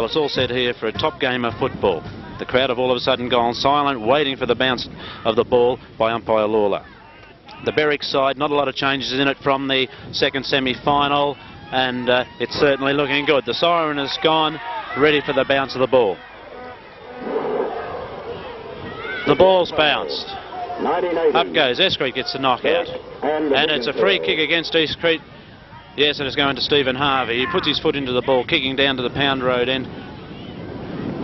Well, it's all set here for a top game of football. The crowd have all of a sudden gone silent, waiting for the bounce of the ball by umpire Lawler. The Berwick side, not a lot of changes in it from the second semi-final, and it's certainly looking good. The siren has gone, ready for the bounce of the ball. The ball's bounced. Up goes S.Kay, gets the knockout. And it's a free kick against P.Escreet. Yes, it is going to Stephen Harvey. He puts his foot into the ball, kicking down to the Pound Road end.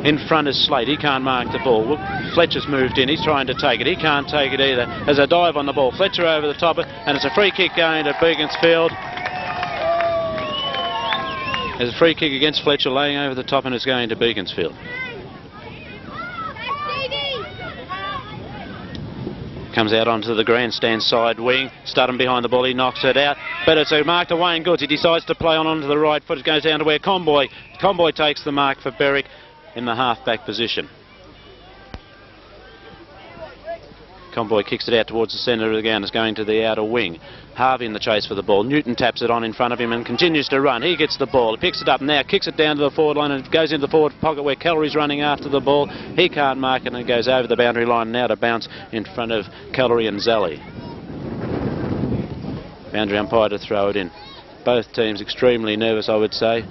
In front is Slate. He can't mark the ball. Fletcher's moved in. He's trying to take it. He can't take it either. There's a dive on the ball. Fletcher over the top, and it's a free kick going to Beaconsfield. There's a free kick against Fletcher, laying over the top, and it's going to Beaconsfield. Comes out onto the grandstand side wing. S.Studham behind the ball. He knocks it out, but it's a mark to Wayne Goodes. He decides to play on onto the right foot. It goes down to where Conboy takes the mark for Berwick in the half-back position. Conboy kicks it out towards the centre of the ground. It's going to the outer wing. Harvey in the chase for the ball. Newton taps it on in front of him and continues to run. He gets the ball. He picks it up now, kicks it down to the forward line, and it goes into the forward pocket where Kellery's running after the ball. He can't mark it, and it goes over the boundary line now to bounce in front of Kellery and Zelley. Boundary umpire to throw it in. Both teams extremely nervous, I would say.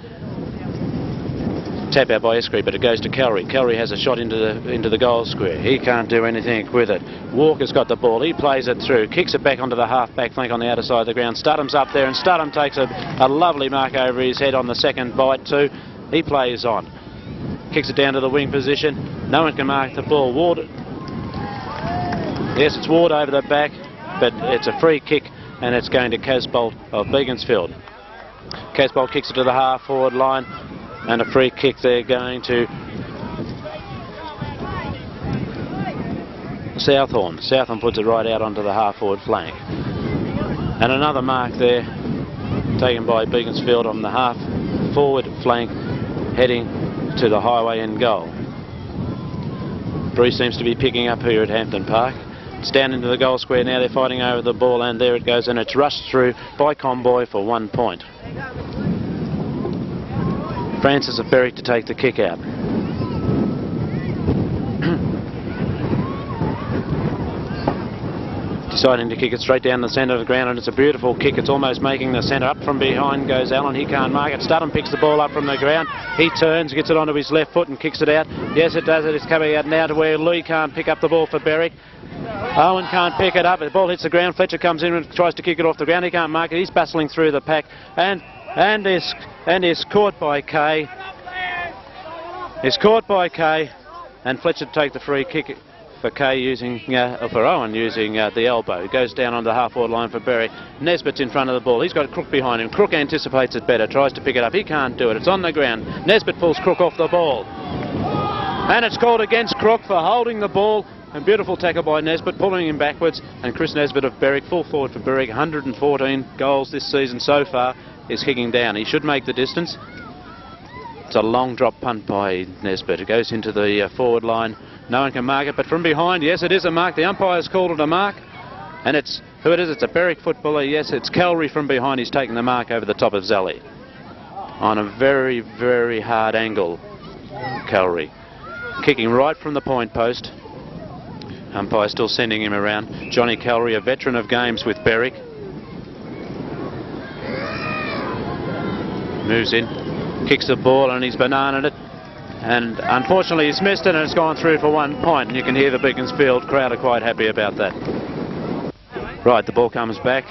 Tap out by S.Kay, but it goes to Kellery. Kellery has a shot into the goal square. He can't do anything with it. Walker's got the ball. He plays it through, kicks it back onto the half-back flank on the outer side of the ground. S.Studham's up there, and S.Studham takes a lovely mark over his head on the second bite too. He plays on. Kicks it down to the wing position. No one can mark the ball. Ward. Yes, it's Ward over the back, but it's a free kick, and it's going to Casboult of Beaconsfield. Casboult kicks it to the half-forward line. And a free kick there going to Southorn. Southorn puts it right out onto the half-forward flank. And another mark there taken by Beaconsfield on the half-forward flank, heading to the highway end goal. Breeze seems to be picking up here at Hampton Park. It's down into the goal square now. They're fighting over the ball, and there it goes, and it's rushed through by Conboy for 1 point. Francis of Berwick to take the kick out. Deciding to kick it straight down the centre of the ground, and it's a beautiful kick. It's almost making the centre. Up from behind goes Allen. He can't mark it. S.Studham picks the ball up from the ground. He turns, gets it onto his left foot and kicks it out. Yes, it does it. It's coming out now to where Lee can't pick up the ball for Berwick. Owen can't pick it up. The ball hits the ground. Fletcher comes in and tries to kick it off the ground. He can't mark it. He's bustling through the pack and is caught by Kay. Is caught by Kay, and Fletcher to take the free kick for Kay using, for Owen using the elbow. It goes down on the half-forward line for Berwick. Nesbitt's in front of the ball. He's got Crook behind him. Crook anticipates it better, tries to pick it up. He can't do it. It's on the ground. Nesbitt pulls Crook off the ball. And it's called against Crook for holding the ball. A beautiful tackle by Nesbitt, pulling him backwards. And Chris Nesbitt of Berwick, full forward for Berwick, 114 goals this season so far, is kicking down. He should make the distance. It's a long drop punt by Nesbitt. It goes into the forward line. No one can mark it, but from behind, yes, it is a mark. The umpire's called it a mark. And it's who it is. It's a Berwick footballer. Yes, it's Kellery from behind. He's taking the mark over the top of Zelley. On a very, very hard angle, Kellery. Kicking right from the point post. Umpire still sending him around. Johnny Kellery, a veteran of games with Berwick. Moves in, kicks the ball, and he's bananaed it. And unfortunately he's missed it, and it's gone through for 1 point. And you can hear the Beaconsfield crowd are quite happy about that. Right, the ball comes back.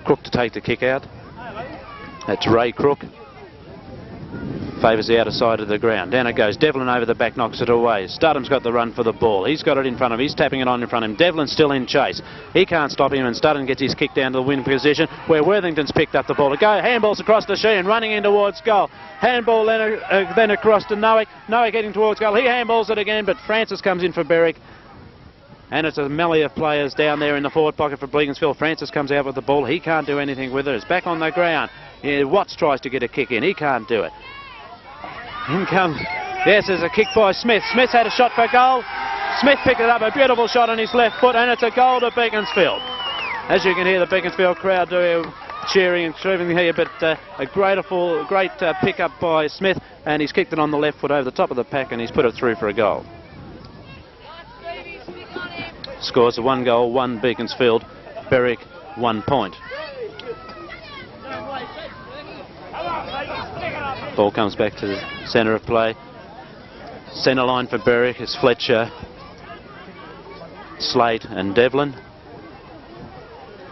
Crook to take the kick out. That's Ra.Crook. Favours the outer side of the ground. Down it goes. Devlin over the back, knocks it away. S.Studham's got the run for the ball. He's got it in front of him. He's tapping it on in front of him. Devlin's still in chase. He can't stop him, and S.Studham gets his kick down to the wing position where Worthington's picked up the ball to go. Handballs across to Sheehan, running in towards goal. Handball then across to Nowick. Nowick heading towards goal. He handballs it again, but Francis comes in for Berwick. And it's a melee of players down there in the forward pocket for Beaconsfield. Francis comes out with the ball. He can't do anything with it. It's back on the ground. Watts tries to get a kick in. He can't do it. In comes, yes, there's a kick by Smith. Smith had a shot for goal. Smith picked it up, a beautiful shot on his left foot, and it's a goal to Beaconsfield. As you can hear the Beaconsfield crowd do cheering and everything here, but a great pick up by Smith, and he's kicked it on the left foot over the top of the pack, and he's put it through for a goal. Scores a 1 goal, 1 Beaconsfield, Berwick 1 point. Ball comes back to the centre of play. Centre line for Berwick is Fletcher, Slate and Devlin.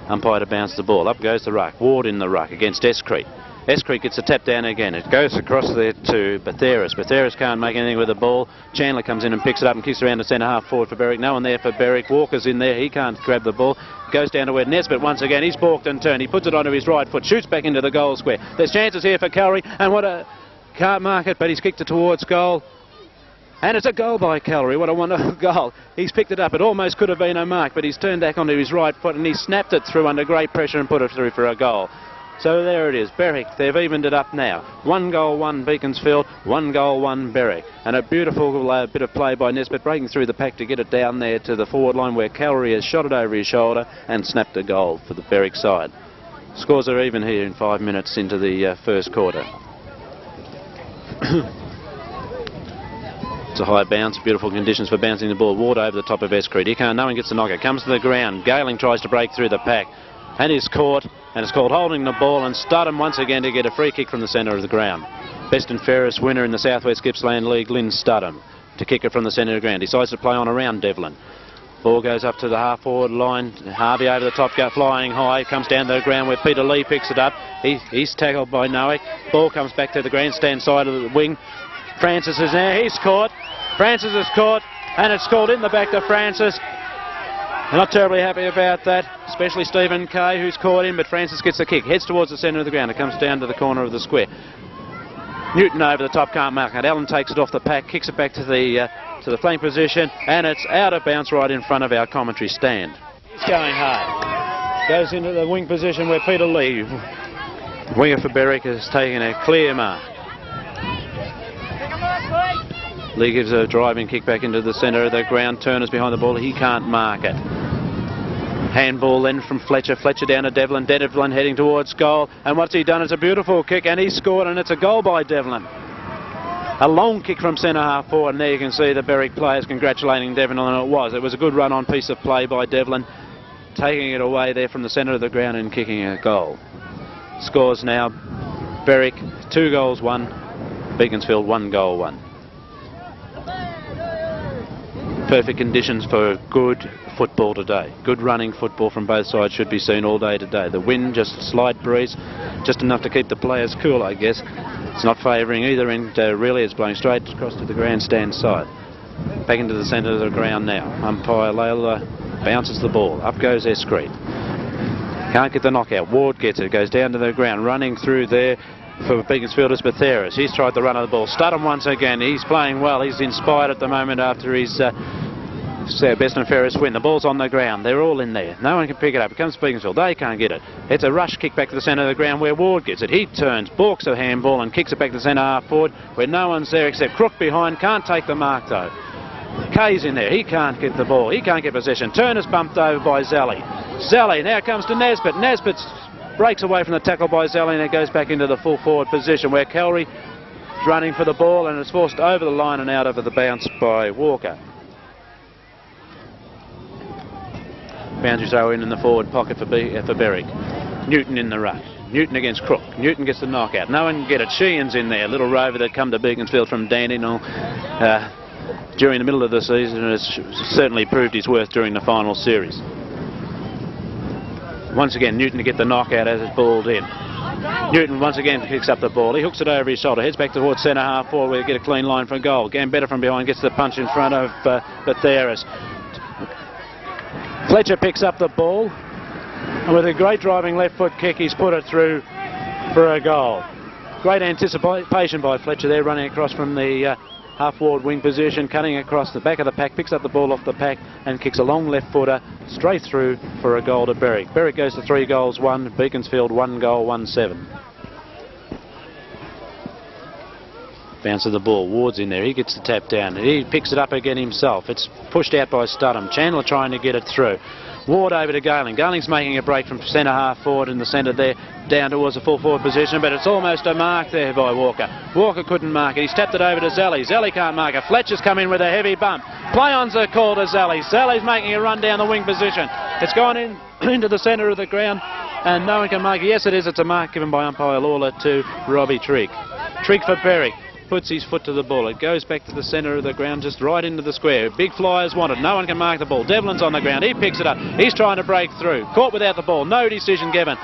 Umpire to bounce the ball. Up goes the ruck. Ward in the ruck against S.Kay. S.Kay gets a tap down again. It goes across there to M.Betheras. M.Betheras can't make anything with the ball. Chandler comes in and picks it up and kicks around the centre half forward for Berwick. No one there for Berwick. Walker's in there. He can't grab the ball. Goes down to where Nesbitt once again. He's balked and turned. He puts it onto his right foot. Shoots back into the goal square. There's chances here for Callery. And what a... Can't mark it, but he's kicked it towards goal. And it's a goal by Callery. What a wonderful goal. He's picked it up. It almost could have been a mark, but he's turned back onto his right foot and he snapped it through under great pressure and put it through for a goal. So there it is. Berwick, they've evened it up now. 1 goal, 1 Beaconsfield, 1 goal, 1 Berwick. And a beautiful bit of play by Nesbitt, breaking through the pack to get it down there to the forward line where Callery has shot it over his shoulder and snapped a goal for the Berwick side. Scores are even here in 5 minutes into the first quarter. It's a high bounce, beautiful conditions for bouncing the ball. Ward over the top of S.Kay. He can't, no one gets the knocker. Comes to the ground. G.Allan tries to break through the pack and is caught, and it's called holding the ball, and S.Studham once again to get a free kick from the centre of the ground. Best and fairest winner in the South West Gippsland League, S.Studham, to kick it from the centre of the ground. Decides to play on around Devlin. Ball goes up to the half-forward line. Harvey over the top, flying high. Comes down to the ground where Peter Lee picks it up. He's tackled by Noack. Ball comes back to the grandstand side of the wing. Francis is there. He's caught. Francis is caught, and it's called in the back to Francis. They're not terribly happy about that, especially Stephen Kay, who's caught him, but Francis gets the kick. Heads towards the centre of the ground. It comes down to the corner of the square. Newton over the top, can't mark it. Allen takes it off the pack, kicks it back to the flank position, and it's out of bounds right in front of our commentary stand. He's going hard. Goes into the wing position where Peter Lee, winger for Berwick, has taken a clear mark. Lee gives a driving kick back into the centre of the ground. Turner's behind the ball. He can't mark it. Handball then from Fletcher. Fletcher down to Devlin. Devlin heading towards goal. And what's he done? It's a beautiful kick, and he's scored, and it's a goal by Devlin. A long kick from centre half forward, and there you can see the Berwick players congratulating Devlin on it. It was a good run-on piece of play by Devlin, taking it away there from the centre of the ground and kicking a goal. Scores now: Berwick 2 goals 1, Beaconsfield 1 goal 1. Perfect conditions for good football today. Good running football from both sides should be seen all day today. The wind, just a slight breeze, just enough to keep the players cool, I guess. It's not favouring either end, really. It's blowing straight across to the grandstand side. Back into the centre of the ground now. Umpire Layla bounces the ball. Up goes S.Kay. Can't get the knockout. Ward gets it. Goes down to the ground. Running through there for Beaconsfield is M.Betheras. He's tried the run of the ball. S.Studham once again. He's playing well. He's inspired at the moment after his best and fairest win. The ball's on the ground. They're all in there. No one can pick it up. It comes to Beaconsfield. They can't get it. It's a rush kick back to the centre of the ground where Ward gets it. He turns, balks a handball and kicks it back to the centre half forward where no one's there except Crook behind. Can't take the mark though. Kay's in there. He can't get the ball. He can't get possession. Turner's bumped over by Zelley. Zelley now comes to Nesbitt. Nesbitt breaks away from the tackle by Zelley, and it goes back into the full forward position where Callery is running for the ball and is forced over the line and out over the bounce by Walker. Boundary throw in the forward pocket for Berwick. Newton in the ruck. Newton against Crook. Newton gets the knockout. No one can get it. Sheehan's in there. Little rover that come to Beaconsfield from Dandenong during the middle of the season, and has certainly proved his worth during the final series. Once again, Newton to get the knockout as it's balled in. Newton once again picks up the ball. He hooks it over his shoulder, heads back towards centre half forward where he get a clean line for a goal. Gambetta from behind gets the punch in front of M.Betheras. Fletcher picks up the ball, and with a great driving left foot kick, he's put it through for a goal. Great anticipation by Fletcher there, running across from the half-forward wing position, cutting across the back of the pack, picks up the ball off the pack and kicks a long left footer straight through for a goal to Berwick. Berwick goes to 3 goals 1, Beaconsfield 1 goal 1-7. Bounce of the ball. Ward's in there. He gets the tap down. He picks it up again himself. It's pushed out by S.Studham. Chandler trying to get it through. Ward over to G.Allan. G.Alling's making a break from centre half forward in the centre there, down towards the full forward position, but it's almost a mark there by Walker. Walker couldn't mark it. He's tapped it over to Zelley. Zelley can't mark it. Fletcher's come in with a heavy bump. Play-ons are called to Zelley. Zelley's making a run down the wing position. It's gone in into the centre of the ground, and no one can mark it. Yes, it is. It's a mark given by umpire Lawler to Robbie Trigg. Trigg for Berwick. Puts his foot to the ball. It goes back to the centre of the ground, just right into the square. Big flyers wanted. No one can mark the ball. Devlin's on the ground. He picks it up. He's trying to break through. Caught without the ball. No decision given.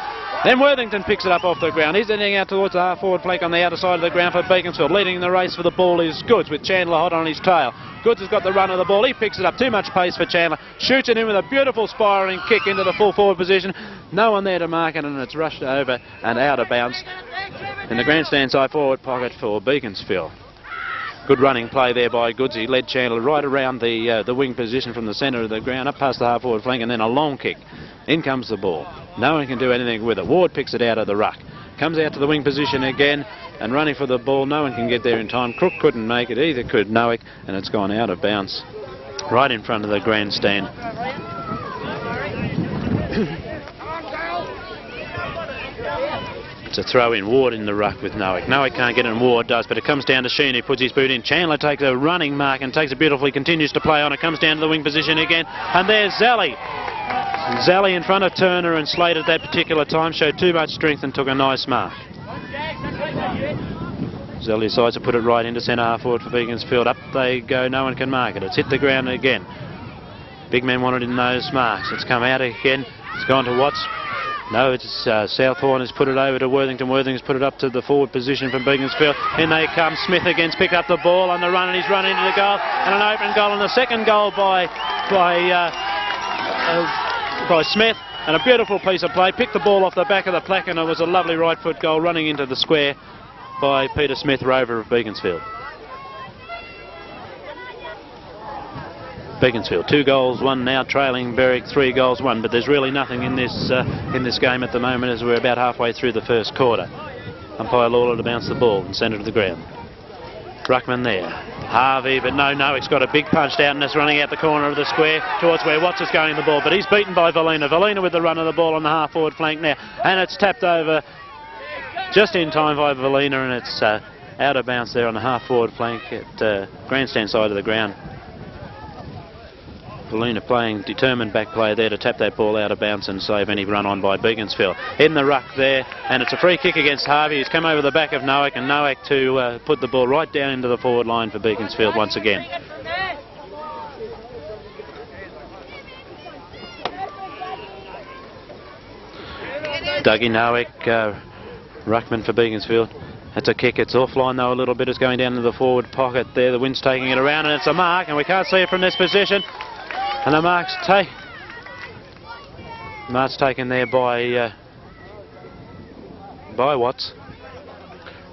Then Worthington picks it up off the ground. He's heading out towards the half-forward flank on the outer side of the ground for Beaconsfield. Leading the race for the ball is Goodes, with Chandler hot on his tail. Goodes has got the run of the ball. He picks it up. Too much pace for Chandler. Shoots it in with a beautiful spiralling kick into the full forward position. No one there to mark it, and it's rushed over and out of bounds in the grandstand side forward pocket for Beaconsfield. Good running play there by Goodes. He led Chandler right around the wing position from the centre of the ground, up past the half-forward flank, and then a long kick. In comes the ball. No one can do anything with it. Ward picks it out of the ruck. Comes out to the wing position again and running for the ball. No one can get there in time. Crook couldn't make it, either could Nowick, and it's gone out of bounds right in front of the grandstand. It's a throw in. Ward in the ruck with Nowick. Nowick can't get it, and Ward does, but it comes down to Sheehan, who puts his boot in. Chandler takes a running mark and takes it beautifully, continues to play on. It comes down to the wing position again, and there's Zelley. Zelley in front of Turner and Slade at that particular time showed too much strength and took a nice mark. Zelley decides to put it right into centre half forward for Beaconsfield. Up they go. No one can mark it. It's hit the ground again. Big man wanted in those marks. It's come out again. It's gone to Watts. No, it's Southorn has put it over to Worthington. Worthington's put it up to the forward position from Beaconsfield. In they come. Smith again's picked up the ball on the run, and he's run into the goal. And an open goal, and the second goal by Smith. And a beautiful piece of play. Picked the ball off the back of the plaque, and it was a lovely right foot goal running into the square by Peter Smith, rover of Beaconsfield. Beaconsfield 2 goals 1 now, trailing Berwick 3 goals 1, but there's really nothing in this game at the moment, as we're about halfway through the first quarter. Umpire Lawler to bounce the ball in centre of the ground. Ruckman there. Harvey, but no, Nowick's got a big punched out, and it's running out the corner of the square towards where Watts is going the ball, but he's beaten by Valina. Valina with the run of the ball on the half forward flank now, and it's tapped over just in time by Valina, and it's out of bounds there on the half forward flank at grandstand side of the ground. Valina playing determined back play there to tap that ball out of bounds and save any run on by Beaconsfield. In the ruck there, and it's a free kick against Harvey. He's come over the back of Nowick, and Nowick to put the ball right down into the forward line for Beaconsfield once again. Dougie Nowick, ruckman for Beaconsfield. That's a kick. It's offline though a little bit. It's going down to the forward pocket there. The wind's taking it around, and it's a mark, and we can't see it from this position. And the mark's taken there by Watts,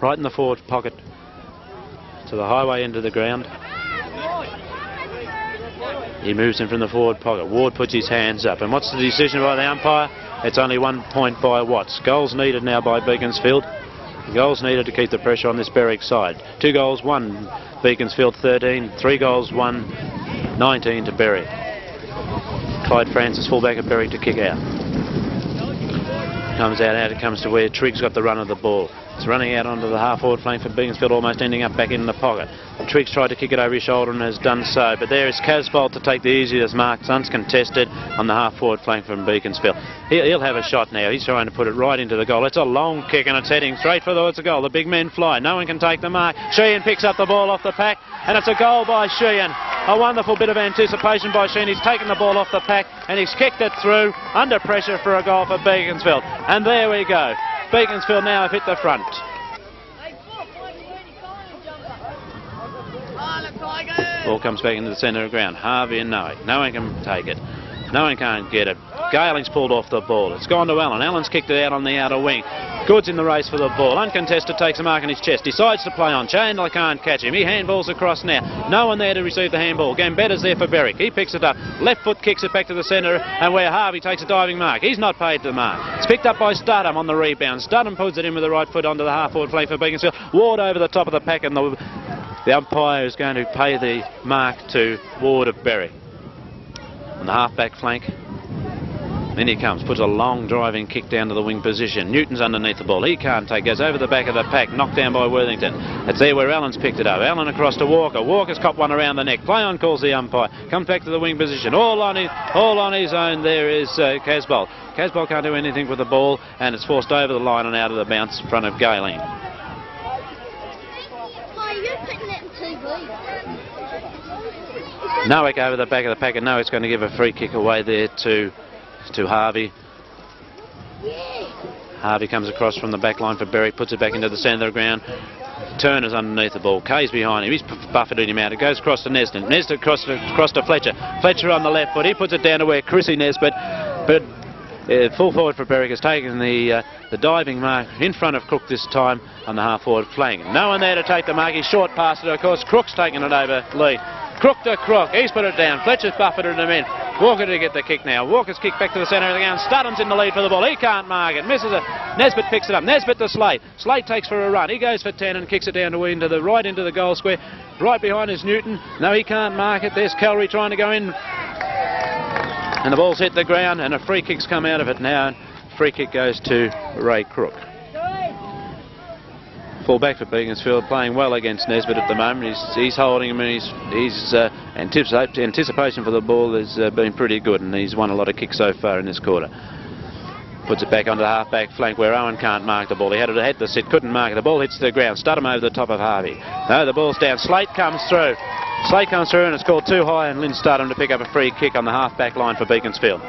right in the forward pocket to the highway into the ground. He moves in from the forward pocket. Ward puts his hands up, and what's the decision by the umpire? It's only 1 point by Watts. Goals needed now by Beaconsfield. Goals needed to keep the pressure on this Berwick side. 2 goals 1 Beaconsfield 13, 3 goals 1 19 to Berwick. Clyde Francis, fullback of Berwick, to kick out. Comes out, it comes to where Trigg's got the run of the ball. It's running out onto the half-forward flank for Beaconsfield, almost ending up back in the pocket. Triggs tried to kick it over his shoulder and has done so, but there is Casboult to take the easiest marks, uncontested, on the half-forward flank from Beaconsfield. He'll have a shot now. He's trying to put it right into the goal. It's a long kick, and it's heading straight for the goal. The big men fly. No one can take the mark. Sheehan picks up the ball off the pack, and it's a goal by Sheehan. A wonderful bit of anticipation by Sheehan. He's taken the ball off the pack, and he's kicked it through under pressure for a goal for Beaconsfield. And there we go. Beaconsfield now have hit the front. Ball comes back into the centre of the ground. Harvey and Nowick. No one can take it. No one can't get it. G.Alling's pulled off the ball. It's gone to Allen. Allen's kicked it out on the outer wing. Goodes in the race for the ball. Uncontested, takes a mark in his chest. Decides to play on. Chandler can't catch him. He handballs across now. No one there to receive the handball. Gambetter's there for Berwick. He picks it up. Left foot kicks it back to the centre, and where Harvey takes a diving mark. He's not paid the mark. It's picked up by S.Studham on the rebound. S.Studham puts it in with the right foot onto the half-forward flank for Beaconsfield. Ward over the top of the pack, and the umpire is going to pay the mark to Ward of Berwick. On the half-back flank, In he comes, puts a long driving kick down to the wing position. Newton's underneath the ball. He can't take, goes over the back of the pack, knocked down by Worthington. It's there where Allen's picked it up. Allen across to Walker. Walker's copped one around the neck. Play on, calls the umpire. Comes back to the wing position. All on his own there is Casboult. Casboult can't do anything with the ball, and it's forced over the line and out of the bounce in front of G.Allan. Nowick over the back of the pack, and Nowick's going to give a free kick away there to Harvey. Harvey comes across from the back line for Berwick, puts it back into the centre of the ground. Turner's underneath the ball. Kay's behind him. He's buffeted him out. It goes across to Nesbitt. Nesbitt across to Fletcher. Fletcher on the left foot. He puts it down to where Chrissy Nesbitt. But full forward for Berwick has taken the diving mark in front of Crook this time on the half forward flank. No one there to take the mark. He's short past it, of course. Crook's taken it over lead. Crook to Crook. He's put it down. Fletcher's buffeted him in. Walker to get the kick now. Walker's kicked back to the centre of the ground. Studham's in the lead for the ball. He can't mark it. Misses it. Nesbitt picks it up. Nesbitt to Slate. Slate takes for a run. He goes for 10 and kicks it down into the goal square. Right behind is Newton. No, he can't mark it. There's Callery trying to go in. And the ball's hit the ground and a free kick's come out of it now. Free kick goes to Ra.Crook. Full back for Beaconsfield, playing well against Nesbitt at the moment. He's holding him, and his anticipation for the ball has been pretty good, and he's won a lot of kicks so far in this quarter. Puts it back onto the half-back flank where Owen can't mark the ball. He had to sit, couldn't mark it. The ball hits the ground. Studham over the top of Harvey. No, the ball's down. Slate comes through. Slate comes through and it's called too high, and Lynn Studham to pick up a free kick on the half-back line for Beaconsfield.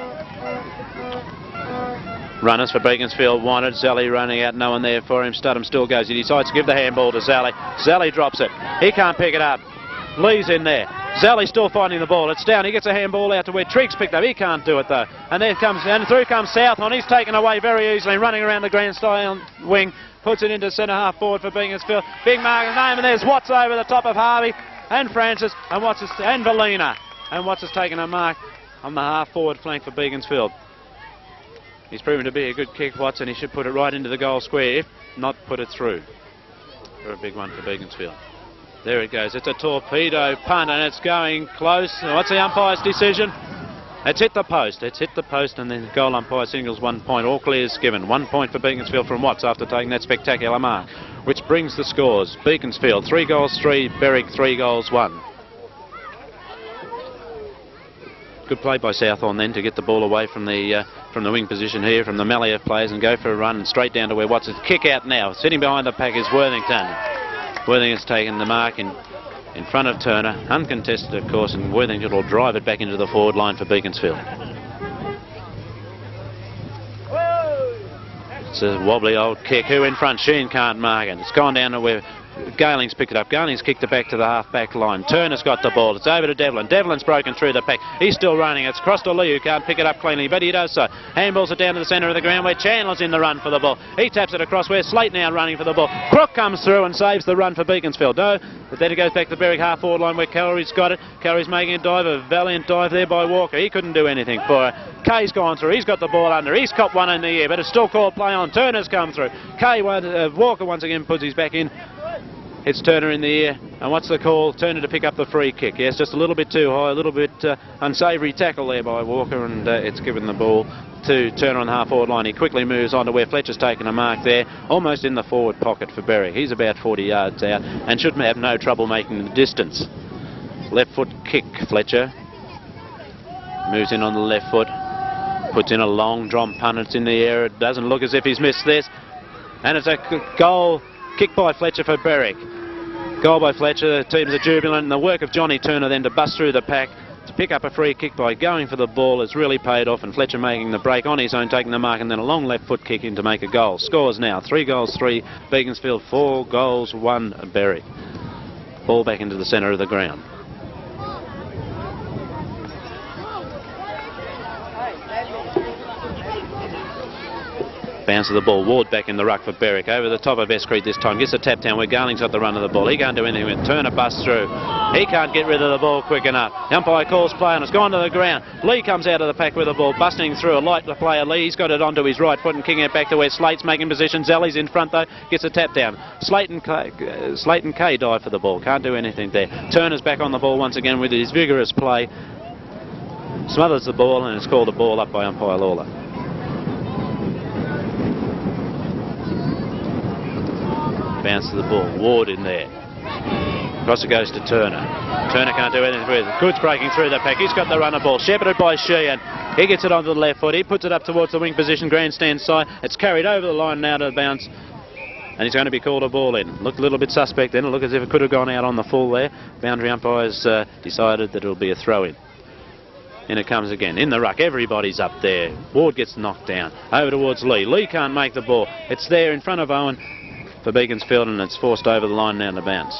Runners for Beaconsfield wanted. Zelley running out, no one there for him. Studham still goes. He decides to give the handball to Zelley. Zelley drops it. He can't pick it up. Lee's in there. Zelley still finding the ball. It's down. He gets a handball out to where Triggs picked up. He can't do it though. And through comes Southorn. He's taken away very easily, running around the grand style wing. Puts it into centre half forward for Beaconsfield. Big mark of name, and there's Watts over the top of Harvey and Francis and Valina. And Watts has taken a mark on the half forward flank for Beaconsfield. He's proven to be a good kick, Watts, and he should put it right into the goal square, if not put it through. For a big one for Beaconsfield. There it goes. It's a torpedo punt, and it's going close. What's the umpire's decision? It's hit the post. It's hit the post, and then the goal umpire singles 1 point. All clear is given. 1 point for Beaconsfield from Watts after taking that spectacular mark, which brings the scores. Beaconsfield 3 goals 3, Berwick 3 goals 1. Good play by Southorn then to get the ball away from the wing position here, from the Malaya players, and go for a run and straight down to where Watts is. Kick out now. Sitting behind the pack is Worthington. Worthington's taken the mark in front of Turner, uncontested of course, and Worthington will drive it back into the forward line for Beaconsfield. It's a wobbly old kick. Who in front? Sheehan can't mark it. It's gone down to where G.Alling's picked it up. G.Alling's kicked it back to the half-back line. Turner's got the ball. It's over to Devlin. Devlin's broken through the pack. He's still running. It's crossed to Lee, who can't pick it up cleanly, but he does so. Handballs it down to the centre of the ground where Chandler's in the run for the ball. He taps it across where Slate now running for the ball. Crook comes through and saves the run for Beaconsfield. No, but then it goes back to the Berwick half-forward line where Callery's got it. Callery's making a dive, a valiant dive there by Walker. He couldn't do anything for her. Kay's gone through. He's got the ball under. He's copped one in the air, but it's still called play on. Turner's come through. Walker once again puts his back in. It's Turner in the air, and what's the call? Turner to pick up the free kick. Yes, just a little bit too high, a little bit unsavoury tackle there by Walker, and it's given the ball to Turner on the half-forward line. He quickly moves on to where Fletcher's taken a mark there, almost in the forward pocket for Berwick. He's about 40 yards out and should have no trouble making the distance. Left foot kick, Fletcher. Moves in on the left foot, puts in a long drum punt. It's in the air. It doesn't look as if he's missed this. And it's a goal kick by Fletcher for Berwick. Goal by Fletcher, the teams are jubilant, and the work of Johnny Turner then to bust through the pack to pick up a free kick by going for the ball has really paid off, and Fletcher making the break on his own, taking the mark, and then a long left foot kick in to make a goal. Scores now 3 goals 3 Beaconsfield, 4 goals 1 Berwick. Ball back into the centre of the ground. Bounce of the ball. Ward back in the ruck for Berwick. Over the top of S.Kay this time. Gets a tap down where G.Alling's got the run of the ball. He can't do anything with it. Turner busts through. He can't get rid of the ball quick enough. The umpire calls play and it's gone to the ground. Lee comes out of the pack with the ball, busting through. A light player Lee. He's got it onto his right foot and kicking it back to where Slate's making position. Zelley's in front though. Gets a tap down. Slate and Kay dive for the ball. Can't do anything there. Turner's back on the ball once again with his vigorous play. Smothers the ball, and it's called a ball up by umpire Lawler. Bounce to the ball. Ward in there. Across it goes to Turner. Turner can't do anything with it. Goodes breaking through the pack. He's got the runner ball. Shepherded by Sheehan. He gets it onto the left foot. He puts it up towards the wing position, grandstand side. It's carried over the line now to the bounce. And he's going to be called a ball in. Looked a little bit suspect then. It looked as if it could have gone out on the full there. Boundary umpires decided that it'll be a throw in. In it comes again. In the ruck. Everybody's up there. Ward gets knocked down. Over towards Lee. Lee can't make the ball. It's there in front of Owen for Beaconsfield, and it's forced over the line now to bounce.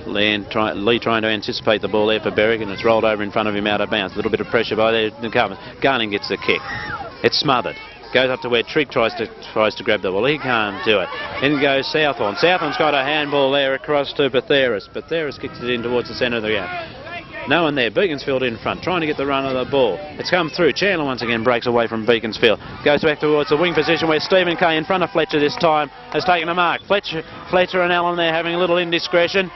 Lee trying to anticipate the ball there for Berwick, and it's rolled over in front of him out of bounds. A little bit of pressure by there. Garning gets the kick. It's smothered. Goes up to where Trigg tries to grab the ball. He can't do it. In goes Southorn. Southorn's got a handball there across to M.Betheras. M.Betheras kicks it in towards the centre of the ground. No one there. Beaconsfield in front, trying to get the run of the ball. It's come through. Chandler once again breaks away from Beaconsfield. Goes back towards the wing position where Stephen Kay in front of Fletcher this time has taken a mark. Fletcher and Allen there having a little indiscretion.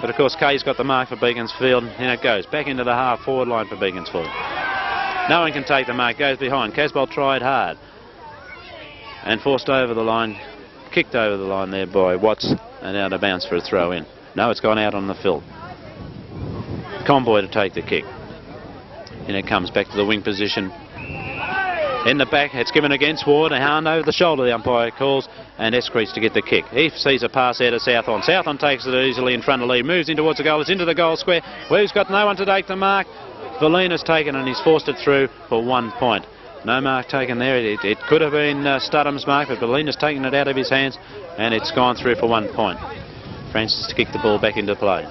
But of course Kay's got the mark for Beaconsfield. And it goes back into the half forward line for Beaconsfield. No one can take the mark. Goes behind. Casboult tried hard. And forced over the line. Kicked over the line there by Watts. And out of bounds for a throw in. No, it's gone out on the fill. Convoy to take the kick. And it comes back to the wing position. In the back, it's given against Ward. A hand over the shoulder, the umpire calls, and S.Kay to get the kick. He sees a pass out of Southorn. Southorn takes it easily in front of Lee. Moves in towards the goal. It's into the goal square. Where he's got no one to take the mark. Verlina's taken, and he's forced it through for 1 point. No mark taken there. It could have been Studham's mark, but Verlina's taken it out of his hands, and it's gone through for 1 point. Francis to kick the ball back into play.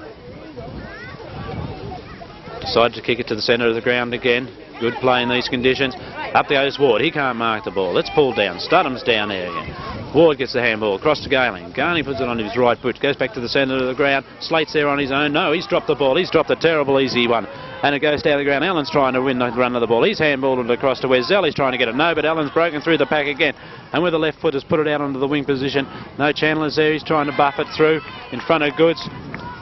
Decided to kick it to the centre of the ground again. Good play in these conditions. Up goes Ward. He can't mark the ball. It's pulled down. Studham's down there again. Ward gets the handball across to J.Allan. Garney puts it on his right boot. Goes back to the centre of the ground. Slate's there on his own. No, he's dropped the ball. He's dropped a terrible easy one. And it goes down the ground. Allen's trying to win the run of the ball. He's handballed it across to where Zelley's trying to get it. No, but Allen's broken through the pack again. And with the left foot has put it out onto the wing position. No, Chandler's there. He's trying to buff it through in front of Goodes.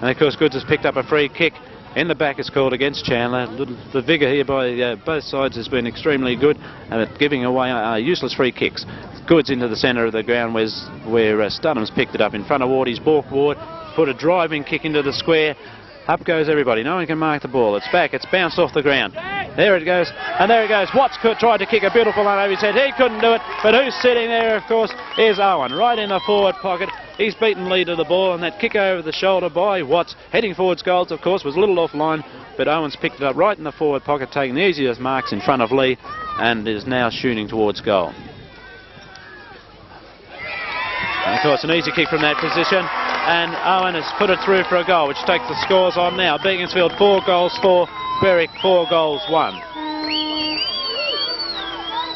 And of course Goodes has picked up a free kick. In the back is called against Chandler. The vigour here by both sides has been extremely good, and giving away useless free kicks. Goodes into the centre of the ground where Studham's picked it up in front of Ward. He's balked Ward, put a driving kick into the square. Up goes everybody. No one can mark the ball. It's back. It's bounced off the ground. There it goes. And there it goes. Watts tried to kick a beautiful one over his head. He couldn't do it. But who's sitting there, of course, is Owen. Right in the forward pocket. He's beaten Lee to the ball. And that kick over the shoulder by Watts, heading forwards goals, of course, was a little offline. But Owen's picked it up right in the forward pocket, taking the easiest marks in front of Lee. And is now shooting towards goal. And of course, an easy kick from that position. And Owen has put it through for a goal, which takes the scores on now. Beaconsfield 4 goals 4, Berwick 4 goals 1.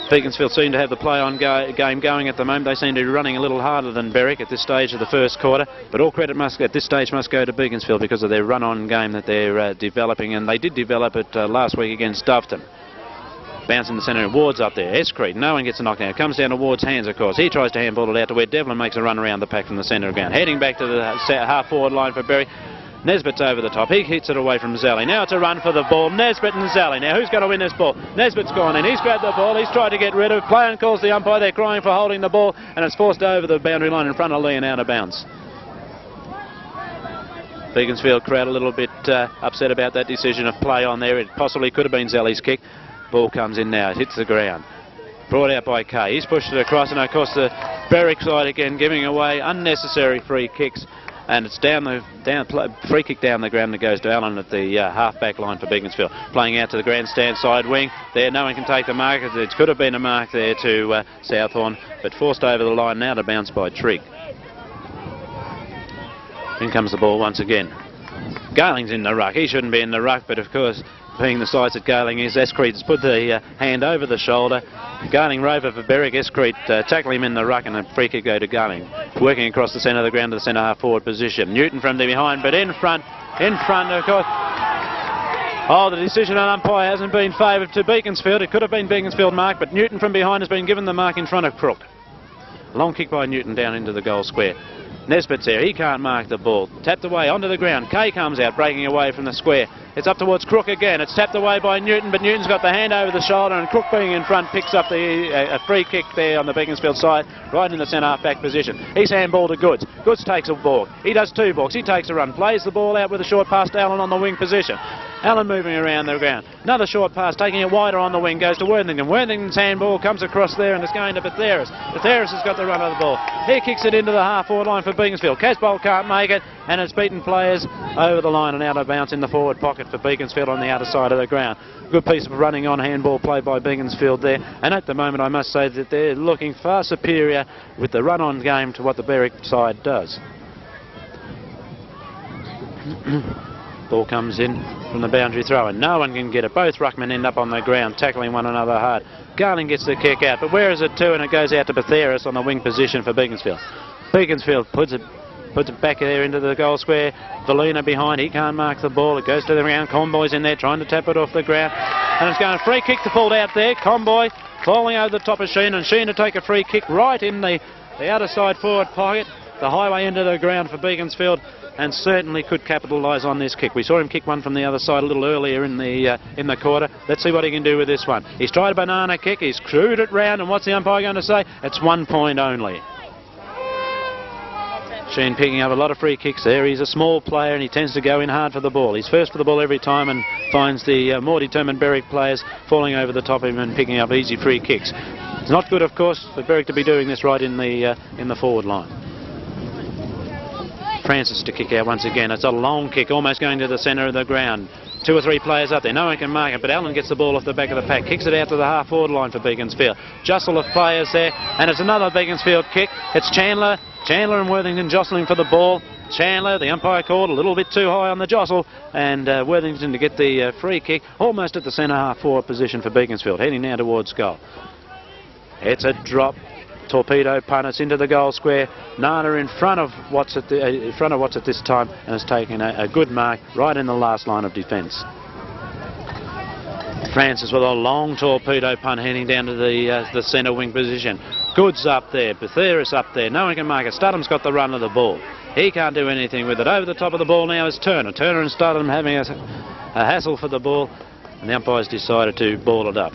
Beaconsfield seem to have the play-on game going at the moment. They seem to be running a little harder than Berwick at this stage of the first quarter. But all credit at this stage must go to Beaconsfield because of their run-on game that they're developing. And they did develop it last week against Doveton. Bounce in the centre, Ward's up there. S.Kay, no one gets a knockdown. It comes down to Ward's hands, of course. He tries to handball it out to where Devlin makes a run around the pack from the centre of the ground. Heading back to the half-forward line for Berwick. Nesbitt's over the top. He hits it away from Zelley. Now it's a run for the ball. Nesbitt and Zelley. Now who's going to win this ball? Nesbitt's gone in. He's grabbed the ball. He's tried to get rid of it. Play and calls the umpire. They're crying for holding the ball, and it's forced over the boundary line in front of Lee and out of bounds. Beaconsfield crowd a little bit upset about that decision of play on there. It possibly could have been Zelley's kick. Ball comes in now. It hits the ground. Brought out by Kay. He's pushed it across, and of course the Berwick side again giving away unnecessary free kicks. And it's free kick down the ground that goes to Allen at the half-back line for Beaconsfield. Playing out to the grandstand side wing. There, no one can take the mark. It could have been a mark there to Southorn, but forced over the line now to bounce by Trigg. In comes the ball once again. Garling's in the ruck. He shouldn't be in the ruck, but of course, being the size that Garling is, S.Kay has put the hand over the shoulder. Garling rover for Berwick. S.Kay tackle him in the ruck, and a free kick go to Garling. Working across the centre of the ground to the centre half forward position. Newton from the behind, but in front, of course. Oh, the decision on umpire hasn't been favoured to Beaconsfield. It could have been Beaconsfield mark, but Newton from behind has been given the mark in front of Crook. Long kick by Newton down into the goal square. Nesbitt's there. He can't mark the ball. Tapped away onto the ground. Kay comes out, breaking away from the square. It's up towards Crook again. It's tapped away by Newton, but Newton's got the hand over the shoulder, and Crook being in front picks up a free kick there on the Beaconsfield side, right in the centre half-back position. He's handball to Goodes. Goodes takes a balk. He does two balks. He takes a run, plays the ball out with a short pass to Allen on the wing position. Allen moving around the ground. Another short pass, taking it wider on the wing, goes to Worthington. Worthington's handball comes across there and it's going to Betheras. Betheras has got the run of the ball. He kicks it into the half-forward line for Beaconsfield. Casboult can't make it, and it's beaten players over the line and out of bounds in the forward pocket for Beaconsfield on the outer side of the ground. Good piece of running on handball play by Beaconsfield there, and at the moment I must say that they're looking far superior with the run-on game to what the Berwick side does. Ball comes in from the boundary throw and no one can get it. Both ruckmen end up on the ground tackling one another hard. Garling gets the kick out, but where is it to? And it goes out to Betheras on the wing position for Beaconsfield. Beaconsfield puts it back there into the goal square. Valina behind, he can't mark the ball. It goes to the ground. Conboy's in there trying to tap it off the ground, and it's going a free kick to pulled out there. Conboy falling over the top of Sheehan, and Sheehan to take a free kick right in the outer side forward pocket, the highway end of the ground for Beaconsfield, and certainly could capitalise on this kick. We saw him kick one from the other side a little earlier in the quarter. Let's see what he can do with this one. He's tried a banana kick, he's screwed it round, and what's the umpire going to say? It's 1 point only. Sheehan picking up a lot of free kicks there. He's a small player and he tends to go in hard for the ball. He's first for the ball every time and finds the more determined Berwick players falling over the top of him and picking up easy free kicks. It's not good, of course, for Berwick to be doing this right in the forward line. Francis to kick out once again. It's a long kick, almost going to the centre of the ground. 2 or 3 players up there. No one can mark it, but Allen gets the ball off the back of the pack. Kicks it out to the half-forward line for Beaconsfield. Jostle of players there, and it's another Beaconsfield kick. It's Chandler and Worthington jostling for the ball. Chandler, the umpire called a little bit too high on the jostle, and Worthington to get the free kick, almost at the centre half-forward position for Beaconsfield, heading now towards goal. It's a drop. Torpedo punt, it's into the goal square. Nana in front of Watts at this time, and has taken a good mark right in the last line of defence. Francis with a long torpedo punt heading down to the centre wing position. Goodes up there, Betheras up there. No one can mark it. S.Tudham's got the run of the ball. He can't do anything with it. Over the top of the ball now is Turner. Turner and S.Tudham having a hassle for the ball, and the umpires decided to ball it up.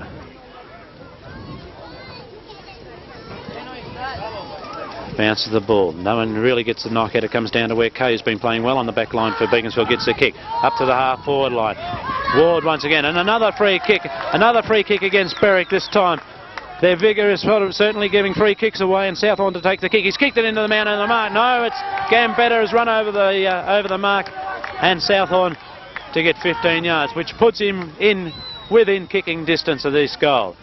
Bounces the ball. No one really gets the knockout. It comes down to where Kay's been playing well on the back line for Beaconsfield. Gets the kick up to the half-forward line. Ward once again, and another free kick. Another free kick against Berwick this time. Their vigour is certainly giving free kicks away, and Southorn to take the kick. He's kicked it into the man and the mark. No, it's M.Betheras has run over the mark, and Southorn to get 15 yards, which puts him within kicking distance of this goal.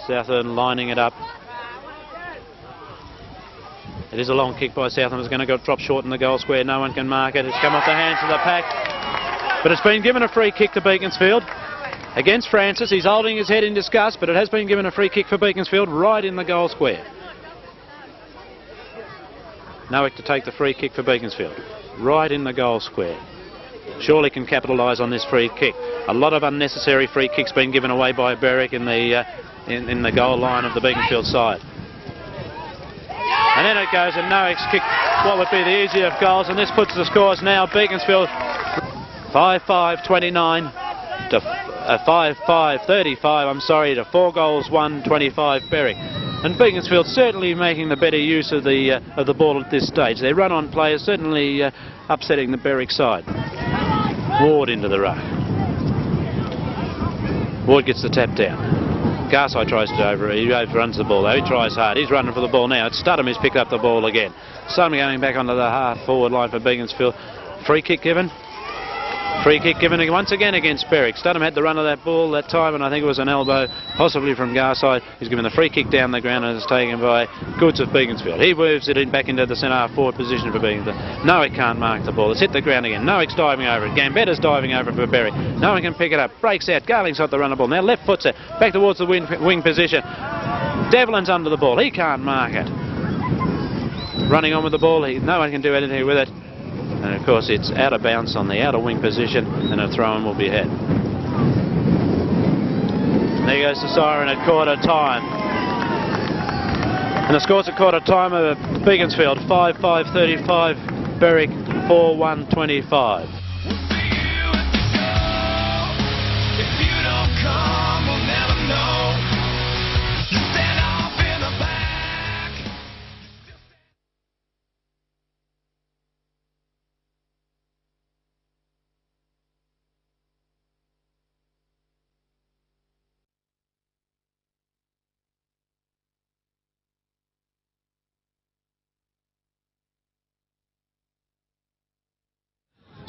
Southorn lining it up. It is a long kick by Southern. It's going to go drop short in the goal square. No one can mark it. It's come off the hands of the pack. But it's been given a free kick to Beaconsfield against Francis. He's holding his head in disgust, but it has been given a free kick for Beaconsfield right in the goal square. Nowick to take the free kick for Beaconsfield. Right in the goal square. Surely can capitalise on this free kick. A lot of unnecessary free kicks being given away by Berwick in the goal line of the Beaconsfield side. And then it goes, and Nowick's kicked what would be the easier of goals, and this puts the scores now. Beaconsfield 5-5-29 to 5-5-35, I'm sorry, to 4 goals, 1-25 Berwick. And Beaconsfield certainly making the better use of the ball at this stage. Their run-on play is certainly upsetting the Berwick side. Ward into the ruck. Ward gets the tap down. Garside tries to he overruns the ball though. He tries hard. He's running for the ball now. It's S.Tudham who's picked up the ball again. S.Tudham going back onto the half-forward line for Beaconsfield. Free kick given. Free kick given once again against Berwick. S.Tudham had the run of that ball that time, and I think it was an elbow, possibly from Garside. He's given the free kick down the ground, and it's taken by Goodes of Beaconsfield. He moves it back into the centre half-forward position for Beaconsfield. Nowick can't mark the ball. It's hit the ground again. Nowick's diving over it. Gambetta's diving over it for Berwick. No one can pick it up. Breaks out. Garling's got the run of the ball. Now left foots it back towards the wing position. Devlin's under the ball. He can't mark it. Running on with the ball. No one can do anything with it. And of course it's out of bounds on the outer wing position, and a throw-in will be had. There goes the siren at quarter time. And the scores at quarter time are Beaconsfield 5-5-35, Berwick 4-1-25.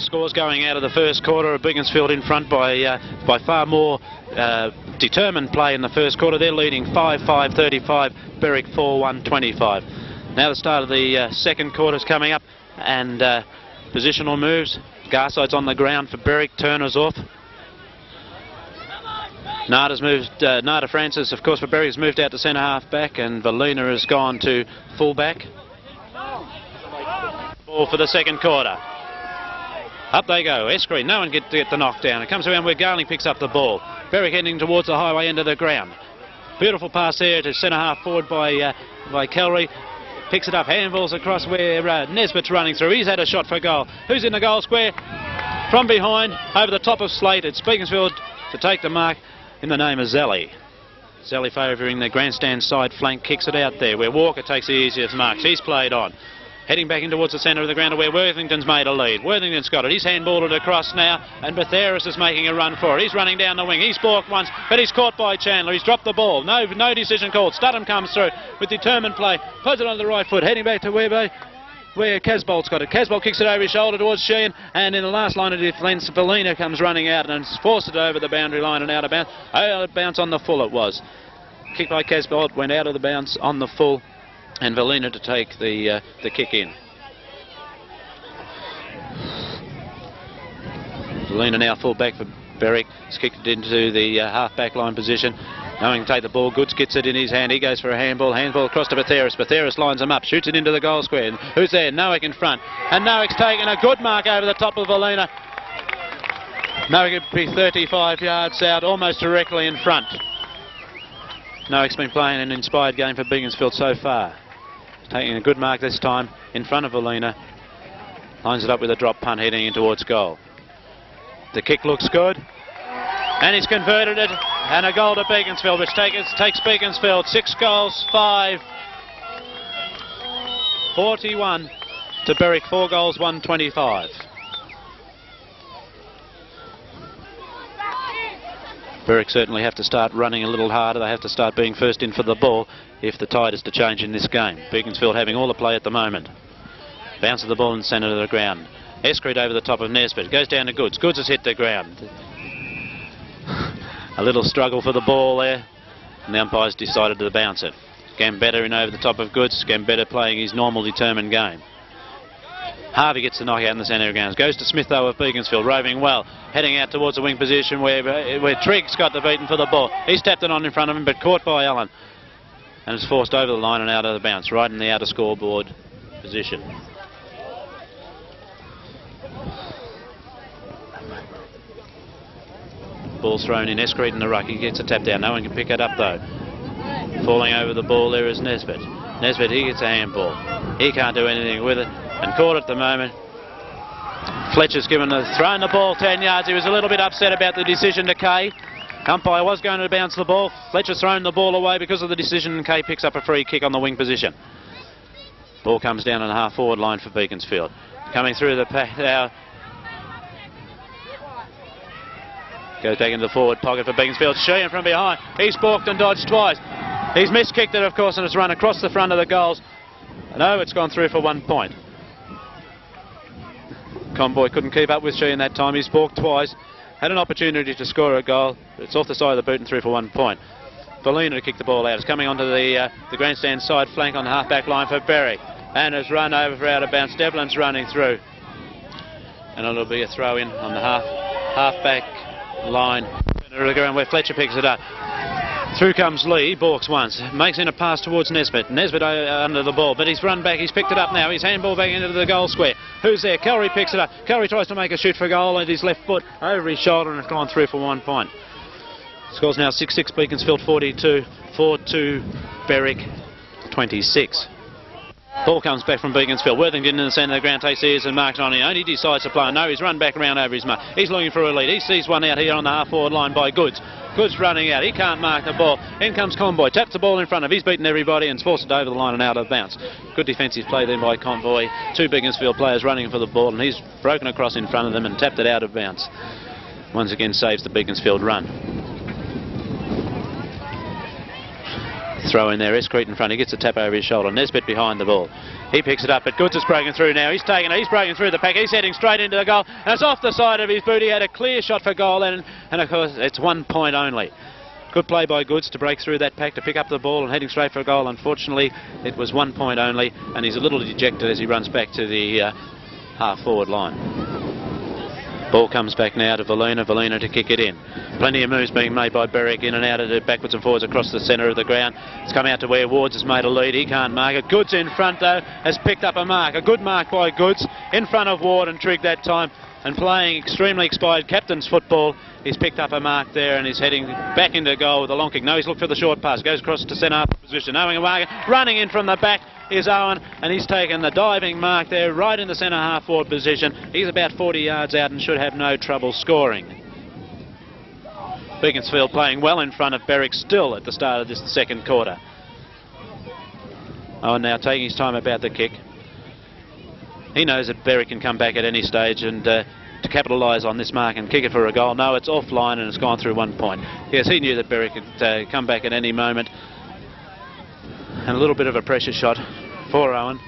Scores going out of the first quarter of Beaconsfield in front by far more determined play in the first quarter. They're leading 5-5-35, Berwick 4-1-25. Now the start of the second quarter is coming up, and positional moves. Garside's on the ground for Berwick, Turner's off. Nada Francis, of course, for Berwick has moved out to centre half back, and Valina has gone to full back. Ball for the second quarter. Up they go. S.Kay, no one get the knockdown. It comes around where Garling picks up the ball. Berwick heading towards the highway end of the ground. Beautiful pass there to centre half forward by Kellery. Picks it up, handballs across where Nesbitt's running through. He's had a shot for goal. Who's in the goal square? From behind, over the top of Slate, it's Beaconsfield to take the mark in the name of Zelley. Zelley favouring the grandstand side flank, kicks it out there where Walker takes the easiest marks. He's played on. Heading back in towards the centre of the ground where Worthington's made a lead. Worthington's got it. He's handballed it across now, and M.Betheras is making a run for it. He's running down the wing. He's balked once, but he's caught by Chandler. He's dropped the ball. No decision called. SWGFL comes through with determined play. Puts it on the right foot. Heading back to where Casboult's got it. Casboult kicks it over his shoulder towards Sheehan, and in the last line of defence, Valina comes running out and forced it over the boundary line and out of bounds. Out of bounds on the full it was. Kick by Casboult, went out of the bounds on the full, and Valina to take the kick in. Valina now full back for Berwick. He's kicked it into the half-back line position. Knowing to take the ball, Goodes gets it in his hand. He goes for a handball. Handball across to M.Betheras. M.Betheras lines him up, shoots it into the goal square. And who's there? Nowick in front. And Nowick's taken a good mark over the top of Valina. Nowick would be 35 yards out, almost directly in front. Nowick's been playing an inspired game for Beaconsfield so far. Taking a good mark this time in front of Valina. Lines it up with a drop punt heading in towards goal. The kick looks good. And he's converted it, and a goal to Beaconsfield, which takes Beaconsfield 6 goals, 5, 41 to Berwick, 4 goals, 125. Berwick certainly have to start running a little harder. They have to start being first in for the ball if the tide is to change in this game. Beaconsfield having all the play at the moment. Bounce of the ball in the centre of the ground. S.Kay over the top of Nesbitt. Goes down to Goodes. Goodes has hit the ground. A little struggle for the ball there, and the umpires decided to bounce it. Gambetta in over the top of Goodes. Gambetta playing his normal determined game. Harvey gets the knockout in the centre of the grounds. Goes to Smith though of Beaconsfield, roving well, heading out towards the wing position where Triggs got the beaten for the ball. He's tapped it on in front of him, but caught by Allen, and is forced over the line and out of the bounce, right in the outer scoreboard position. Ball's thrown in. S.Kay in the ruck. He gets a tap down. No one can pick it up though. Falling over the ball there is Nesbitt. Nesbitt, he gets a handball. He can't do anything with it, and caught at the moment. Fletcher's thrown the ball 10 yards. He was a little bit upset about the decision to Kay. Umpire was going to bounce the ball. Fletcher's thrown the ball away because of the decision, and Kay picks up a free kick on the wing position. Ball comes down on the half forward line for Beaconsfield. Coming through the pack now. Goes back into the forward pocket for Beaconsfield. Sheehan from behind. He's balked and dodged twice. He's miskicked it, of course, and it's run across the front of the goals. No, it's gone through for 1 point. Conboy couldn't keep up with Sheehan that time. He's balked twice. Had an opportunity to score a goal. It's off the side of the boot and through for 1 point. Valina to kick the ball out. It's coming onto the grandstand side flank on the half-back line for Berwick. And has run over for out of bounds. Devlin's running through. And it'll be a throw-in on the half-back line where Fletcher picks it up. Through comes Lee, balks once, makes in a pass towards Nesbitt. Nesbitt under the ball, but he's run back, he's picked it up now, he's handball back into the goal square. Who's there? Kellery picks it up. Kellery tries to make a shoot for goal at his left foot, over his shoulder, and it's gone through for 1 point. Scores now 6-6 Beaconsfield 42, 4-2 Berwick 26. Ball comes back from Beaconsfield. Worthington in the centre of the ground takes the ears and marks on him. Only decides to play. No, he's run back around over his mark. He's looking for a lead. He sees one out here on the half-forward line by Goodes. Goodes running out. He can't mark the ball. In comes Conboy. Taps the ball in front of him. He's beaten everybody and forced it over the line and out of bounds. Good defensive play then by Conboy. 2 Beaconsfield players running for the ball, and he's broken across in front of them and tapped it out of bounds. Once again saves the Beaconsfield run. Throw in there, S.Kay in front, he gets a tap over his shoulder. Nesbitt behind the ball. He picks it up, but Goodes has broken through now. He's taken it, he's broken through the pack, he's heading straight into the goal, and it's off the side of his boot. He had a clear shot for goal, and of course it's 1 point only. Good play by Goodes to break through that pack, to pick up the ball and heading straight for a goal. Unfortunately, it was 1 point only, and he's a little dejected as he runs back to the half-forward line. Ball comes back now to Valina to kick it in. Plenty of moves being made by Berwick, in and out of it, backwards and forwards across the centre of the ground. It's come out to where Wards has made a lead. He can't mark it. Goodes in front though has picked up a mark. A good mark by Goodes in front of Ward and Trigg that time, and playing extremely expired captain's football. He's picked up a mark there and he's heading back into goal with a long kick. No, he's looked for the short pass. Goes across to centre half position. Owing a mark. Running in from the back is Owen, and he's taken the diving mark there right in the centre half forward position. He's about 40 yards out and should have no trouble scoring. Beaconsfield playing well in front of Berwick still at the start of this second quarter. Owen now taking his time about the kick. He knows that Berwick can come back at any stage and to capitalise on this mark and kick it for a goal. No, it's offline and it's gone through 1 point. Yes, he knew that Berwick could come back at any moment. And a little bit of a pressure shot for Owen.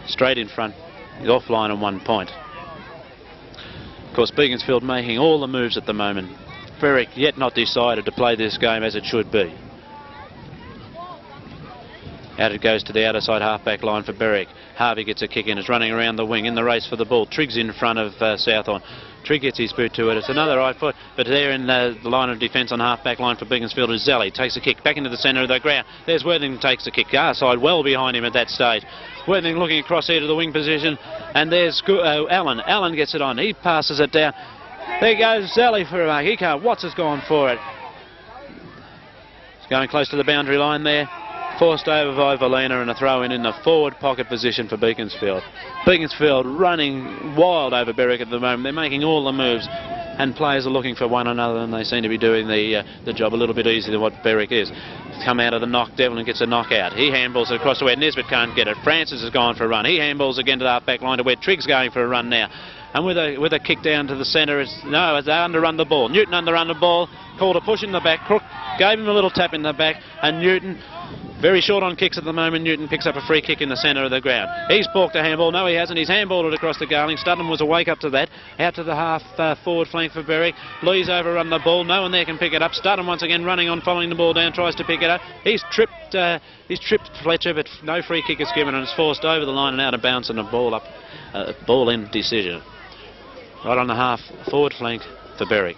Straight in front. He's offline on 1 point. Of course, Beaconsfield making all the moves at the moment. Berwick yet not decided to play this game as it should be. Out it goes to the outer side half-back line for Berwick. Harvey gets a kick in. It's running around the wing in the race for the ball. Trigg's in front of Southorn. Trigg gets his boot to it. It's another right foot, but there in the line of defence on half-back line for Beaconsfield is Zelley. Takes a kick back into the centre of the ground. There's Worthington takes a kick. Far side well behind him at that stage. Worthington looking across here to the wing position, and there's Allen. Allen gets it on. He passes it down. There goes Zelley for a mark. He can't. Watts has gone for it. It's going close to the boundary line there. Forced over by Valina, and a throw in the forward pocket position for Beaconsfield. Beaconsfield running wild over Berwick at the moment. They're making all the moves, and players are looking for one another, and they seem to be doing the job a little bit easier than what Berwick is. Come out of the knock, Devlin gets a knockout. He handballs it across to where Nesbitt can't get it. Francis has gone for a run. He handballs again to the half-back line to where Trigg's going for a run now. And with a kick down to the centre, it's they underrun the ball. Newton underrun the ball, called a push in the back. Crook gave him a little tap in the back, and Newton, very short on kicks at the moment, Newton picks up a free kick in the centre of the ground. He's balked a handball. No, he hasn't. He's handballed it across to Garling. SWGFL was awake up to that. Out to the half forward flank for Berwick. Lee's overrun the ball. No one there can pick it up. SWGFL once again running on, following the ball down, tries to pick it up. He's tripped Fletcher, but no free kick is given, and it's forced over the line and out of bounds, and a ball in decision. Right on the half forward flank for Berwick.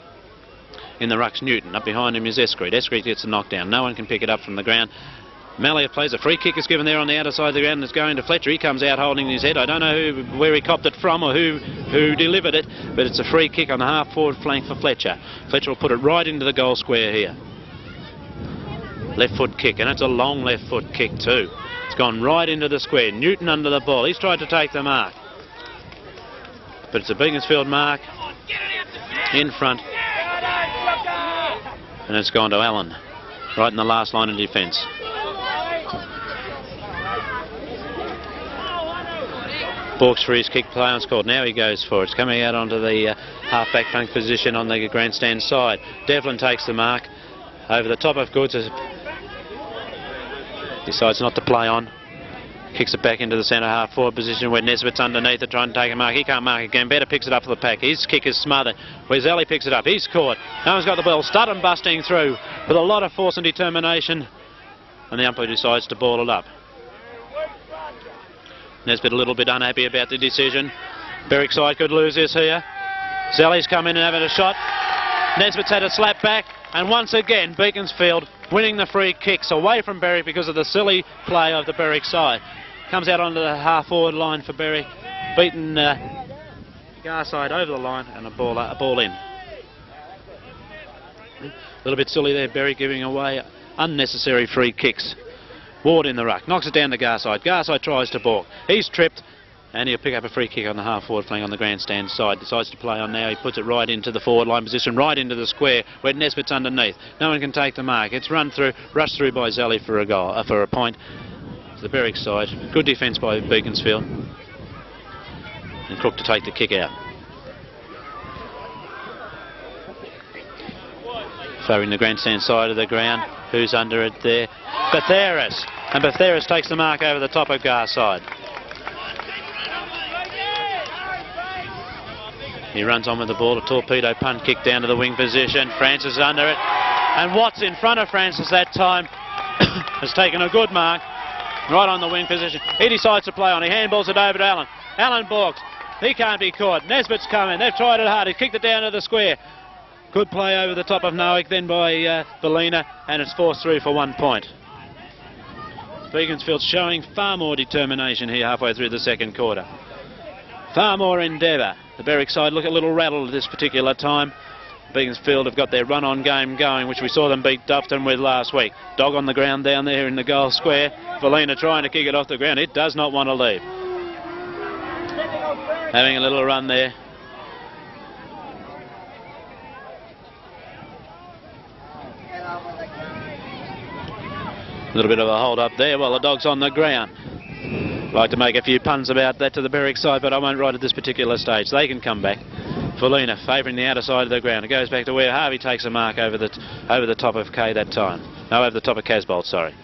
In the rucks, Newton. Up behind him is S.Kay. S.Kay gets a knockdown. No one can pick it up from the ground. Mallia plays a free kick is given there on the outer side of the ground, and it's going to Fletcher. He comes out holding his head. I don't know where he copped it from or who delivered it, but it's a free kick on the half forward flank for Fletcher. Fletcher will put it right into the goal square here. Left foot kick, and it's a long left foot kick too. It's gone right into the square. Newton under the ball. He's tried to take the mark, but it's a Beaconsfield mark in front, and it's gone to Allen right in the last line of defence. Balks for his kick, play on scored. Now he goes for it. It's coming out onto the half-back flank position on the grandstand side. Devlin takes the mark over the top of Goodes. Decides not to play on. Kicks it back into the centre half forward position where Nesbitt's underneath it trying to take a mark. He can't mark again. Better picks it up for the pack. His kick is smothered. Where Zelley picks it up. He's caught. No one's got the ball. SWGFL busting through with a lot of force and determination. And the umpire decides to ball it up. Nesbitt a little bit unhappy about the decision. Berwick side could lose this here. Zelley's come in and having a shot. Nesbitt's had a slap back. And once again, Beaconsfield winning the free kicks away from Berwick because of the silly play of the Berwick side. Comes out onto the half-forward line for Berwick. Beaten Garside over the line and a ball in. A little bit silly there, Berwick giving away unnecessary free kicks. Ward in the ruck, knocks it down to Garside. Garside tries to balk. He's tripped, and he'll pick up a free kick on the half-forward flank on the grandstand side. Decides to play on now. He puts it right into the forward line position, right into the square where Nesbitt's underneath. No one can take the mark. It's run through, rushed through by Zelley for a goal, for a point. To the Berwick side. Good defence by Beaconsfield. And Crook to take the kick out. Throwing the grandstand side of the ground. Who's under it there? M.Betheras. And M.Betheras takes the mark over the top of Garside. He runs on with the ball. A torpedo punt kick down to the wing position. Francis is under it. And Watts in front of Francis that time has taken a good mark right on the wing position. He decides to play on. He handballs it over to Allen. Allen balks. He can't be caught. Nesbitt's coming. They've tried it hard. He kicked it down to the square. Good play over the top of Nowick then by Bellina, and it's forced through for 1 point. Beaconsfield showing far more determination here halfway through the second quarter. Far more endeavour. The Berwick side look a little rattled at this particular time. Beaconsfield have got their run-on game going, which we saw them beat Dufton with last week. Dog on the ground down there in the goal square. Bellina trying to kick it off the ground. It does not want to leave. Having a little run there. A little bit of a hold up there while the dog's on the ground. Like to make a few puns about that to the Berwick side, but I won't right at this particular stage. They can come back. Bellina favouring the outer side of the ground. It goes back to where Harvey takes a mark over the top of Kay that time. No, over the top of Casboult, sorry.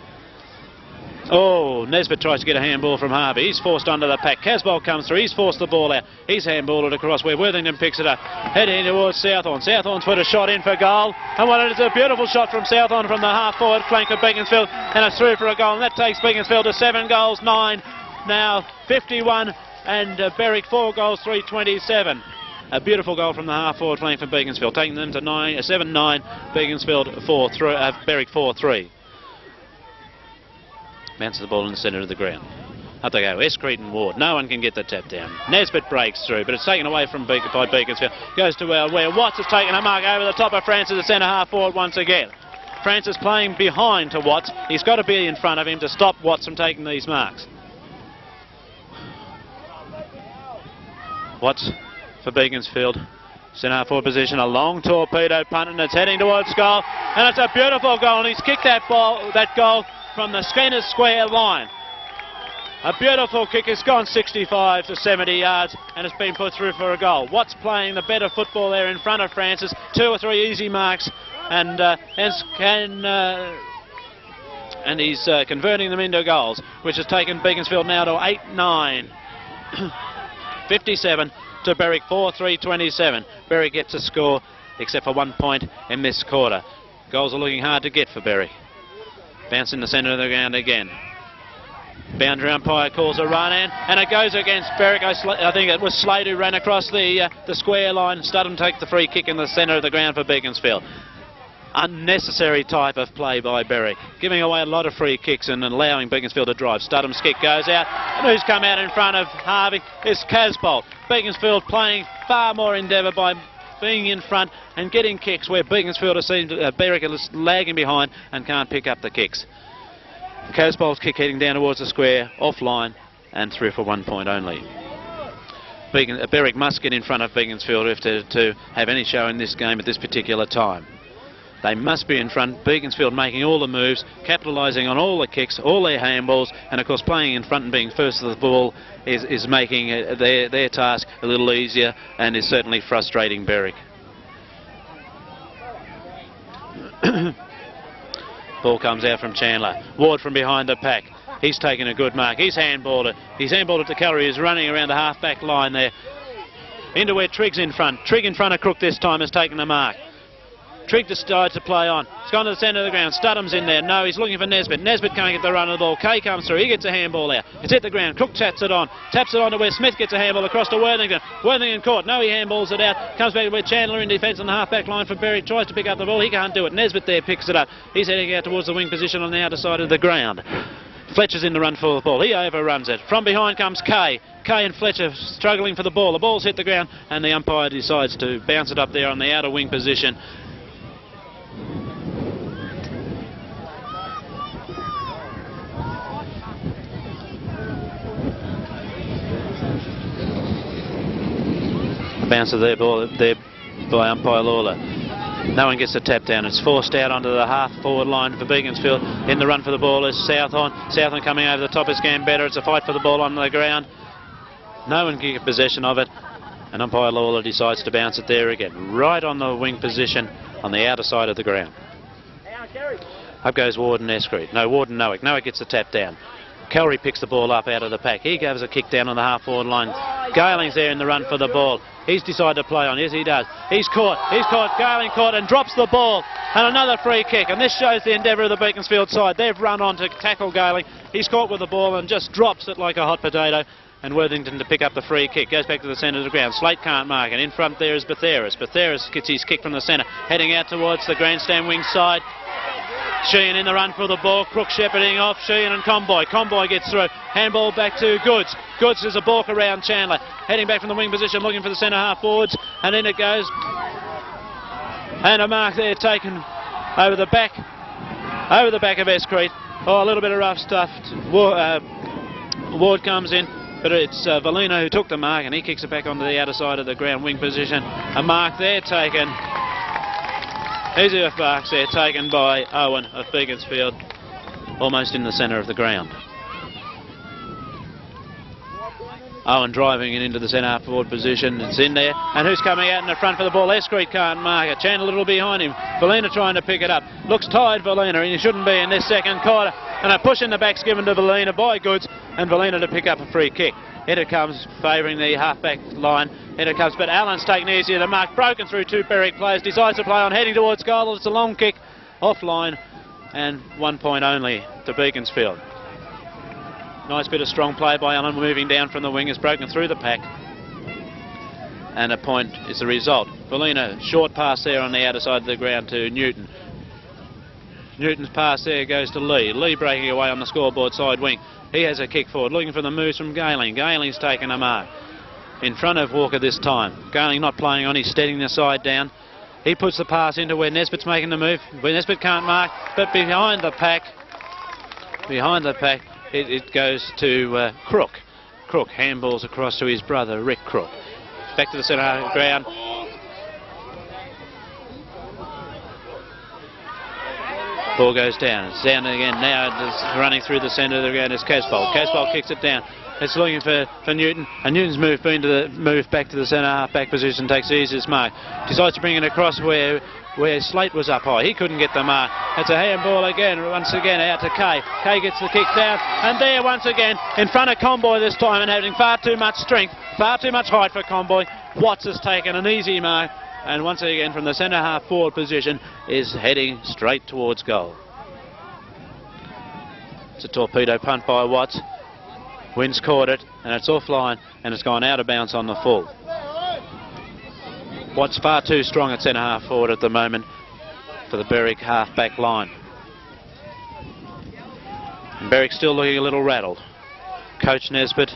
Oh, Nesbitt tries to get a handball from Harvey. He's forced under the pack. Casboult comes through. He's forced the ball out. He's handballed it across where Worthington picks it up. Heading towards Southorn. Southorn's put a shot in for goal. And it's a beautiful shot from Southorn from the half-forward flank of Beaconsfield. And it's through for a goal. And that takes Beaconsfield to 7 goals, 9. Now 51. And Berwick 4 goals, 327. A beautiful goal from the half-forward flank for Beaconsfield. Taking them to 7-9. Beaconsfield 4-3. Berwick 4-3. Bounces the ball in the centre of the ground. Up they go, S.Kay and Ward. No one can get the tap down. Nesbitt breaks through, but it's taken away from by Beaconsfield. Goes to where Watts has taken a mark over the top of Francis, the centre half forward once again. Francis playing behind to Watts. He's got to be in front of him to stop Watts from taking these marks. Watts for Beaconsfield. Centre half forward position, a long torpedo punt, and it's heading towards goal. And it's a beautiful goal, and he's kicked that goal from the Skinner Square line. A beautiful kick. It's gone 65 to 70 yards and it's been put through for a goal. Watts playing the better football there in front of Francis. 2 or 3 easy marks and he's converting them into goals, which has taken Beaconsfield now to 8-9. 57 to Berwick 4-3-27. Berwick gets a score except for 1 point in this quarter. Goals are looking hard to get for Berwick. Bounce in the centre of the ground again. Boundary umpire calls a run in, and it goes against Berwick. I think it was Slade who ran across the square line. Studham takes the free kick in the centre of the ground for Beaconsfield. Unnecessary type of play by Berwick, giving away a lot of free kicks and allowing Beaconsfield to drive. Studham's kick goes out, and who's come out in front of Harvey is Casboult. Beaconsfield playing far more endeavour by being in front and getting kicks where Beaconsfield has seen Berwick is lagging behind and can't pick up the kicks. Casboult's kick heading down towards the square, offline and through for 1 point only. Berwick must get in front of Beaconsfield if to have any show in this game at this particular time. They must be in front. Beaconsfield making all the moves, capitalising on all the kicks, all their handballs, and of course playing in front and being first to the ball is making their task a little easier and is certainly frustrating Berwick. Ball comes out from Chandler. Ward from behind the pack. He's taken a good mark. He's handballed it. He's handballed it to Kellery, who's running around the half-back line there. Into where Trigg's in front. Trigg in front of Crook this time has taken a mark. Trigg decides to play on. It's gone to the centre of the ground. Studham's in there. No, he's looking for Nesbitt. Nesbitt can't get the run of the ball. Kay comes through. He gets a handball out. It's hit the ground. Crook taps it on. Taps it on to where Smith gets a handball across to Worthington. Worthington caught. No, he handballs it out. Comes back to where Chandler in defence on the half-back line for Berwick. Tries to pick up the ball. He can't do it. Nesbitt there picks it up. He's heading out towards the wing position on the outer side of the ground. Fletcher's in the run for the ball. He overruns it. From behind comes Kay. Kay and Fletcher struggling for the ball. The ball's hit the ground and the umpire decides to bounce it up there on the outer wing position. Bounce of their ball there by umpire Lawler. No one gets the tap down. It's forced out onto the half-forward line for Beaconsfield. In the run for the ball is Southorn. Southorn coming over the top is Gambetta. It's a fight for the ball on the ground. No one can get possession of it. And umpire Lawler decides to bounce it there again. Right on the wing position on the outer side of the ground. Up goes Ward and S.Kay. No, Ward and Nowick. Nowick gets the tap down. Kellery picks the ball up out of the pack. He gives a kick down on the half-forward line. Galing's there in the run for the ball. He's decided to play on. Yes, he does. He's caught. Galing caught and drops the ball. And another free kick. And this shows the endeavour of the Beaconsfield side. They've run on to tackle Galing. He's caught with the ball and just drops it like a hot potato. And Worthington to pick up the free kick. Goes back to the centre of the ground. Slate can't mark it. In front there is M.Betheras. M.Betheras gets his kick from the centre. Heading out towards the grandstand wing side. Sheehan in the run for the ball. Crook shepherding off. Sheehan and Comboy. Comboy gets through. Handball back to Goodes. Goodes is a balk around Chandler. Heading back from the wing position, looking for the centre half forwards. And in it goes. And a mark there taken over the back of S.Kay. Oh, a little bit of rough stuff. Ward comes in. But it's Valina who took the mark, and he kicks it back onto the outer side of the ground wing position. A mark there taken. Easy of marks there taken by I.Owen of Beaconsfield, almost in the centre of the ground. I.Owen driving it into the centre half forward position. It's in there. And who's coming out in the front for the ball? S.Kay can't mark it. Chandler a little behind him. Valina trying to pick it up. Looks tired, Valina, and he shouldn't be in this second quarter. And a push in the back's given to Valina by Goodes, and Valina to pick up a free kick. Here it comes, favouring the half-back line. Here it comes, but Allen's taken easier to mark. Broken through two Berwick players. Decides to play on, heading towards goal. It's a long kick, offline, and 1 point only to Beaconsfield. Nice bit of strong play by Allen, moving down from the wing, has broken through the pack. And a point is the result. Valina, short pass there on the outer side of the ground to Newton. Newton's pass there goes to Lee. Lee breaking away on the scoreboard side wing. He has a kick forward, looking for the moves from Galing. Galing's taken a mark. In front of Walker this time. Galing not playing on, he's steadying the side down. He puts the pass into where Nesbitt's making the move. Where Nesbitt can't mark, but behind the pack, it goes to Crook. Crook handballs across to his brother, Ri.Crook. Back to the centre of the ground. Ball goes down. It's down again. Now it's running through the centre of the ground is Casboult. Casboult kicks it down. It's looking for Newton. And Newton's move back to the centre half-back position, takes the easiest mark. Decides to bring it across where Slate was up high. He couldn't get the mark. It's a handball again, once again out to Kay. Kay gets the kick down, and there once again, in front of Comboy this time, and having far too much strength, far too much height for Comboy. Watts has taken an easy mark, and once again from the centre half forward position is heading straight towards goal. It's a torpedo punt by Watts. Wynn's caught it, and it's offline, and it's gone out of bounds on the full. Watts far too strong at centre half forward at the moment for the Berwick half back line. And Berwick still looking a little rattled. Coach Nesbitt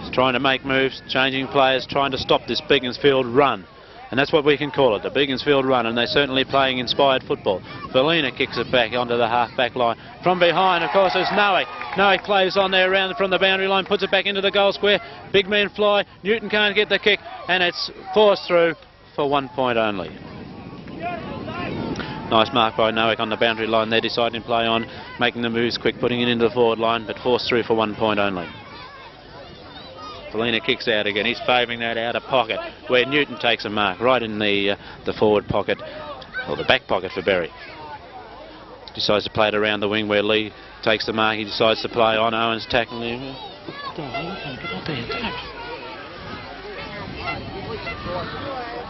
is trying to make moves, changing players, trying to stop this Beaconsfield run. And that's what we can call it, the Beaconsfield run, and they're certainly playing inspired football. Valina kicks it back onto the half-back line. From behind, of course, is Nowick. Nowick plays on there around from the boundary line, puts it back into the goal square. Big man fly, Newton can't get the kick, and it's forced through for 1 point only. Nice mark by Nowick on the boundary line there, deciding to play on, making the moves quick, putting it into the forward line, but forced through for 1 point only. Valina kicks out again. He's favouring that outer pocket where Newton takes a mark right in the forward pocket, or the back pocket for Berwick. Decides to play it around the wing where Lee takes the mark. He decides to play on. Owen's tackling him.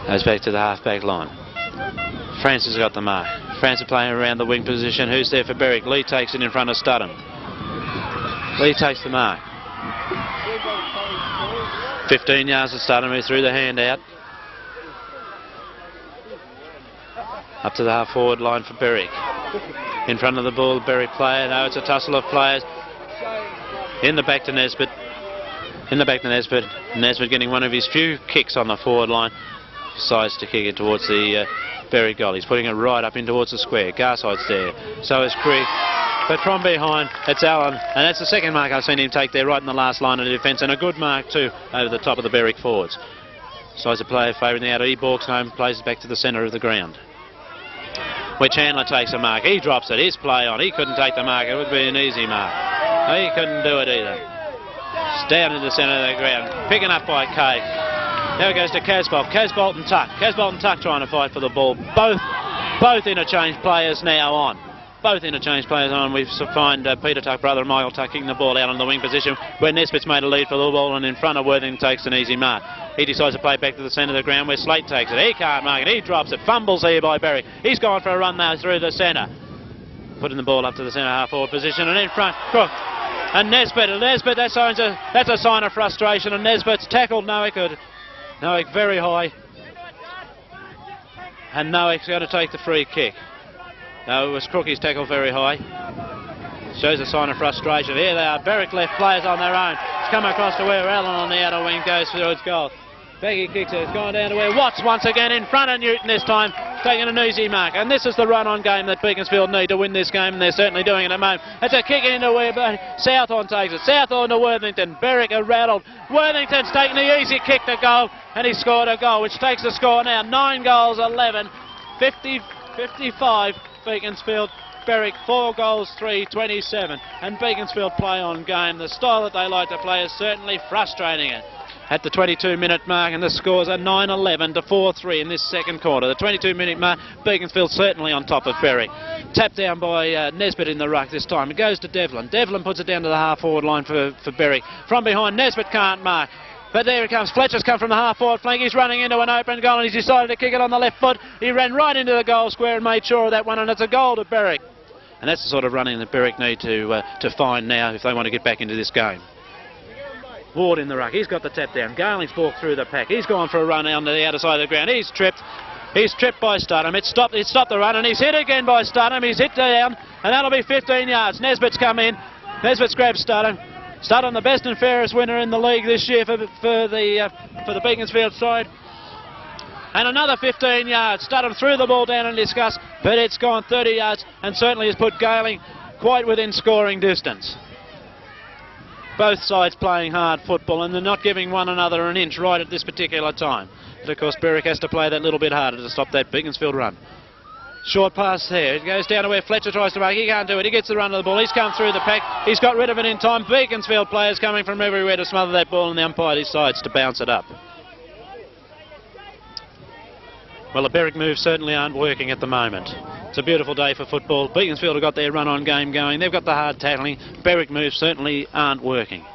Goes back to the half-back line. Francis got the mark. Francis playing around the wing position. Who's there for Berwick? Lee takes it in front of S.Studham. Lee takes the mark. 15 yards to S.Studham, who threw the hand out. Up to the half-forward line for Berwick. In front of the ball, Berwick player. No, it's a tussle of players. In the back to Nesbitt. Nesbitt getting one of his few kicks on the forward line. Decides to kick it towards the Berwick goal. He's putting it right up in towards the square. Garside's there. So is Creek. But from behind, it's Allen, and that's the second mark I've seen him take there, right in the last line of defence, and a good mark too over the top of the Berwick forwards. Decides to play favouring the outer. He balks home, plays it back to the centre of the ground, where Chandler takes a mark. He drops it. His play on. He couldn't take the mark. It would be an easy mark. He couldn't do it either. It's down in the centre of the ground, picking up by Kay. Now it goes to Casboult. Casboult and Tuck. Casboult and Tuck trying to fight for the ball. Both interchange players now on. both interchange players on. We find Peter Tuck, brother and Michael Tuck, kicking the ball out on the wing position where Nesbitt's made a lead for the ball, and in front of Worthington takes an easy mark. He decides to play back to the centre of the ground where Slate takes it. He can't mark it. He drops it. Fumbles here by Berwick. He's gone for a run now through the centre. Putting the ball up to the centre half forward position, and in front, Crook. And Nesbitt, that's a sign of frustration, and Nesbitt's tackled Nowick very high. And Nowick's going to take the free kick. No, it was Crook he's tackled very high. Shows a sign of frustration. Here they are, Berwick left players on their own. It's come across to where Allen on the outer wing goes for its goal. Beggy kicks it, it's gone down to where Watts once again in front of Newton this time, taking an easy mark. And this is the run-on game that Beaconsfield need to win this game, and they're certainly doing it at the moment. It's a kick into where Southorn takes it. Southorn to Worthington. Berwick are rattled. Worthington's taking the easy kick to goal, and he scored a goal, which takes the score now 9 goals, 11, 55 Beaconsfield. Berwick 4 goals, 3, 27. And Beaconsfield play on game. The style that they like to play is certainly frustrating it. At the 22-minute mark, and the scores are 9-11 to 4-3 in this second quarter. The 22-minute mark, Beaconsfield certainly on top of Berwick. Tapped down by Nesbitt in the ruck this time. It goes to Devlin. Devlin puts it down to the half-forward line for Berwick. From behind, Nesbitt can't mark. But there it comes. Fletcher's come from the half-forward flank. He's running into an open goal, and he's decided to kick it on the left foot. He ran right into the goal square and made sure of that one, and it's a goal to Berwick. And that's the sort of running that Berwick need to find now if they want to get back into this game. Ward in the ruck, he's got the tap down. Garling's walked through the pack. He's gone for a run on the outer side of the ground. He's tripped. He's tripped by Studham. It stopped the run, and he's hit again by Studham. He's hit down, and that'll be 15 yards. Nesbitt's come in. Nesbitt's grabbed Studham. Studham, the best and fairest winner in the league this year for the Beaconsfield side. And another 15 yards. Studham threw the ball down in disgust, but it's gone 30 yards, and certainly has put Garling quite within scoring distance. Both sides playing hard football, and they're not giving one another an inch right at this particular time. But of course Berwick has to play that little bit harder to stop that Beaconsfield run. Short pass there. It goes down to where Fletcher tries to make. He can't do it. He gets the run of the ball. He's come through the pack. He's got rid of it in time. Beaconsfield players coming from everywhere to smother that ball, and the umpire decides to bounce it up. Well, the Berwick moves certainly aren't working at the moment. It's a beautiful day for football. Beaconsfield have got their run-on game going. They've got the hard tackling. Berwick moves certainly aren't working.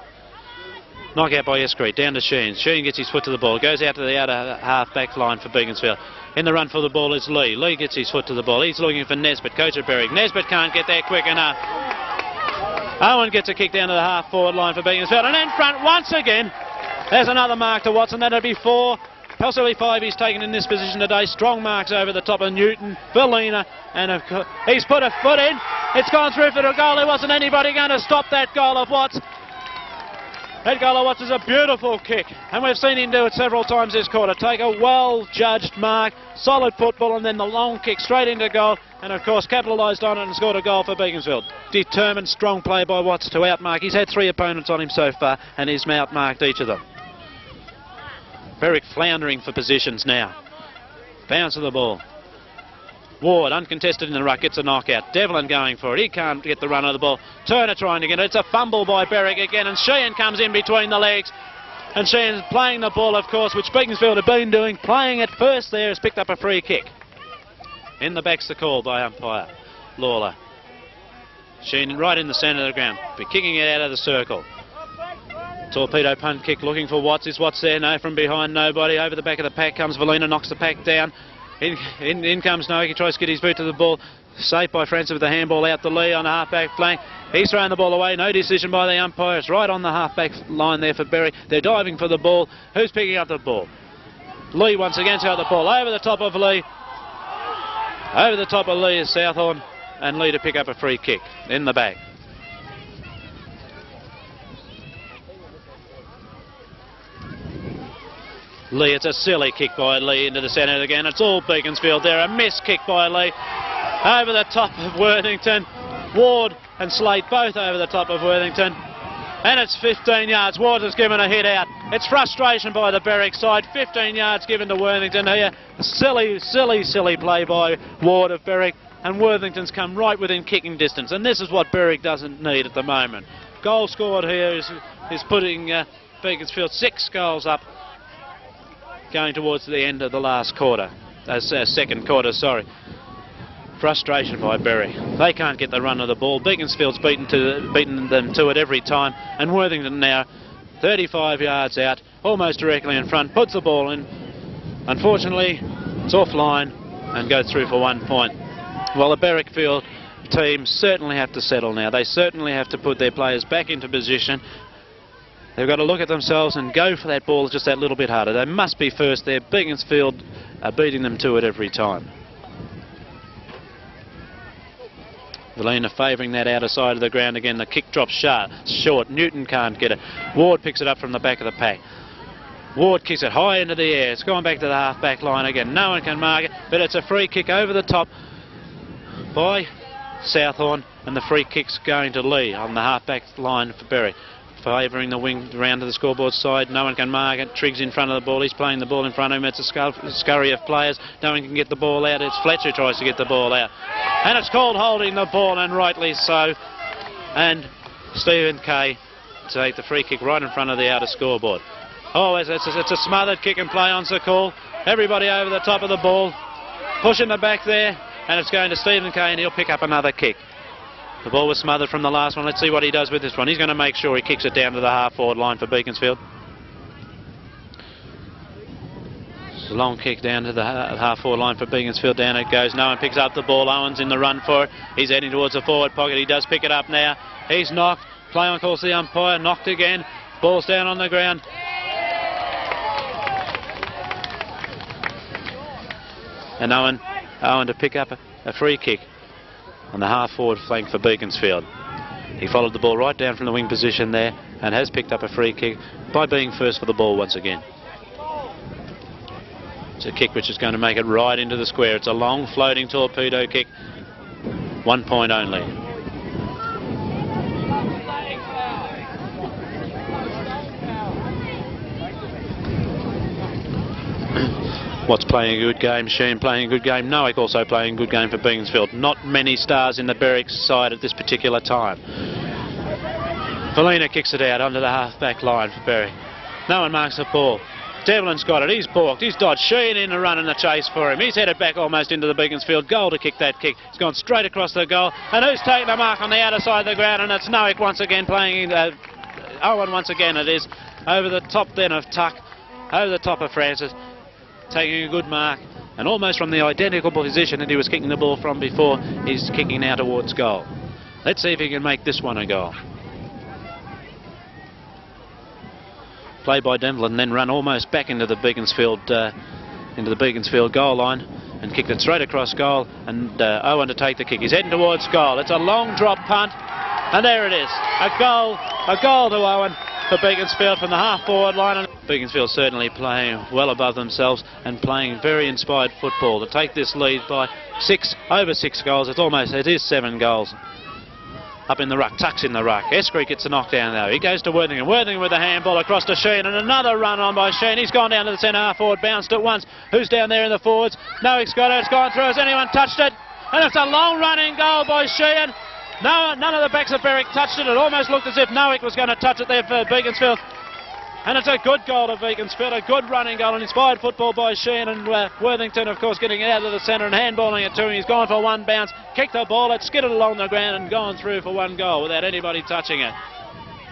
Knock out by S.Kay, down to Sheehan. Sheehan gets his foot to the ball. Goes out to the outer half-back line for Beaconsfield. In the run for the ball is Lee. Lee gets his foot to the ball. He's looking for Nesbitt, coach of Berwick. Nesbitt can't get there quick enough. I.Owen gets a kick down to the half-forward line for Beaconsfield. And in front once again, there's another mark to Watson. That'll be 4. Possibly 5 he's taken in this position today. Strong marks over the top of Newton, Bellina, and of course he's put a foot in. It's gone through for the goal. There wasn't anybody going to stop that goal of Watts. That goal of Watts is a beautiful kick, and we've seen him do it several times this quarter. Take a well-judged mark, solid football, and then the long kick straight into goal, and of course capitalised on it and scored a goal for Beaconsfield. Determined, strong play by Watts to outmark. He's had 3 opponents on him so far, and he's outmarked each of them. Berwick floundering for positions now. Bounce of the ball. Ward, uncontested in the ruck, gets a knockout. Devlin going for it. He can't get the run of the ball. Turner trying to get it. It's a fumble by Berwick again, and Sheehan comes in between the legs. And Sheehan's playing the ball, of course, which Beaconsfield have been doing. Playing it first there, has picked up a free kick. In the back's the call by umpire Lawler. Sheehan right in the centre of the ground. Be kicking it out of the circle. Torpedo punt kick looking for Watts. Is Watts there? No, from behind, nobody. Over the back of the pack comes Valina, knocks the pack down. In comes Nowick. He tries to get his boot to the ball. Safe by Francis with the handball out to Lee on the half-back flank. He's throwing the ball away. No decision by the umpire. It's right on the half-back line there for Berwick. They're diving for the ball. Who's picking up the ball? Lee once again got the ball over the top of Lee. Over the top of Lee is Southorn, and Lee to pick up a free kick in the back. Lee, it's a silly kick by Lee into the centre again. It's all Beaconsfield there. A missed kick by Lee. Over the top of Worthington. Ward and Slate both over the top of Worthington. And it's 15 yards. Ward has given a hit out. It's frustration by the Berwick side. 15 yards given to Worthington here. Silly play by Ward of Berwick. And Worthington's come right within kicking distance. And this is what Berwick doesn't need at the moment. Goal scored here is putting Beaconsfield 6 goals up, going towards the end of the last quarter, second quarter, sorry. frustration by Berwick. They can't get the run of the ball. Beaconsfield's beaten them to it every time, and Worthington now 35 yards out, almost directly in front, puts the ball in. Unfortunately, it's offline and goes through for 1 point. Well, the Berwickfield team certainly have to settle now. They certainly have to put their players back into position. They've got to look at themselves and go for that ball just that little bit harder. They must be first there. Beaconsfield are beating them to it every time. Valina favouring that outer side of the ground again. The kick drops short. Newton can't get it. Ward picks it up from the back of the pack. Ward kicks it high into the air. It's gone back to the half-back line again. No one can mark it, but it's a free kick over the top by Southorn, and the free kick's going to Lee on the half-back line for Berwick. Favouring the wing round to the scoreboard side. No one can mark it. Triggs in front of the ball. He's playing the ball in front of him. It's a scurry of players. No one can get the ball out. It's Fletcher who tries to get the ball out. And it's called holding the ball, and rightly so. And S.Kay take the free kick right in front of the outer scoreboard. Oh, it's a smothered kick and play on Sakul. Everybody over the top of the ball. Pushing the back there. And it's going to S.Kay, and he'll pick up another kick. The ball was smothered from the last one. Let's see what he does with this one. He's going to make sure he kicks it down to the half-forward line for Beaconsfield. It's a long kick down to the half-forward line for Beaconsfield. Down it goes. No one picks up the ball. Owen's in the run for it. He's heading towards the forward pocket. He does pick it up now. He's knocked. Play on calls to the umpire. Knocked again. Ball's down on the ground. And Owen to pick up a free kick on the half-forward flank for Beaconsfield. He followed the ball right down from the wing position there and has picked up a free kick by being first for the ball once again. It's a kick which is going to make it right into the square. It's a long floating torpedo kick. 1 point only. Watts playing a good game, Sheehan playing a good game, Nowick also playing a good game for Beaconsfield. Not many stars in the Berwick side at this particular time. Valina kicks it out onto the half-back line for Berwick. No one marks the ball. Devlin's got it, he's balked, he's dodged. Sheehan in the run and the chase for him. He's headed back almost into the Beaconsfield goal to kick that kick. It's gone straight across the goal. And who's taking the mark on the outer side of the ground? And it's Nowick once again playing, Owen once again it is, over the top then of Tuck, over the top of Francis. Taking a good mark, and almost from the identical position that he was kicking the ball from before, he's kicking now towards goal. Let's see if he can make this one a goal. Play by Devlin, then run almost back into the Beaconsfield goal line and kicked it straight across goal, and Owen to take the kick. He's heading towards goal. It's a long drop punt, and there it is. A goal to Owen for Beaconsfield from the half-forward line. Beaconsfield certainly playing well above themselves and playing very inspired football to take this lead by over 6 goals. It is 7 goals. Up in the ruck, Tuck's in the ruck. S.Kay gets a knockdown though. He goes to Worthington. Worthington with a handball across to Sheehan, and another run on by Sheehan. He's gone down to the centre half-forward, bounced it once. Who's down there in the forwards? Nowick's got it. It's gone through. Has anyone touched it? And it's a long running goal by Sheehan. No, none of the backs of Berwick touched it. It almost looked as if Nowick was going to touch it there for Beaconsfield. And it's a good goal to Beaconsfield, a good running goal, and inspired football by Sheehan, and Worthington, of course, getting it out of the centre and handballing it to him. He's gone for one bounce, kicked the ball, it skidded along the ground and gone through for 1 goal without anybody touching it.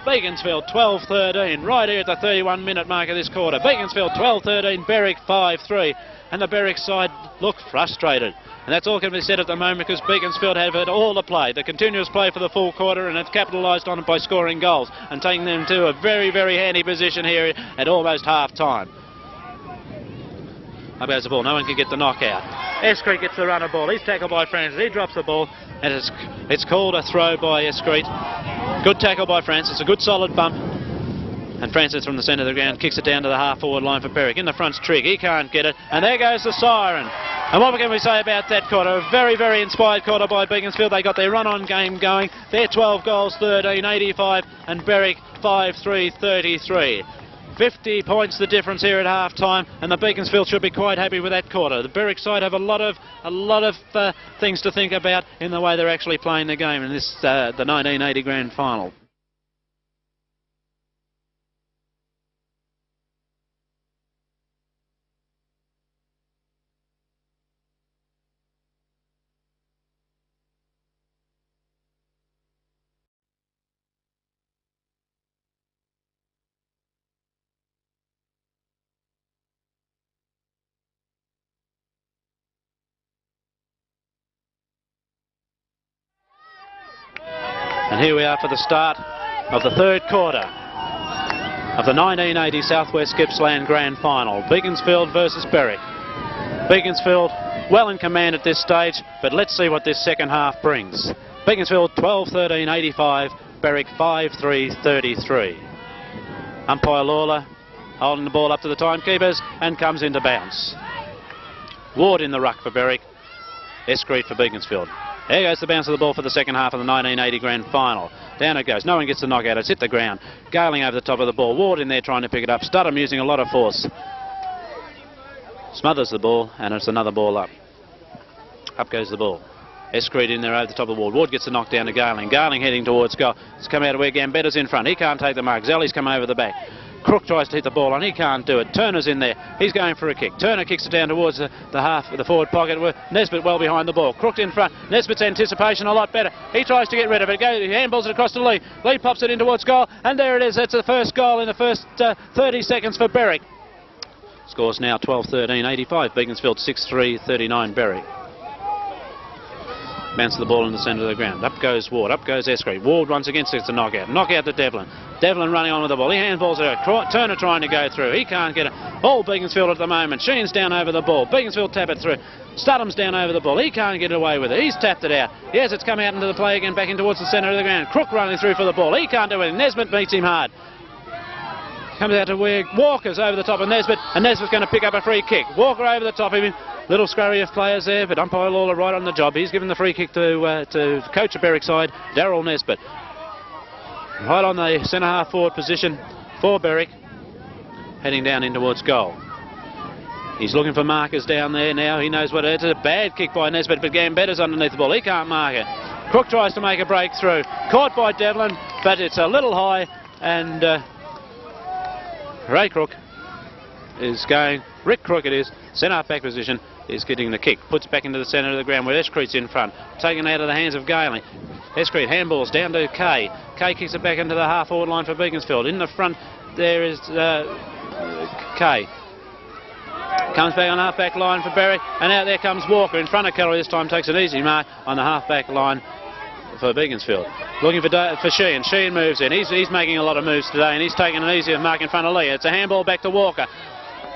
Beaconsfield 12-13, right here at the 31-minute mark of this quarter. Beaconsfield 12-13, Berwick 5-3, and the Berwick side look frustrated. And that's all can be said at the moment because Beaconsfield have had all the play, the continuous play for the full quarter, and it's capitalised on it by scoring goals and taking them to a very, very handy position here at almost half-time. Up goes the ball, no one can get the knockout. S.Kay gets the runner ball, he's tackled by Francis, he drops the ball, and it's called a throw by S.Kay. Good tackle by Francis, a good solid bump. And Francis from the centre of the ground kicks it down to the half-forward line for Berwick. In the front's Trigg, he can't get it, and there goes the siren. And what can we say about that quarter? A very, very inspired quarter by Beaconsfield. They got their run-on game going. They're 12 goals, 13, 85, and Berwick 5-3, 33. 50 points the difference here at half-time, and the Beaconsfield should be quite happy with that quarter. The Berwick side have a lot of things to think about in the way they're actually playing the game in this the 1980 Grand Final. here we are for the start of the third quarter of the 1980 Southwest Gippsland Grand Final. Beaconsfield versus Berwick. Beaconsfield well in command at this stage, but let's see what this second half brings. Beaconsfield 12-13-85, Berwick 5-3-33. Umpire Lawler holding the ball up to the timekeepers and comes into bounce. Ward in the ruck for Berwick, S.Kay for Beaconsfield. There goes the bounce of the ball for the second half of the 1980 Grand Final. Down it goes. No one gets the knockout. It's hit the ground. J.Allan over the top of the ball. Ward in there trying to pick it up. S.Studham using a lot of force. Smothers the ball, and it's another ball up. Up goes the ball. S.Kay in there over the top of the wall. Ward gets the knock down to J.Allan. J.Allan heading towards goal. It's come out of where G.Betheras in front. He can't take the mark. Zelley's come over the back. Crook tries to hit the ball and he can't do it. Turner's in there. He's going for a kick. Turner kicks it down towards the half of the forward pocket. Nesbitt well behind the ball. Crook in front. Nesbitt's anticipation a lot better. He tries to get rid of it. He handballs it across to Lee. Lee pops it in towards goal, and there it is. That's the first goal in the first 30 seconds for Berwick. Scores now 12-13-85. Beaconsfield 6-3-39 Berwick. Bounce the ball in the centre of the ground. Up goes Ward. Up goes S.Kay. Ward once again gets a knockout. Knockout to Devlin. Devlin running on with the ball. He handballs it out. Turner trying to go through. He can't get it. All Beaconsfield at the moment. Sheehan's down over the ball. Beaconsfield tap it through. S.Studham's down over the ball. He can't get away with it. He's tapped it out. Yes, it's come out into the play again, back in towards the centre of the ground. Crook running through for the ball. He can't do it. Nesbitt beats him hard. Comes out to where Walker's over the top of Nesbitt, and Nesbitt's going to pick up a free kick. Walker over the top of him. Little scurry of players there, but umpire Lawler right on the job. He's given the free kick to coach the Berwick side, Darryl Nesbitt. Right on the centre half forward position for Berwick, heading down in towards goal. He's looking for markers down there now. He knows what it is. It's a bad kick by Nesbitt, but G.Betheras underneath the ball. He can't mark it. Crook tries to make a breakthrough. Caught by Devlin, but it's a little high, and Ra.Crook is going. Ri.Crook it is. Centre half back position is getting the kick. Puts back into the centre of the ground where S.Kreet's in front. Taken out of the hands of J.Allan. S.Kreet handballs down to Kay. Kay kicks it back into the half forward line for Beaconsfield. In the front there is Kay. Comes back on half back line for Berwick, and out there comes Walker in front of Kelly. This time takes an easy mark on the half back line for Beaconsfield. Looking for Sheehan. Sheehan moves in. He's making a lot of moves today, and he's taking an easier mark in front of Lee. It's a handball back to Walker.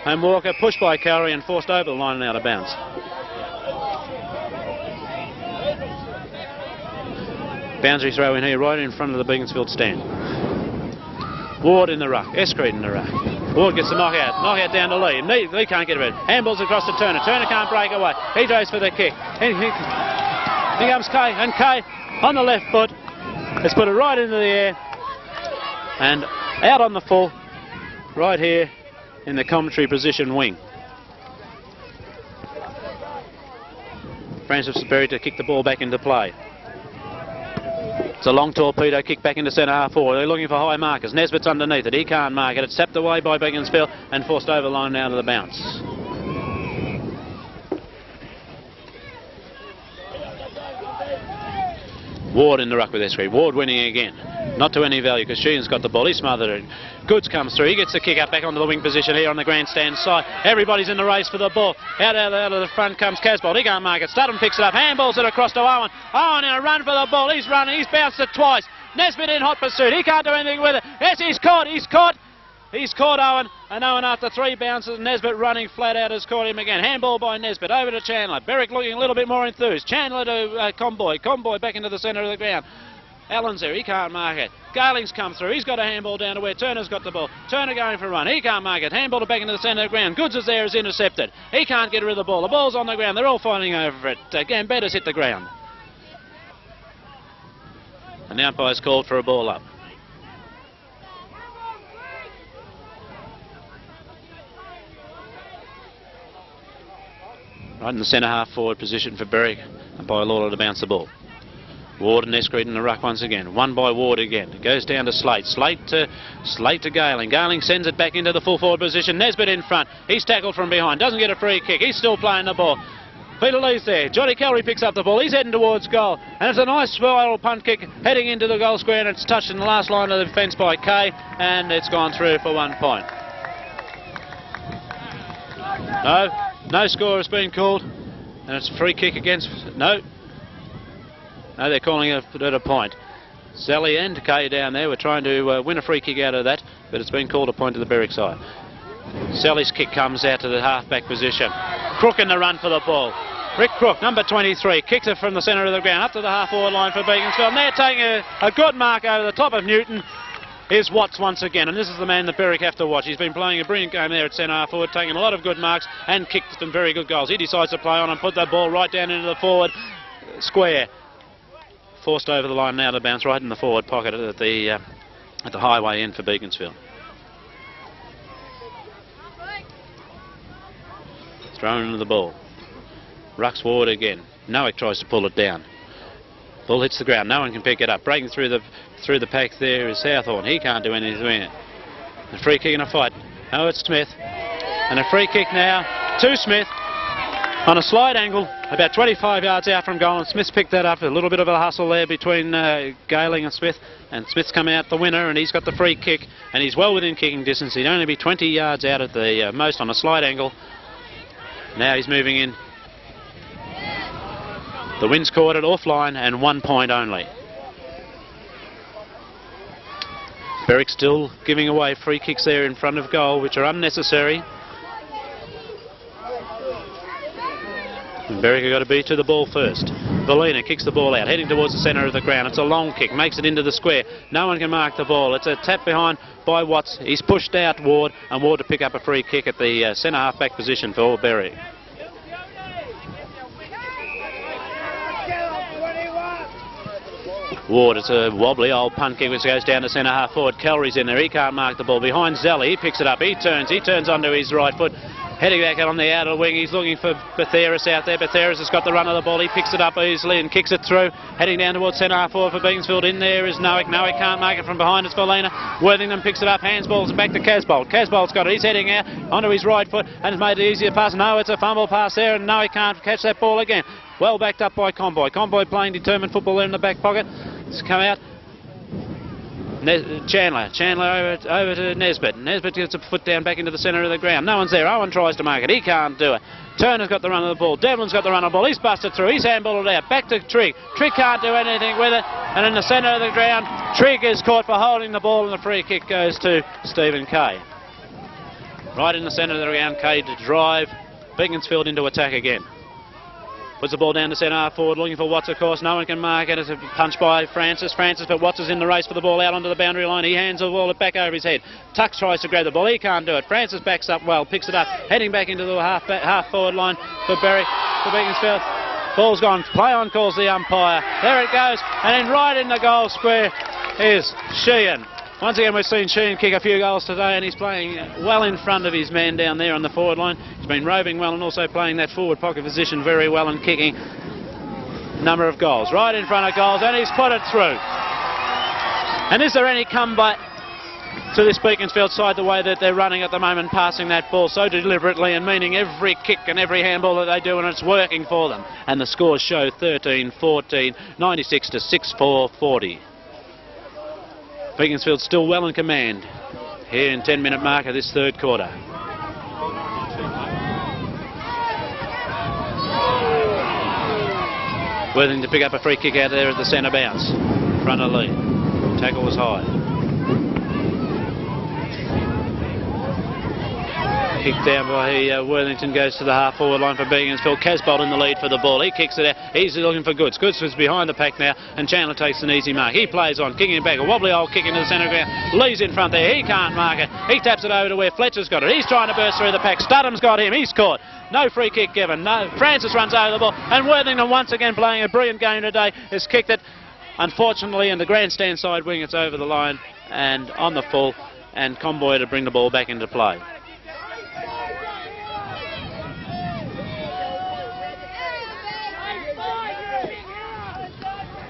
And Walker pushed by Cowrie and forced over the line and out of bounds. Boundary throw in here right in front of the Beaconsfield stand. Ward in the ruck. S.Kay in the ruck. Ward gets the knockout. Knockout down to Lee. Lee can't get it. Handballs across to Turner. Turner can't break away. He goes for the kick. Here comes Kay. And Kay on the left foot has put it right into the air. And out on the full. Right here in the commentary position wing. Francis Berry to kick the ball back into play. It's a long torpedo kick back into centre half forward. They're looking for high markers. Nesbitt's underneath it. He can't mark it. It's tapped away by Beaconsfield and forced over the line out of the bounce. Ward in the ruck with S.Kay. Ward winning again. Not to any value because Sheehan's got the ball. He smothered it. Goodes comes through. He gets the kick up back onto the wing position here on the grandstand side. Everybody's in the race for the ball. Out of the front comes Casboult. He can't mark it. S.Studham picks it up. Handballs it across to I.Owen. I.Owen in a run for the ball. He's running. He's bounced it twice. Nesbitt in hot pursuit. He can't do anything with it. Yes, he's caught. He's caught. He's caught Owen, and Owen after 3 bounces, Nesbitt running flat out has caught him again. Handball by Nesbitt, over to Chandler. Berwick looking a little bit more enthused. Chandler to Comboy. Comboy back into the centre of the ground. Allen's there, he can't mark it. Garling's come through, he's got a handball down to where Turner's got the ball. Turner going for a run, he can't mark it. Handball back into the centre of the ground. Goodes is there, is intercepted. He can't get rid of the ball. The ball's on the ground, they're all fighting over it. G.Betheras hit the ground. And the umpire's called for a ball up. Right in the centre half forward position for Berwick. Umpire Lawler to bounce the ball. Ward and S.Kay in the ruck once again. Won by Ward again. It goes down to Slate. Slate to J.Allan. J.Allan sends it back into the full forward position. Nesbitt in front. He's tackled from behind. Doesn't get a free kick. He's still playing the ball. Peter Lee's there. Johnny Kelly picks up the ball. He's heading towards goal. And it's a nice spiral punt kick heading into the goal square. And it's touched in the last line of the defence by Kay. And it's gone through for 1 point. No score has been called. And it's a free kick against... No, they're calling it at a point. Zelley and Kay down there were trying to win a free kick out of that, but it's been called a point to the Berwick side. Zelley's kick comes out to the half-back position. Crook in the run for the ball. Ri.Crook, number 23, kicks it from the centre of the ground up to the half-forward line for Beaconsfield. And they're taking a good mark over the top of Newton. Here's Watts once again, and this is the man that Berwick have to watch. He's been playing a brilliant game there at centre half forward, taking a lot of good marks and kicked some very good goals. He decides to play on and put that ball right down into the forward square. Forced over the line now to bounce right in the forward pocket at the highway end for Beaconsfield. Thrown into the ball. Rucks forward again. Nowick tries to pull it down. Ball hits the ground. No one can pick it up. Breaking through the pack there is S.Thorn. He can't do anything with it. A free kick in a fight. Oh, it's Smith. And a free kick now to Smith on a slide angle about 25 yards out from goal. And Smith's picked that up. A little bit of a hustle there between G.Allan and Smith. And Smith's come out the winner, and he's got the free kick. And he's well within kicking distance. He'd only be 20 yards out at the most on a slide angle. Now he's moving in. The wind's caught it offline and 1 point only. Berwick still giving away free kicks there in front of goal, which are unnecessary. And Berwick have got to be to the ball first. Bellina kicks the ball out, heading towards the centre of the ground. It's a long kick, makes it into the square. No one can mark the ball. It's a tap behind by Watts. He's pushed out Ward, and Ward to pick up a free kick at the centre half-back position for Berwick. Ward, it's a wobbly old punt kick which goes down to centre half forward. Kellery's in there, he can't mark the ball. Behind Zelley, he picks it up, he turns onto his right foot. Heading back out on the outer wing, he's looking for M.Betheras out there. M.Betheras has got the run of the ball, he picks it up easily and kicks it through. Heading down towards centre half forward for Beaconsfield. In there is Nowick. Nowick can't make it from behind, it's Bellina. Worthington picks it up, handsballs back to Casboult. Casboult's got it, he's heading out onto his right foot and has made it easier pass. No, it's a fumble pass there and Nowick can't catch that ball again. Well backed up by Conboy. Conboy playing determined football there in the back pocket. It's come out. Chandler over to Nesbitt. Nesbitt gets a foot down back into the centre of the ground. No one's there. Owen tries to mark it. He can't do it. Turner's got the run of the ball. Devlin's got the run of the ball. He's busted through. He's handballed it out. Back to Trigg. Trigg can't do anything with it. And in the centre of the ground, Trigg is caught for holding the ball, and the free kick goes to Stephen Kay. Right in the centre of the ground, Kay to drive Beaconsfield into attack again. Puts the ball down to centre half forward, looking for Watts, of course. No one can mark it. It's a punch by Francis, but Watts is in the race for the ball out onto the boundary line. He hands the ball back over his head. Tux tries to grab the ball. He can't do it. Francis backs up well, picks it up, heading back into the half forward line for Beaconsfield. Ball's gone. Play on calls the umpire. There it goes. And then right in the goal square is Sheehan. Once again, we've seen Sheehan kick a few goals today, and he's playing well in front of his man down there on the forward line. He's been roving well and also playing that forward pocket position very well and kicking a number of goals. Right in front of goals, and he's put it through. And is there any comeback to this Beaconsfield side the way that they're running at the moment, passing that ball so deliberately and meaning every kick and every handball that they do, and it's working for them. And the scores show 13-14, 96 to 6-4-40. Beaconsfield still well in command here in 10-minute mark of this third quarter. Worthington to pick up a free kick out there at the centre bounce. Front of lead. Tackle was high. Kick down by Worthington, goes to the half-forward line for Beaconsfield. Casboult in the lead for the ball. He kicks it out. He's looking for Goodes. Goodes is behind the pack now, and Chandler takes an easy mark. He plays on, kicking it back. A wobbly old kick into the centre ground. Lee's in front there. He can't mark it. He taps it over to where Fletcher's got it. He's trying to burst through the pack. Studham's got him. He's caught. No free kick given. No. Francis runs over the ball, and Worthington once again playing a brilliant game today has kicked it. Unfortunately, in the grandstand side wing, it's over the line and on the full, and Conboy to bring the ball back into play.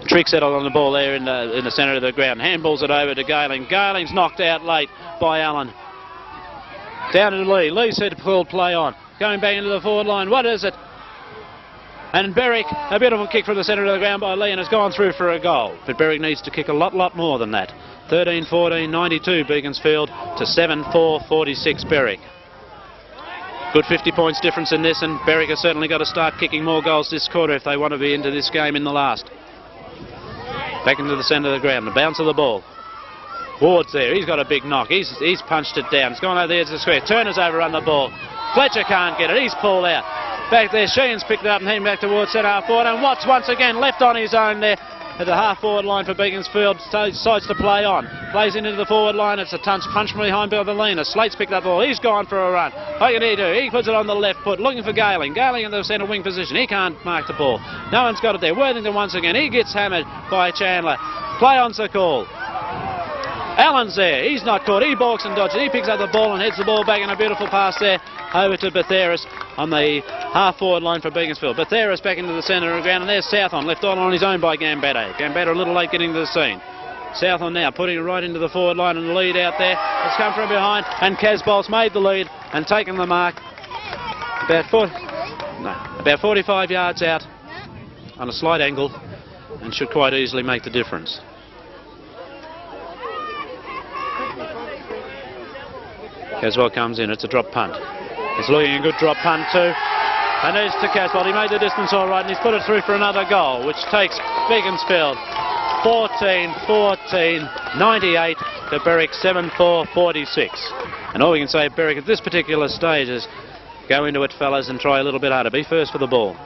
Trick settled on the ball there in the centre of the ground. Handballs it over to G.Allan. G.Allan's knocked out late by Allen. Down to Lee. Lee said to pull play on. Going back into the forward line. What is it? And Berwick, a beautiful kick from the centre of the ground by Lee, and has gone through for a goal. But Berwick needs to kick a lot more than that. 13-14, 92 Beaconsfield to 7-4, 46 Berwick. Good 50 points difference in this, and Berwick has certainly got to start kicking more goals this quarter if they want to be into this game in the last. Back into the centre of the ground. The bounce of the ball. Ward's there. He's got a big knock. He's punched it down. It's gone over there to the square. Turner's overrun the ball. Fletcher can't get it. He's pulled out. Back there, Sheehan's picked it up and heading back towards centre half forward. And Watts once again left on his own there at the half forward line for Beaconsfield. Decides to play on. Plays into the forward line. It's a punch from behind Belvalina. Slate's picked up the ball. He's gone for a run. What can he do? He puts it on the left foot, looking for G.Allan. G.Allan in the centre wing position. He can't mark the ball. No one's got it there. Worthington once again. He gets hammered by Chandler. Play on's the call. Allen's there. He's not caught. He balks and dodges. He picks up the ball and heads the ball back in a beautiful pass there over to M.Betheras on the half-forward line for Beaconsfield. M.Betheras back into the centre of the ground, and there's Southorn left on his own by Gambetta. Gambetta a little late getting to the scene. Southorn now putting it right into the forward line and the lead out there. It's come from behind, and Casboult's made the lead and taken the mark about 45 yards out on a slight angle, and should quite easily make the difference. Casboult comes in. It's a drop punt. It's looking a good drop punt too. And it's to Casboult. He made the distance all right, and he's put it through for another goal, which takes Beaconsfield 14-14, 98 to Berwick 7-4, 46. And all we can say at Berwick at this particular stage is go into it, fellas, and try a little bit harder. Be first for the ball.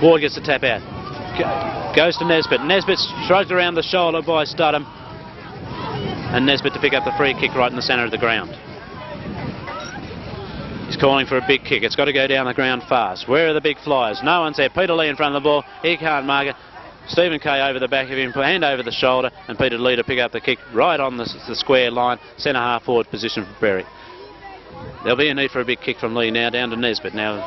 Ward gets the tap out. Goes to Nesbitt. Nesbitt's shrugged around the shoulder by S.Studham. And Nesbitt to pick up the free kick right in the centre of the ground. He's calling for a big kick. It's got to go down the ground fast. Where are the big flyers? No one's there. Peter Lee in front of the ball. He can't mark it. Stephen Kay over the back of him, hand over the shoulder, and Peter Lee to pick up the kick right on the square line, centre half forward position for Berwick. There'll be a need for a big kick from Lee now, down to Nesbitt. Now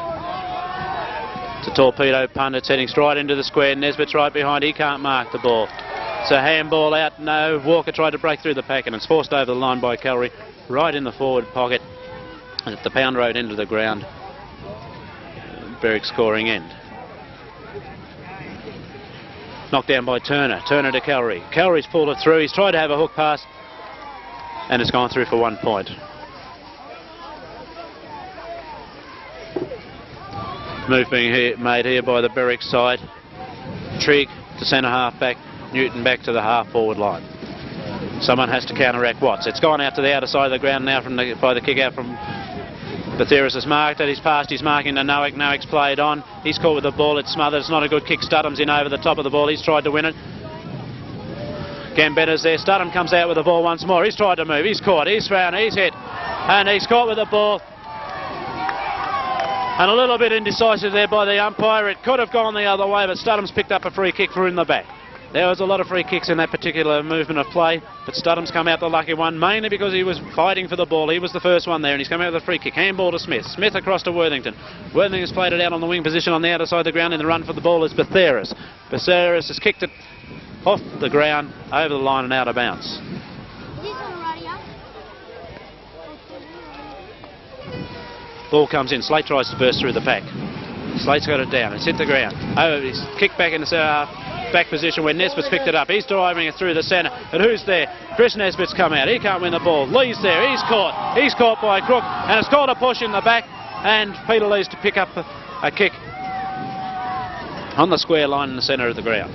it's a torpedo punt. It's heading straight into the square. Nesbitt's right behind. He can't mark the ball. It's a handball out. No, Walker tried to break through the pack and it's forced over the line by Calry, right in the forward pocket at the Pound Road end of the ground. Berwick scoring end. Knocked down by Turner. Turner to Calry. Calry's pulled it through. He's tried to have a hook pass and it's gone through for 1 point. Move being made here by the Berwick side. Trigg to centre half back. Newton back to the half-forward line. Someone has to counteract Watts. It's gone out to the outer side of the ground now by the kick out from M.Betheras has marked it. He's passed his marking to Noack. Noack's played on. He's caught with the ball. It's smothered. It's not a good kick. S.Studham's in over the top of the ball. He's tried to win it. Gambetta's there. S.Studham comes out with the ball once more. He's tried to move. He's caught. He's found. He's hit. And he's caught with the ball. And a little bit indecisive there by the umpire. It could have gone the other way, but S.Studham's picked up a free kick for in the back. There was a lot of free kicks in that particular movement of play, but S.Studham's come out the lucky one, mainly because he was fighting for the ball. He was the first one there, and he's come out with a free kick. Handball to Smith. Smith across to Worthington. Worthington's played it out on the wing position on the outer side of the ground. In the run for the ball is M.Betheras. M.Betheras has kicked it off the ground, over the line and out of bounds. Ball comes in. Slate tries to burst through the pack. Slate's got it down. It's hit the ground. Oh, he's kicked back in the centre half. Back position where Nesbitt's picked it up. He's driving it through the centre. And who's there? Chris Nesbitt's come out. He can't win the ball. Lee's there. He's caught. He's caught by Crook. And it's called a push in the back. And Peter Lee's to pick up a kick on the square line in the centre of the ground.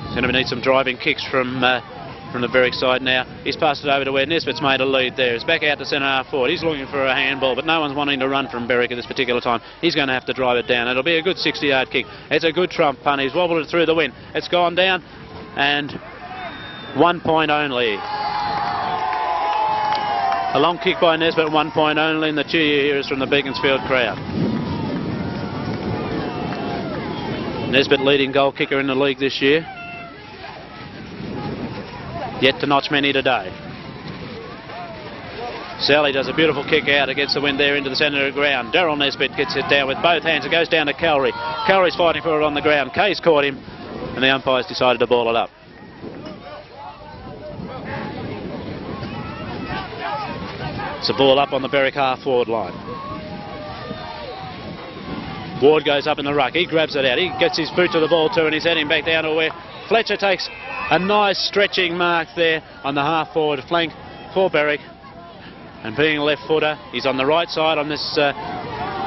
He's going to need some driving kicks from the Berwick side now. He's passed it over to where Nesbitt's made a lead there. It's back out to centre half forward. He's looking for a handball, but no one's wanting to run from Berwick at this particular time. He's going to have to drive it down. It'll be a good 60-yard kick. It's a good trump punt. He's wobbled it through the wind. It's gone down, and 1 point only. A long kick by Nesbitt, 1 point only, and the cheer you hear is from the Beaconsfield crowd. Nesbitt leading goal kicker in the league this year. Yet to notch many today. Zelley does a beautiful kick out against the wind there into the centre of the ground. Daryl Nesbitt gets it down with both hands. It goes down to Calry. Calry's fighting for it on the ground. Kay's caught him, and the umpire's decided to ball it up. It's a ball up on the Berwick half-forward line. Ward goes up in the ruck. He grabs it out. He gets his boot to the ball too, and he's heading back down to where Fletcher takes a nice stretching mark there on the half-forward flank for Berwick. And being a left footer, he's on the right side on this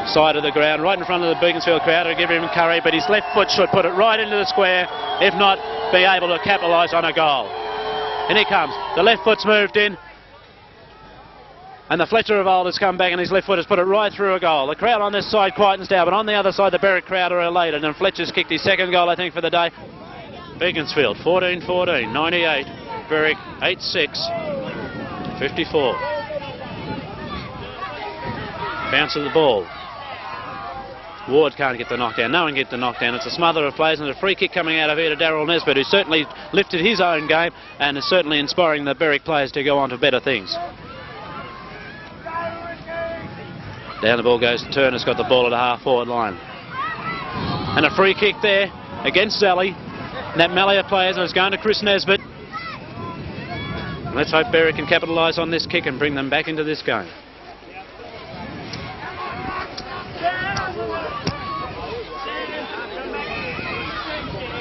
side of the ground, right in front of the Beaconsfield crowd to give him curry, but his left foot should put it right into the square, if not be able to capitalise on a goal. And here comes, the left foot's moved in, and the Fletcher of old has come back and his left foot has put it right through a goal. The crowd on this side quietens down, but on the other side the Berwick crowd are elated, and Fletcher's kicked his second goal, I think, for the day. Beaconsfield 14-14, 98, Berwick 8-6, 54. Bounce of the ball. Ward can't get the knockdown, no one can get the knockdown. It's a smother of players, and a free kick coming out of here to Darryl Nesbitt, who certainly lifted his own game and is certainly inspiring the Berwick players to go on to better things. Down the ball goes to Turner's got the ball at the half-forward line. And a free kick there against Zelley. Nat Mallia players, and it's going to Chris Nesbitt. Let's hope Berwick can capitalise on this kick and bring them back into this game.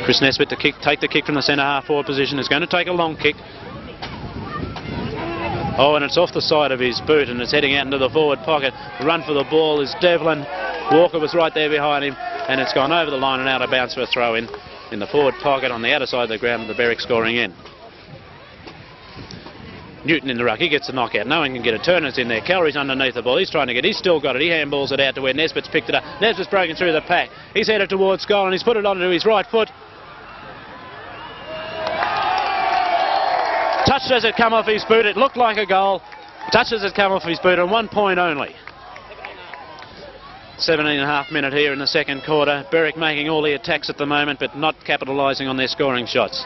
Chris Nesbitt to take the kick from the centre half-forward position. Is going to take a long kick. Oh, and it's off the side of his boot and it's heading out into the forward pocket. The run for the ball is Devlin. Walker was right there behind him, and it's gone over the line and out of bounds for a throw in the forward pocket on the outer side of the ground, the Berwick scoring in. Newton in the ruck, he gets the knockout, no one can get it. Turner's in there, Calories underneath the ball, he's trying to get, he's still got it, he handballs it out to where Nesbitt's picked it up. Nesbitt's broken through the pack, he's headed towards goal and he's put it onto his right foot. Touched as it come off his boot, it looked like a goal. Touched as it come off his boot, and 1 point only. 17.5 minute here in the second quarter. Berwick making all the attacks at the moment, but not capitalising on their scoring shots.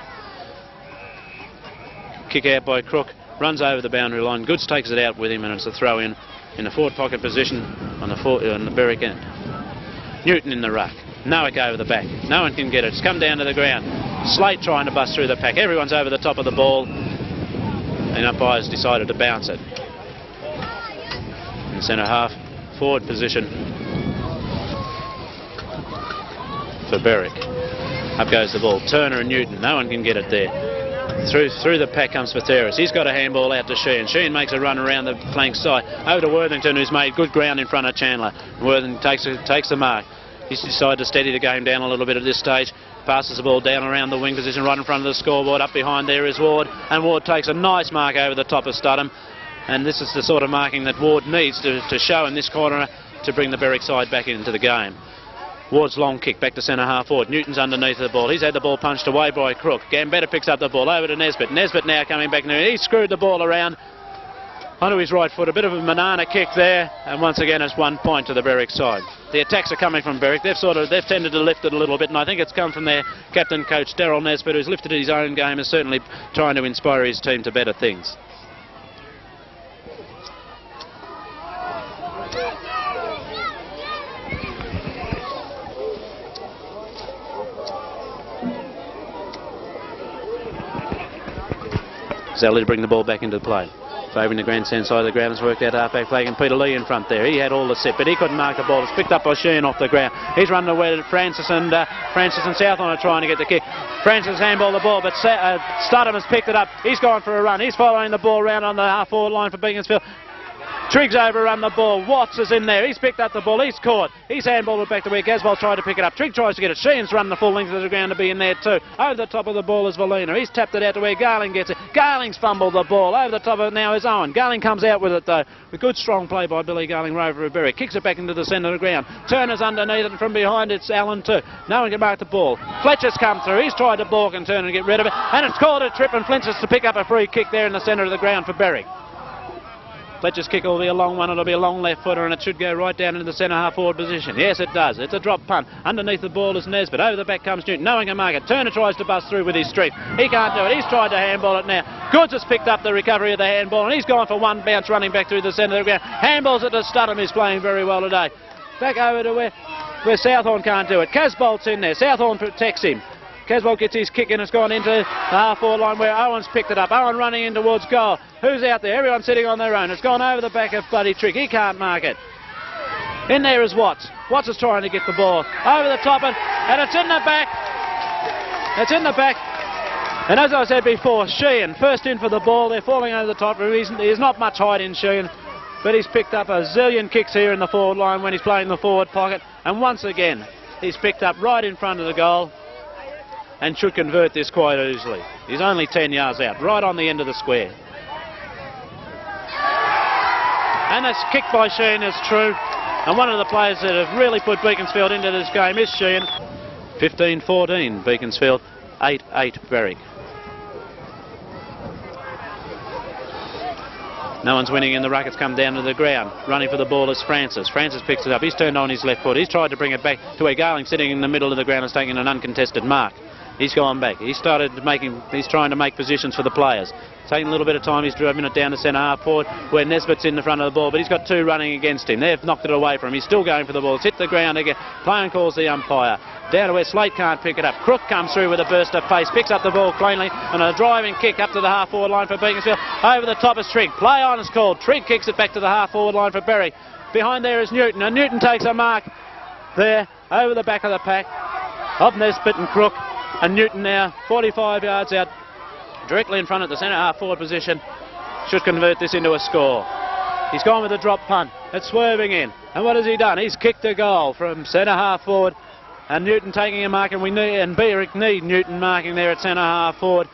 Kick out by Crook, runs over the boundary line. Goodes takes it out with him, and it's a throw in the forward pocket position on the Berwick end. Newton in the ruck. Nowick over the back. No one can get it. It's come down to the ground. Slate trying to bust through the pack. Everyone's over the top of the ball. And umpires decided to bounce it. In the centre half forward position for Berwick. Up goes the ball. Turner and Newton. No one can get it there. Through the pack comes M.Betheras. He's got a handball out to Sheehan. Sheehan makes a run around the flank side. Over to Worthington, who's made good ground in front of Chandler. Worthington takes the mark. He's decided to steady the game down a little bit at this stage. Passes the ball down around the wing position right in front of the scoreboard. Up behind there is Ward, and Ward takes a nice mark over the top of S.Studham, and this is the sort of marking that Ward needs to show in this corner to bring the Berwick side back into the game. Ward's long kick back to centre half forward. Newton's underneath the ball. He's had the ball punched away by Crook. Gambetta picks up the ball over to Nesbitt. Nesbitt now coming back now. He's screwed the ball around onto his right foot. A bit of a banana kick there, and once again it's 1 point to the Berwick side. The attacks are coming from Berwick. They've tended to lift it a little bit, and I think it's come from their captain coach Darryl Nesbitt, who's lifted his own game and certainly trying to inspire his team to better things. Zelley to bring the ball back into play. Favouring the grandstand side of the ground, has worked out half-back flag, and Peter Lee in front there. He had all the set, but he couldn't mark the ball. It's picked up by Sheehan off the ground. He's running away to Francis and Southorn are trying to get the kick. Francis handball the ball, but S.Studham has picked it up. He's gone for a run. He's following the ball round on the half-forward line for Beaconsfield. Triggs overrun the ball. Watts is in there. He's picked up the ball. He's caught. He's handballed it back to where Casboult tried to pick it up. Trigg tries to get it. Sheehan's run the full length of the ground to be in there too. Over the top of the ball is Valina. He's tapped it out to where Garling gets it. Garling's fumbled the ball. Over the top of it now is I.Owen. Garling comes out with it though. With good strong play by Billy Garling, Rover of Berwick. Kicks it back into the centre of the ground. Turner's underneath it, and from behind it's Allen too. No one can mark the ball. Fletcher's come through. He's tried to balk and turn and get rid of it. And it's called a trip, and Flints is to pick up a free kick there in the centre of the ground for Berwick. Fletcher's kick will be a long one. It'll be a long left footer, and it should go right down into the centre half forward position. Yes, it does. It's a drop punt. Underneath the ball is Nesbitt. Over the back comes Newton. No one can mark it. Turner tries to bust through with his streak. He can't do it. He's tried to handball it now. Goodes has picked up the recovery of the handball, and he's gone for one bounce running back through the centre of the ground. Handballs it to S.Studham, who's playing very well today. Back over to where Southorn can't do it. Casboult's in there. Southorn protects him. Casboult gets his kick and it's gone into the half-forward line where Owen's picked it up. Owen running in towards goal. Who's out there? Everyone's sitting on their own. It's gone over the back of bloody Trigg. He can't mark it. In there is Watts. Watts is trying to get the ball over the top and it's in the back. It's in the back. And as I said before, Sheehan first in for the ball. They're falling over the top. There's not much height in Sheehan. but he's picked up a zillion kicks here in the forward line when he's playing the forward pocket, and once again he's picked up right in front of the goal and should convert this quite easily. He's only 10 yards out, right on the end of the square. And that's kicked by Sheehan, is true. And one of the players that have really put Beaconsfield into this game is Sheehan. 15-14 Beaconsfield, 8-8 Berwick. No one's winning and the Rucks come down to the ground. Running for the ball is Francis. Francis picks it up. He's turned on his left foot. He's tried to bring it back to where G.Zelley sitting in the middle of the ground is taking an uncontested mark. He's gone back. He's trying to make positions for the players. Taking a little bit of time, he's driven it down to centre half forward where Nesbitt's in the front of the ball, but he's got two running against him. They've knocked it away from him. He's still going for the ball. It's hit the ground again. Playing calls the umpire. Down to where Slate can't pick it up. Crook comes through with a burst of pace, picks up the ball cleanly, and a driving kick up to the half forward line for Beaconsfield. Over the top is Trigg. Play on is called. Trigg kicks it back to the half forward line for Berwick. Behind there is Newton, and Newton takes a mark there over the back of the pack of Nesbitt and Crook. And Newton now 45 yards out, directly in front of the centre half forward position, should convert this into a score. He's gone with a drop punt. It's swerving in. And what has he done? He's kicked a goal from centre half forward. And Newton taking a mark, and Berwick need Newton marking there at centre half forward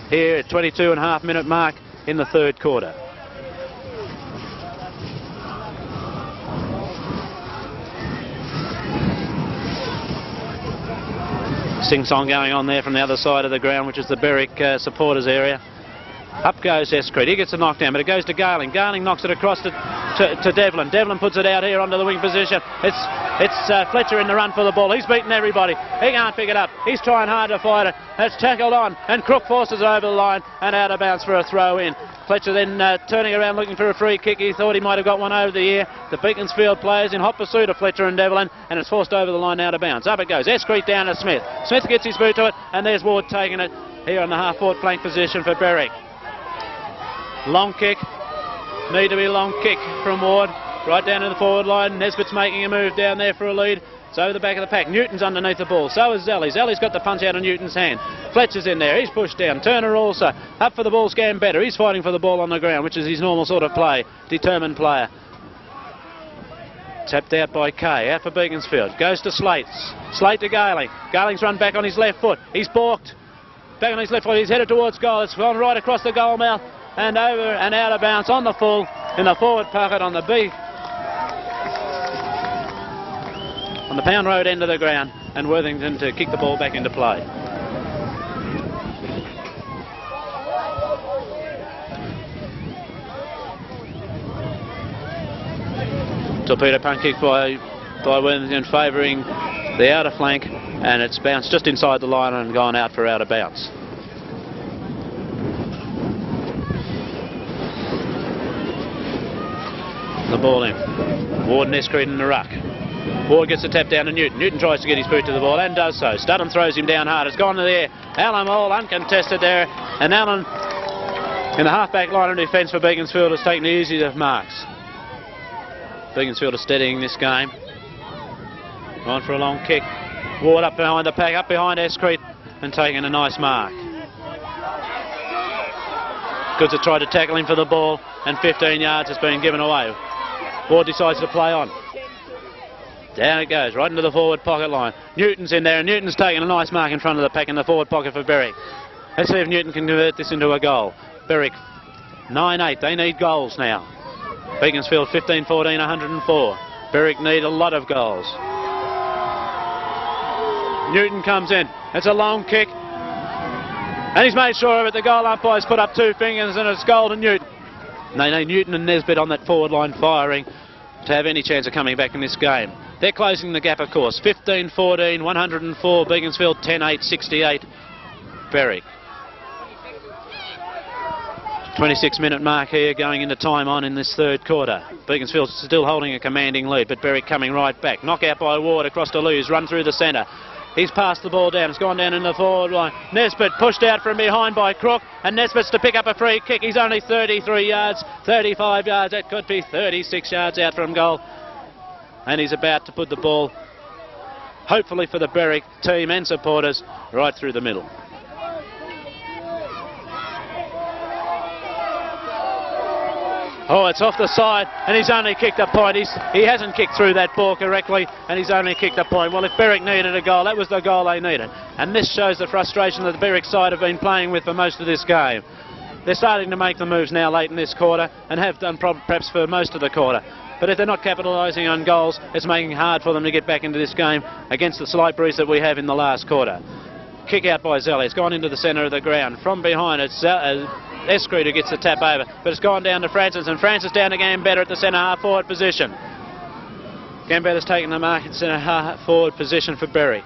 here at 22.5 minute mark in the third quarter. Sing-song going on there from the other side of the ground, which is the Berwick supporters area. Up goes S.Kay. He gets a knockdown, but it goes to G.Zelley. G.Zelley knocks it across to Devlin. Devlin puts it out here onto the wing position. It's Fletcher in the run for the ball. He's beaten everybody. He can't pick it up. He's trying hard to fight it. It's tackled on, and Crook forces it over the line and out of bounds for a throw in. Fletcher then turning around looking for a free kick. He thought he might have got one over the ear. The Beaconsfield players in hot pursuit of Fletcher and Devlin, and it's forced over the line out of bounds. Up it goes. S.Kay down to Smith. Smith gets his boot to it, and there's Ward taking it here on the half-forward flank position for Berwick. Long kick. Need to be a long kick from Ward. Right down to the forward line. Nesbitt's making a move down there for a lead. It's over the back of the pack. Newton's underneath the ball. So is Zelley. Zelley's got the punch out of Newton's hand. Fletcher's in there. He's pushed down. Turner also. Up for the ball, Scam better. He's fighting for the ball on the ground, which is his normal sort of play. Determined player. Tapped out by Kay. Out for Beaconsfield. Goes to Slate. Slate to G.Zelley. G.Zelley's run back on his left foot. He's balked. Back on his left foot. He's headed towards goal. It's gone right across the goal mouth and over and out of bounds on the full in the forward pocket on the on the Pound Road end of the ground, and Worthington to kick the ball back into play. Torpedo punt kick by Worthington favouring the outer flank, and it's bounced just inside the line and gone out for out of bounds. The ball in. Ward and S.Kay in the ruck. Ward gets the tap down to Newton. Newton tries to get his boot to the ball and does so. S.Studham throws him down hard. It's gone to the air. Allen all uncontested there. And Allen in the half-back line of defence for Beaconsfield has taken the easiest of marks. Beaconsfield are steadying this game. On for a long kick. Ward up behind the pack, up behind S.Kay and taking a nice mark. Goodes have tried to tackle him for the ball, and 15 yards has been given away. Ward decides to play on. Down it goes, right into the forward pocket line. Newton's in there, and Newton's taking a nice mark in front of the pack in the forward pocket for Berwick. Let's see if Newton can convert this into a goal. Berwick 9-8, they need goals now. Beaconsfield 15-14, 104. Berwick need a lot of goals. Newton comes in, it's a long kick, and he's made sure of it. The goal umpire's put up two fingers, and it's goal to Newton. They need Newton and Nesbitt on that forward line firing to have any chance of coming back in this game. They're closing the gap, of course. 15-14, 104. Beaconsfield 10-8, 68. Berwick. 26-minute mark here going into time on in this third quarter. Beaconsfield still holding a commanding lead, but Berwick coming right back. Knockout by Ward across to Lewis, run through the centre. He's passed the ball down. It's gone down in the forward line. Nesbitt pushed out from behind by Crook, and Nesbitt's to pick up a free kick. He's only 33 yards, 35 yards. That could be 36 yards out from goal. And he's about to put the ball, hopefully for the Berwick team and supporters, right through the middle. Oh, it's off the side, and he's only kicked a point. He hasn't kicked through that ball correctly, and he's only kicked a point. Well, if Berwick needed a goal, that was the goal they needed. And this shows the frustration that the Berwick side have been playing with for most of this game. They're starting to make the moves now late in this quarter, and have done perhaps for most of the quarter. But if they're not capitalising on goals, it's making it hard for them to get back into this game against the slight breeze that we have in the last quarter. Kick out by Zelley. It's gone into the centre of the ground. From behind, it's S.Kay who gets the tap over, but it's gone down to Francis, and Francis down to Gambetta at the centre half forward position. Gambetta's taken the mark at centre half forward position for Berwick.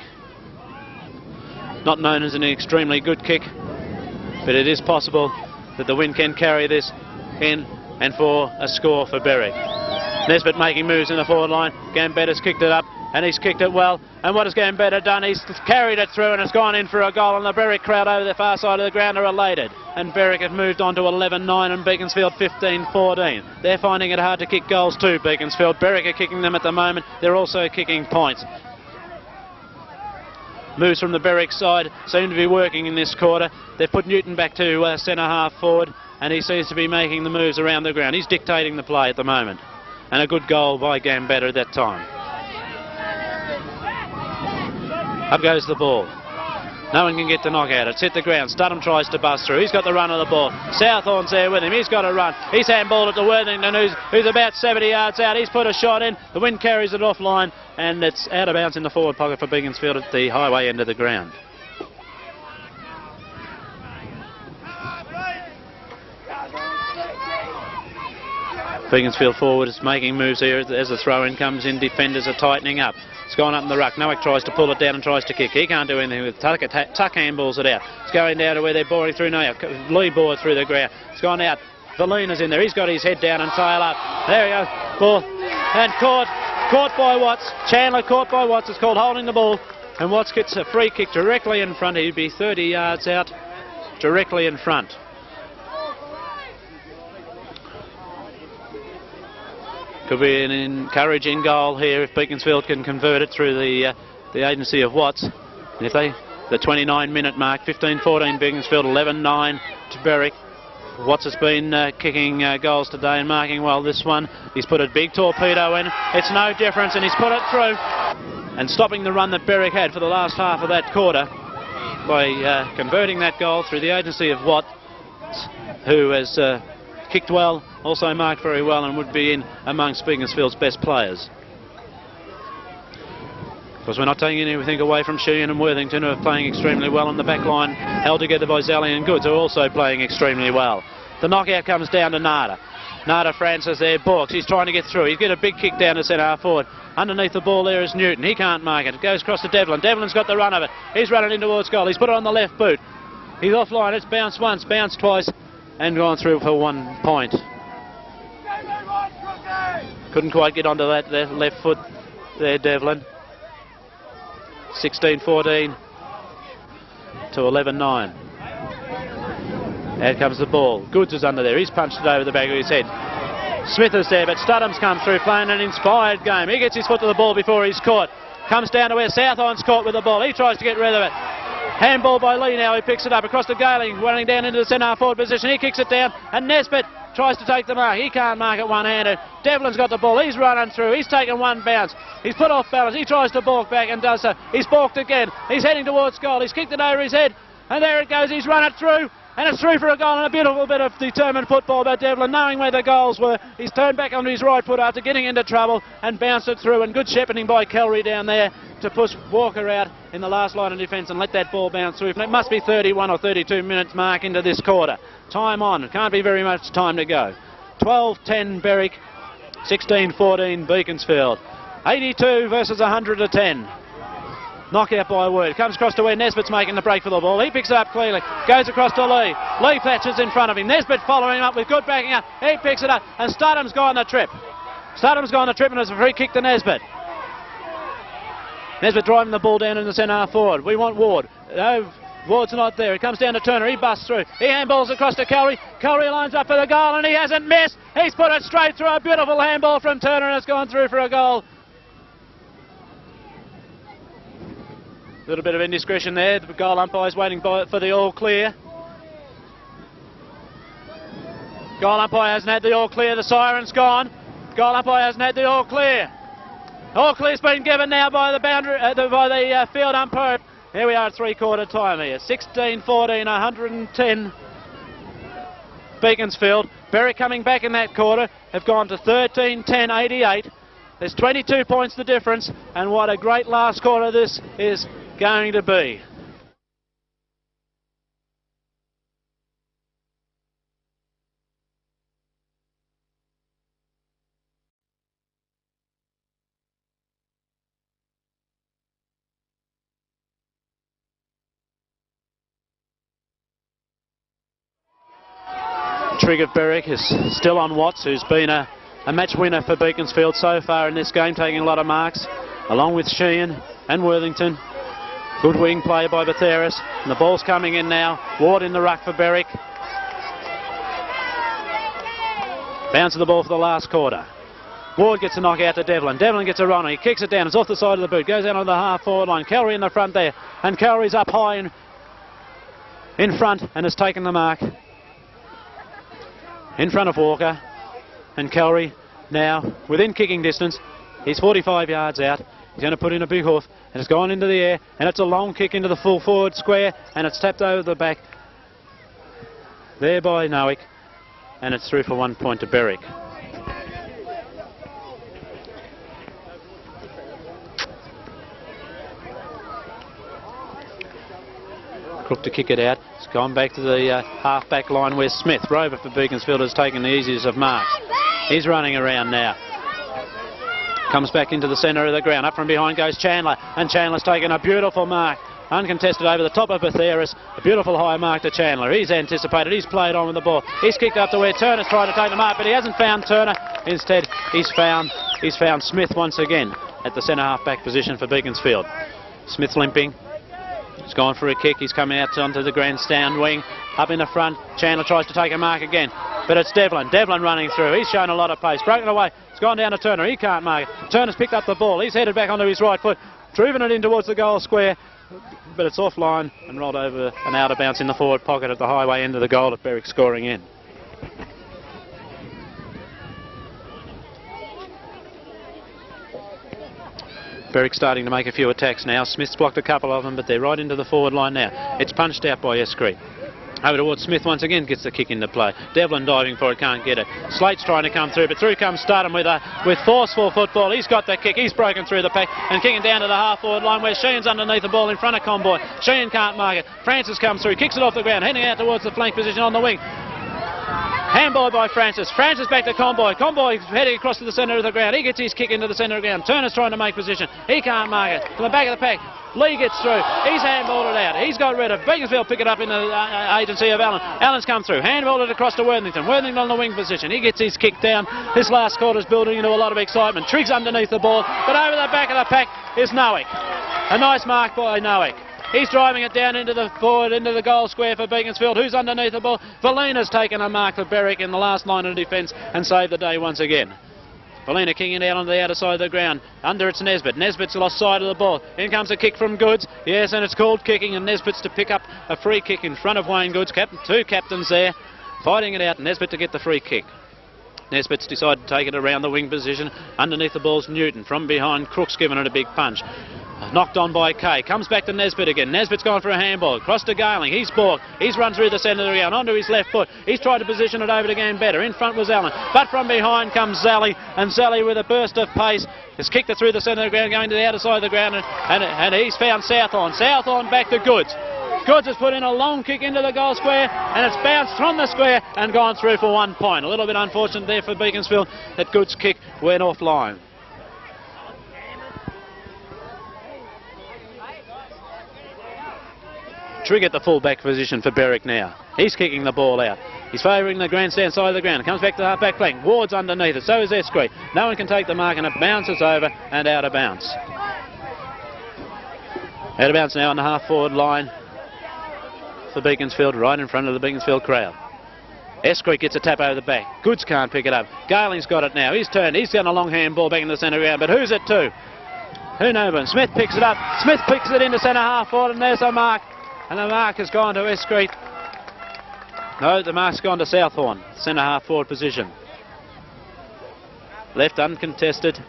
Not known as an extremely good kick, but it is possible that the wind can carry this in and for a score for Berwick. Nesbitt making moves in the forward line. Gambetta's kicked it up, and he's kicked it well. And what has Gambetta done? He's carried it through, and it's gone in for a goal, and the Berwick crowd over the far side of the ground are elated. And Berwick have moved on to 11-9 and Beaconsfield 15-14. They're finding it hard to kick goals too, Beaconsfield. Berwick are kicking them at the moment. They're also kicking points. Moves from the Berwick side seem to be working in this quarter. They've put Newton back to centre half forward, and he seems to be making the moves around the ground. He's dictating the play at the moment. And a good goal by Gambetta at that time. Up goes the ball. No one can get the knockout. It's hit the ground. Studham tries to bust through. He's got the run of the ball. Southorn's there with him. He's got a run. He's handballed it to Worthington, who's about 70 yards out. He's put a shot in. The wind carries it offline, and it's out of bounds in the forward pocket for Beaconsfield at the highway end of the ground. Beaconsfield forward is making moves here as the throw-in comes in. Defenders are tightening up. It's gone up in the ruck. Noack tries to pull it down and tries to kick. He can't do anything with it. Tuck handballs it out. It's going down to where they're boring through Noack. Lee bored through the ground. It's gone out. Valina's in there. He's got his head down and tail up. There we go. Ball. And caught by Watts. Chandler caught by Watts. It's called holding the ball. And Watts gets a free kick directly in front. He'd be 30 yards out directly in front. Could be an encouraging goal here if Beaconsfield can convert it through the agency of Watts. And if they, the 29-minute mark, 15-14 Beaconsfield, 11-9 to Berwick. Watts has been kicking goals today and marking well this one. He's put a big torpedo in. It's no difference, and he's put it through. And stopping the run that Berwick had for the last half of that quarter by converting that goal through the agency of Watts, who has kicked well, also marked very well, and would be in amongst Beaconsfield's best players. Because we're not taking anything away from Sheehan and Worthington, who are playing extremely well on the back line, held together by Zelley and Goodes, who are also playing extremely well. The knockout comes down to Nada. Nada Francis there, balks. He's trying to get through. He's got a big kick down to centre half forward. Underneath the ball there is Newton. He can't mark it. It goes across to Devlin. Devlin's got the run of it. He's running in towards goal. He's put it on the left boot. He's offline. It's bounced once, bounced twice, and gone through for 1 point. Couldn't quite get onto that left foot there, Devlin. 16-14 to 11-9. Out comes the ball. Goodes is under there. He's punched it over the back of his head. Smith is there, but Studham's come through playing an inspired game. He gets his foot to the ball before he's caught. Comes down to where Southorn's caught with the ball. He tries to get rid of it. Handball by Lee now. He picks it up across to J.Allan, running down into the centre half forward position. He kicks it down, and Nesbitt tries to take the mark. He can't mark it one-handed. Devlin's got the ball. He's running through. He's taken one bounce. He's put off balance. He tries to balk back and does so. He's balked again. He's heading towards goal. He's kicked it over his head, and there it goes. He's run it through. And it's through for a goal, and a beautiful bit of determined football by Devlin, knowing where the goals were. He's turned back onto his right foot after getting into trouble and bounced it through, and good shepherding by Kellery down there to push Walker out in the last line of defence and let that ball bounce through. It must be 31 or 32 minutes mark into this quarter. Time on. It can't be very much time to go. 12-10 Berwick, 16-14 Beaconsfield. 82 versus 110. Knockout by Word. Comes across to where Nesbitt's making the break for the ball. He picks it up cleanly. Goes across to Lee. Lee Thatcher's in front of him. Nesbitt following him up with good backing up. He picks it up, and Studham's gone the trip. Studham's gone the trip, and it's a free kick to Nesbitt. Nesbitt driving the ball down in the centre half forward. We want Ward. No, Ward's not there. It comes down to Turner. He busts through. He handballs across to Kellery. Kellery lines up for the goal, and he hasn't missed. He's put it straight through. A beautiful handball from Turner, and it's gone through for a goal. A little bit of indiscretion there. The goal umpire's waiting for the all clear. Goal umpire hasn't had the all clear. The siren's gone. Goal umpire hasn't had the all clear. All clear's been given now by the boundary, by the field umpire. Here we are at three-quarter time here. 16-14, 110. Beaconsfield. Berwick coming back in that quarter have gone to 13-10, 88. There's 22 points the difference, and what a great last quarter this is going to be. Trig of Berwick is still on Watts, who's been a match winner for Beaconsfield so far in this game, taking a lot of marks, along with Sheehan and Worthington. Good wing play by M.Betheras, and the ball's coming in now. Ward in the ruck for Berwick. Bounce of the ball for the last quarter. Ward gets a knock out to Devlin. Devlin gets a runner. He kicks it down. It's off the side of the boot. Goes out on the half-forward line. Callery in the front there, and Callery's up high in front and has taken the mark. In front of Walker, and Callery now within kicking distance. He's 45 yards out. He's going to put in a big hoof, and it's gone into the air, and it's a long kick into the full forward square, and it's tapped over the back there by Nowick, and it's through for 1 point to Berwick. Crook to kick it out. It's gone back to the half-back line where Smith, Rover for Beaconsfield, has taken the easiest of marks. He's running around now. Comes back into the centre of the ground. Up from behind goes Chandler, and Chandler's taken a beautiful mark. Uncontested over the top of M.Betheras. A beautiful high mark to Chandler. He's anticipated. He's played on with the ball. He's kicked up to where Turner's trying to take the mark, but he hasn't found Turner. Instead, he's found Smith once again at the centre half-back position for Beaconsfield. Smith limping. He's gone for a kick. He's coming out onto the grandstand wing. Up in the front. Chandler tries to take a mark again. But it's Devlin. Devlin running through. He's shown a lot of pace. Broken away. It's gone down to Turner. He can't mark it. Turner's picked up the ball. He's headed back onto his right foot. Driven it in towards the goal square. But it's offline and rolled over and out of bounds in the forward pocket at the highway end of the goal at Berwick scoring in. Berwick starting to make a few attacks now. Smith's blocked a couple of them, but they're right into the forward line now. It's punched out by S.Kay. Over towards Smith once again, gets the kick into play. Devlin diving for it, can't get it. Slate's trying to come through, but through comes Studham with forceful football. He's got the kick, he's broken through the pack and kicking down to the half-forward line where Sheehan's underneath the ball in front of Conboy. Sheehan can't mark it. Francis comes through, kicks it off the ground, heading out towards the flank position on the wing. Handball by Francis. Francis back to Conboy. Conboy heading across to the centre of the ground. He gets his kick into the centre of the ground. Turner's trying to make position. He can't mark it. From the back of the pack, Lee gets through. He's handballed it out. He's got rid of Beaconsfield. Pick it up in the agency of Allen. Allen's come through. Handballed it across to Worthington. Worthington on the wing position. He gets his kick down. This last quarter's building into a lot of excitement. Triggs underneath the ball, but over the back of the pack is Nowick. A nice mark by Nowick. He's driving it down into the forward, into the goal square for Beaconsfield. Who's underneath the ball? Valina's taken a mark for Berwick in the last line of defence and saved the day once again. Valina kicking it out on the outer side of the ground. Under it's Nesbitt. Nesbitt's lost sight of the ball. In comes a kick from Goodes. Yes, and it's called kicking, and Nesbitt's to pick up a free kick in front of Wayne Goodes. Two captains there fighting it out. Nesbitt to get the free kick. Nesbitt's decided to take it around the wing position. Underneath the ball's Newton. From behind, Crook's given it a big punch. Knocked on by Kay. Comes back to Nesbitt again. Nesbitt's gone for a handball. Across to J.Allan. He's balked. He's run through the centre of the ground onto his left foot. He's tried to position it over to Better. In front was Allen. But from behind comes Zelley. And Zelley with a burst of pace has kicked it through the centre of the ground, going to the outer side of the ground. And he's found Southorn. Southorn back to Goodes. Goodes has put in a long kick into the goal square, and it's bounced from the square and gone through for 1 point. A little bit unfortunate there for Beaconsfield that Goodes' kick went offline. Trigg at the full-back position for Berwick now. He's kicking the ball out. He's favouring the grandstand side of the ground. It comes back to the half-back flank. Ward's underneath it. So is S.Kay. No one can take the mark, and it bounces over and out of bounds. Out of bounds now on the half-forward line for Beaconsfield, right in front of the Beaconsfield crowd. S.Kay gets a tap over the back. Goodes can't pick it up. J.Allan's got it now. He's turned. He's done a long handball back in the centre ground. But who's it to? Who knows? Smith picks it up. Smith picks it into centre half forward, and there's a mark. And the mark has gone to S.Kay. No, the mark's gone to Southorn, centre half forward position. Left uncontested,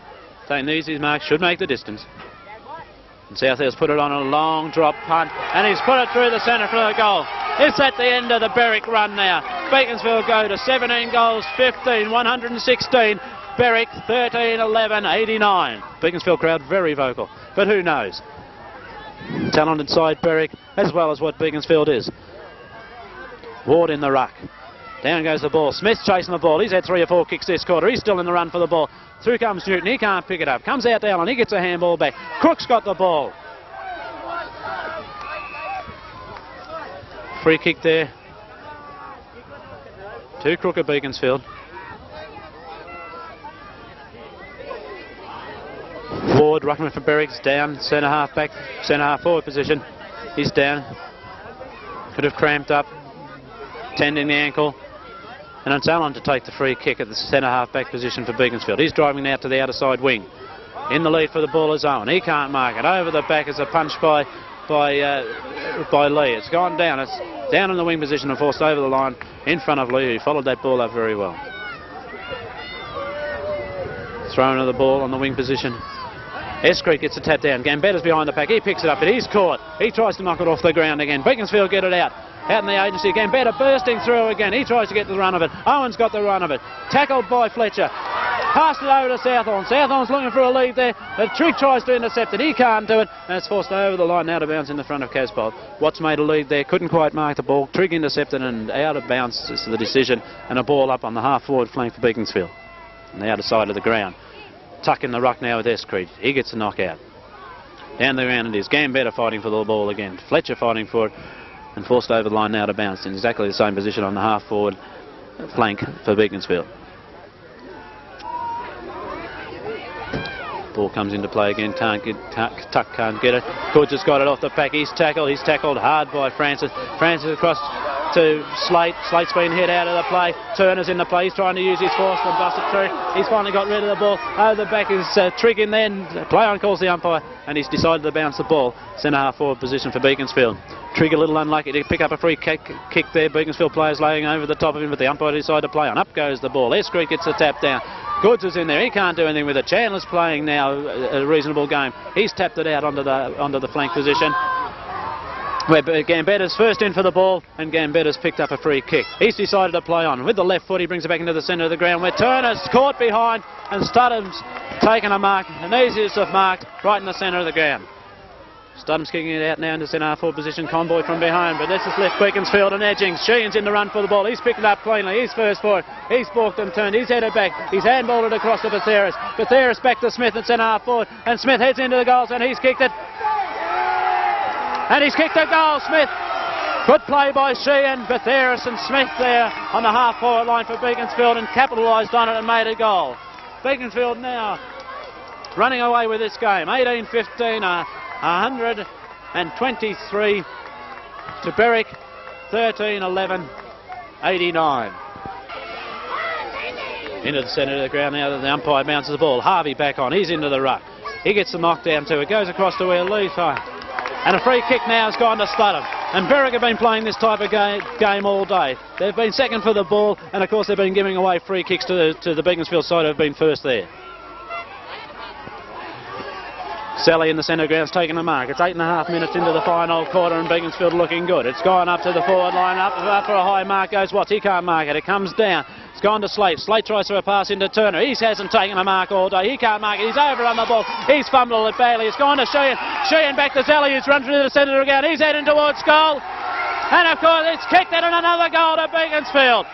taking the easy mark, should make the distance. And Southall's put it on a long drop punt, and he's put it through the centre for the goal. It's at the end of the Berwick run now. Beaconsfield go to 17 goals, 15, 116. Berwick 13, 11, 89. Beaconsfield crowd very vocal, but who knows? Talented side Berwick, as well as what Beaconsfield is. Ward in the ruck. Down goes the ball. Smith's chasing the ball. He's had 3 or 4 kicks this quarter. He's still in the run for the ball. Through comes Newton. He can't pick it up. Comes out to Allen. He gets a handball back. Crook's got the ball. Free kick there to Crook at Beaconsfield. Ward, ruckman for Berwick's down. Centre half back. Centre half forward position. He's down. Could have cramped up. Tending the ankle. And it's Allen to take the free kick at the centre half-back position for Beaconsfield. He's driving out to the outer side wing. In the lead for the ball is Owen. He can't mark it. Over the back is a punch by Lee. It's gone down. It's down in the wing position and forced over the line in front of Lee, who followed that ball up very well. Thrown of the ball on the wing position. S.Kay gets a tap down. Gambetta's behind the pack. He picks it up, but he's caught. He tries to knock it off the ground again. Beaconsfield get it out. Out in the agency, Gambetta bursting through again. He tries to get the run of it. Owen's got the run of it. Tackled by Fletcher. Passed it over to Southorn. Southorn's looking for a lead there. The Trigg tries to intercept it. He can't do it. And it's forced over the line, out of bounds in the front of Casboult. Watts made a lead there. Couldn't quite mark the ball. Trigg intercepted and out of bounds is the decision. And a ball up on the half-forward flank for Beaconsfield. On the outer side of the ground. Tuck in the ruck now with S.Kay. He gets a knockout. Down the ground it is. Gambetta fighting for the ball again. Fletcher fighting for it. And forced over the line now to bounce in exactly the same position on the half-forward flank for Beaconsfield. Ball comes into play again. Tuck can't get it. Goodes has got it off the pack. He's tackled. He's tackled hard by Francis. Francis across to Slate. Slate's been hit out of the play. Turner's in the play. He's trying to use his force and bust it through. He's finally got rid of the ball. Over the back is Trigg in there. Play on calls the umpire, and he's decided to bounce the ball. Centre half forward position for Beaconsfield. Trigg a little unlucky to pick up a free kick there. Beaconsfield players laying over the top of him, but the umpire decided to play on. Up goes the ball. S.Kay gets the tap down. Goodes is in there. He can't do anything with it. Chandler's playing now a reasonable game. He's tapped it out onto the flank position. Where Gambetta's first in for the ball, and Gambetta's picked up a free kick. He's decided to play on. With the left foot, he brings it back into the centre of the ground, where Turner's caught behind, and Studham's taken a mark, an easiest of marked, right in the centre of the ground. Studham's kicking it out now into centre half forward position. Conboy from behind, but this is left Beaconsfield and edging. Sheehan's in the run for the ball. He's picked it up cleanly. He's first for it. He's balked and turned. He's headed back. He's handballed it across to Betheras. Betheras back to Smith at centre half forward, and Smith heads into the goals, and he's kicked it. And he's kicked a goal, Smith. Good play by Sheehan, Betheras and Smith there on the half-forward line for Beaconsfield, and capitalised on it and made a goal. Beaconsfield now running away with this game. 18-15, 123 to Berwick, 13-11, 89. Into the centre of the ground now, the umpire bounces the ball. Harvey back on, he's into the ruck. He gets the knockdown too. It goes across to where Lee's high. And a free kick now has gone to Studham. And Berwick have been playing this type of game all day. They've been second for the ball, and of course they've been giving away free kicks to the Beaconsfield side who have been first there. Sally in the centre ground's taking a mark. It's 8.5 minutes into the final quarter, and Beaconsfield looking good. It's gone up to the forward line, up for a high mark goes Watts. He can't mark it. It comes down. It's gone to Slate. Slate tries to a pass into Turner. He hasn't taken a mark all day. He can't mark it. He's over on the ball. He's fumbled it badly. It's gone to Sheehan. Sheehan back to Zelley, who's run through the centre again. He's heading towards goal. And of course it's kicked in, and another goal to Beaconsfield.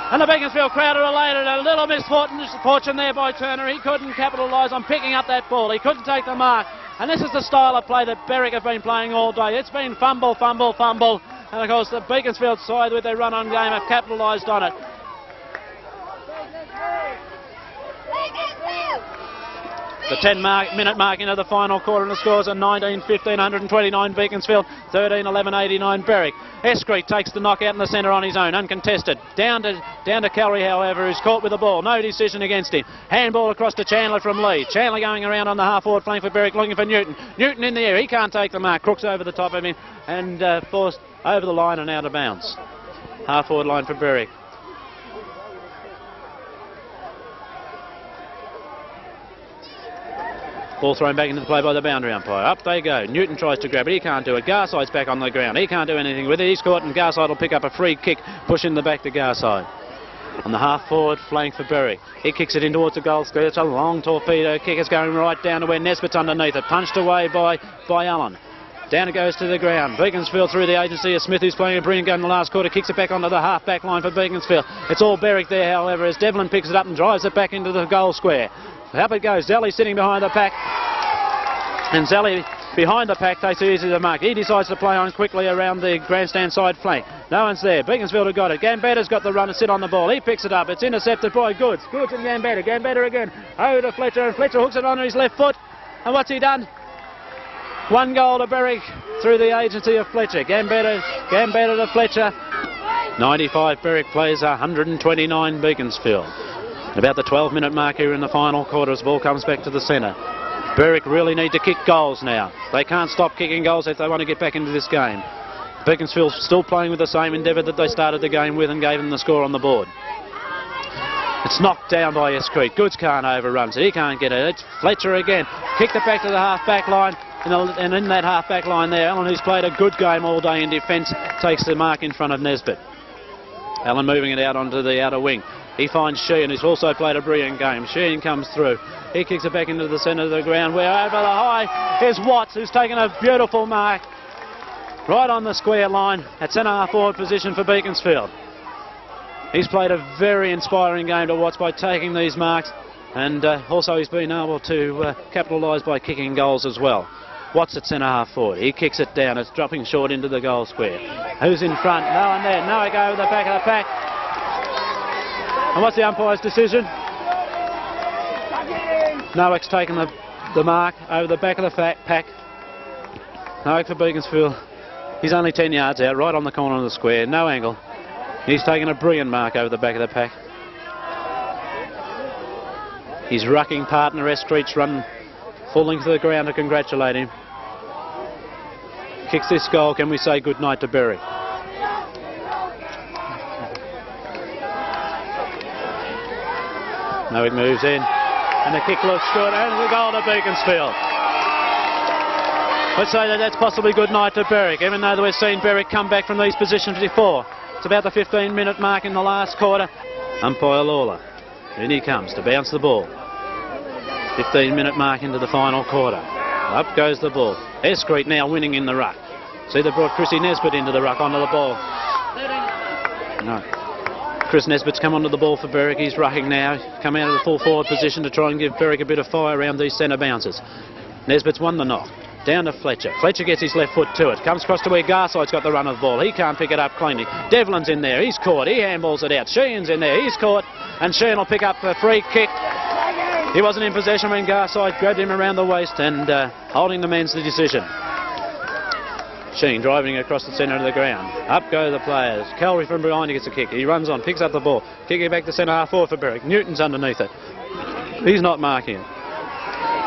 And the Beaconsfield crowd are elated. A little misfortune there by Turner. He couldn't capitalise on picking up that ball. He couldn't take the mark. And this is the style of play that Berwick have been playing all day. It's been fumble, fumble, fumble. And of course the Beaconsfield side with their run-on game have capitalised on it. The 10-minute mark into the final quarter, and the scores are 19-15, 129 Beaconsfield, 13-11, 89 Berwick. S.Kay takes the knockout in the centre on his own, uncontested. Down to Calry, however, who's caught with the ball. No decision against him. Handball across to Chandler from Lee. Chandler going around on the half-forward flank for Berwick, looking for Newton. Newton in the air. He can't take the mark. Crook's over the top of him and forced over the line and out of bounds. half-forward line for Berwick. Ball thrown back into the play by the boundary umpire. Up they go. Newton tries to grab it. He can't do it. Garside's back on the ground. He can't do anything with it. He's caught, and Garside will pick up a free kick, pushing the back to Garside. On the half-forward flank for Berwick. He kicks it in towards the goal square. It's a long torpedo kick. It's going right down to where Nesbitt's underneath it. Punched away by Allen. Down it goes to the ground. Beaconsfield through the agency of Smith, who's playing a brilliant game in the last quarter. Kicks it back onto the half-back line for Beaconsfield. It's all Berwick there, however, as Devlin picks it up and drives it back into the goal square. Up it goes. Zelley sitting behind the pack. And Zelley behind the pack takes it easy to the mark. He decides to play on quickly around the grandstand side flank. No one's there. Beaconsfield have got it. Gambetta's got the run and sit on the ball. He picks it up. It's intercepted by Goodes. Goodes and Gambetta. Gambetta again. Over to Fletcher, and Fletcher hooks it onto his left foot. And what's he done? 1 goal to Berwick through the agency of Fletcher. Gambetta to Fletcher. 95 Berwick plays 129 Beaconsfield. About the 12-minute mark here in the final quarter as the ball comes back to the centre. Berwick really need to kick goals now. They can't stop kicking goals if they want to get back into this game. Beaconsfield still playing with the same endeavour that they started the game with and gave them the score on the board. It's knocked down by S.Kay. Goodes can't overrun, so he can't get it. It's Fletcher again. Kicked it back to the half-back line. And in that half-back line there, Allen, who's played a good game all day in defence, takes the mark in front of Nesbitt. Allen moving it out onto the outer wing. He finds Sheehan, who's also played a brilliant game. Sheehan comes through. He kicks it back into the centre of the ground, where over the high is Watts, who's taken a beautiful mark right on the square line at centre-half forward position for Beaconsfield. He's played a very inspiring game to watch by taking these marks, and also he's been able to capitalise by kicking goals as well. Watts at centre-half forward. He kicks it down. It's dropping short into the goal square. Who's in front? No one there. Nowick over the back of the pack. And what's the umpire's decision? Nowick's taken the mark over the back of the pack. Nowick for Beaconsfield. He's only 10 yards out, right on the corner of the square. No angle. He's taken a brilliant mark over the back of the pack. His rucking partner, S.Kay, run full length to the ground to congratulate him. Kicks this goal. Can we say good night to Berwick? Nowick moves in, and the kick looks good, and the goal to Beaconsfield. Let's say that that's possibly good night to Berwick, even though we've seen Berwick come back from these positions before. It's about the 15-minute mark in the last quarter. Umpire Lawler. In he comes to bounce the ball. 15-minute mark into the final quarter. Up goes the ball. S.Kay now winning in the ruck. See, they brought Chrissy Nesbitt into the ruck onto the ball. No. Chris Nesbitt's come onto the ball for Berwick. He's rucking now. Come out of the full forward position to try and give Berwick a bit of fire around these centre bouncers. Nesbitt's won the knock. Down to Fletcher. Fletcher gets his left foot to it. Comes across to where Garside's got the run of the ball. He can't pick it up cleanly. Devlin's in there. He's caught. He handballs it out. Sheehan's in there. He's caught. And Sheehan will pick up a free kick. He wasn't in possession when Garside grabbed him around the waist and holding the man's the decision. Sheehan driving across the centre of the ground. Up go the players. Calry from behind, he gets a kick. He runs on, picks up the ball. Kicking it back to centre half forward for Berwick. Newton's underneath it. He's not marking it.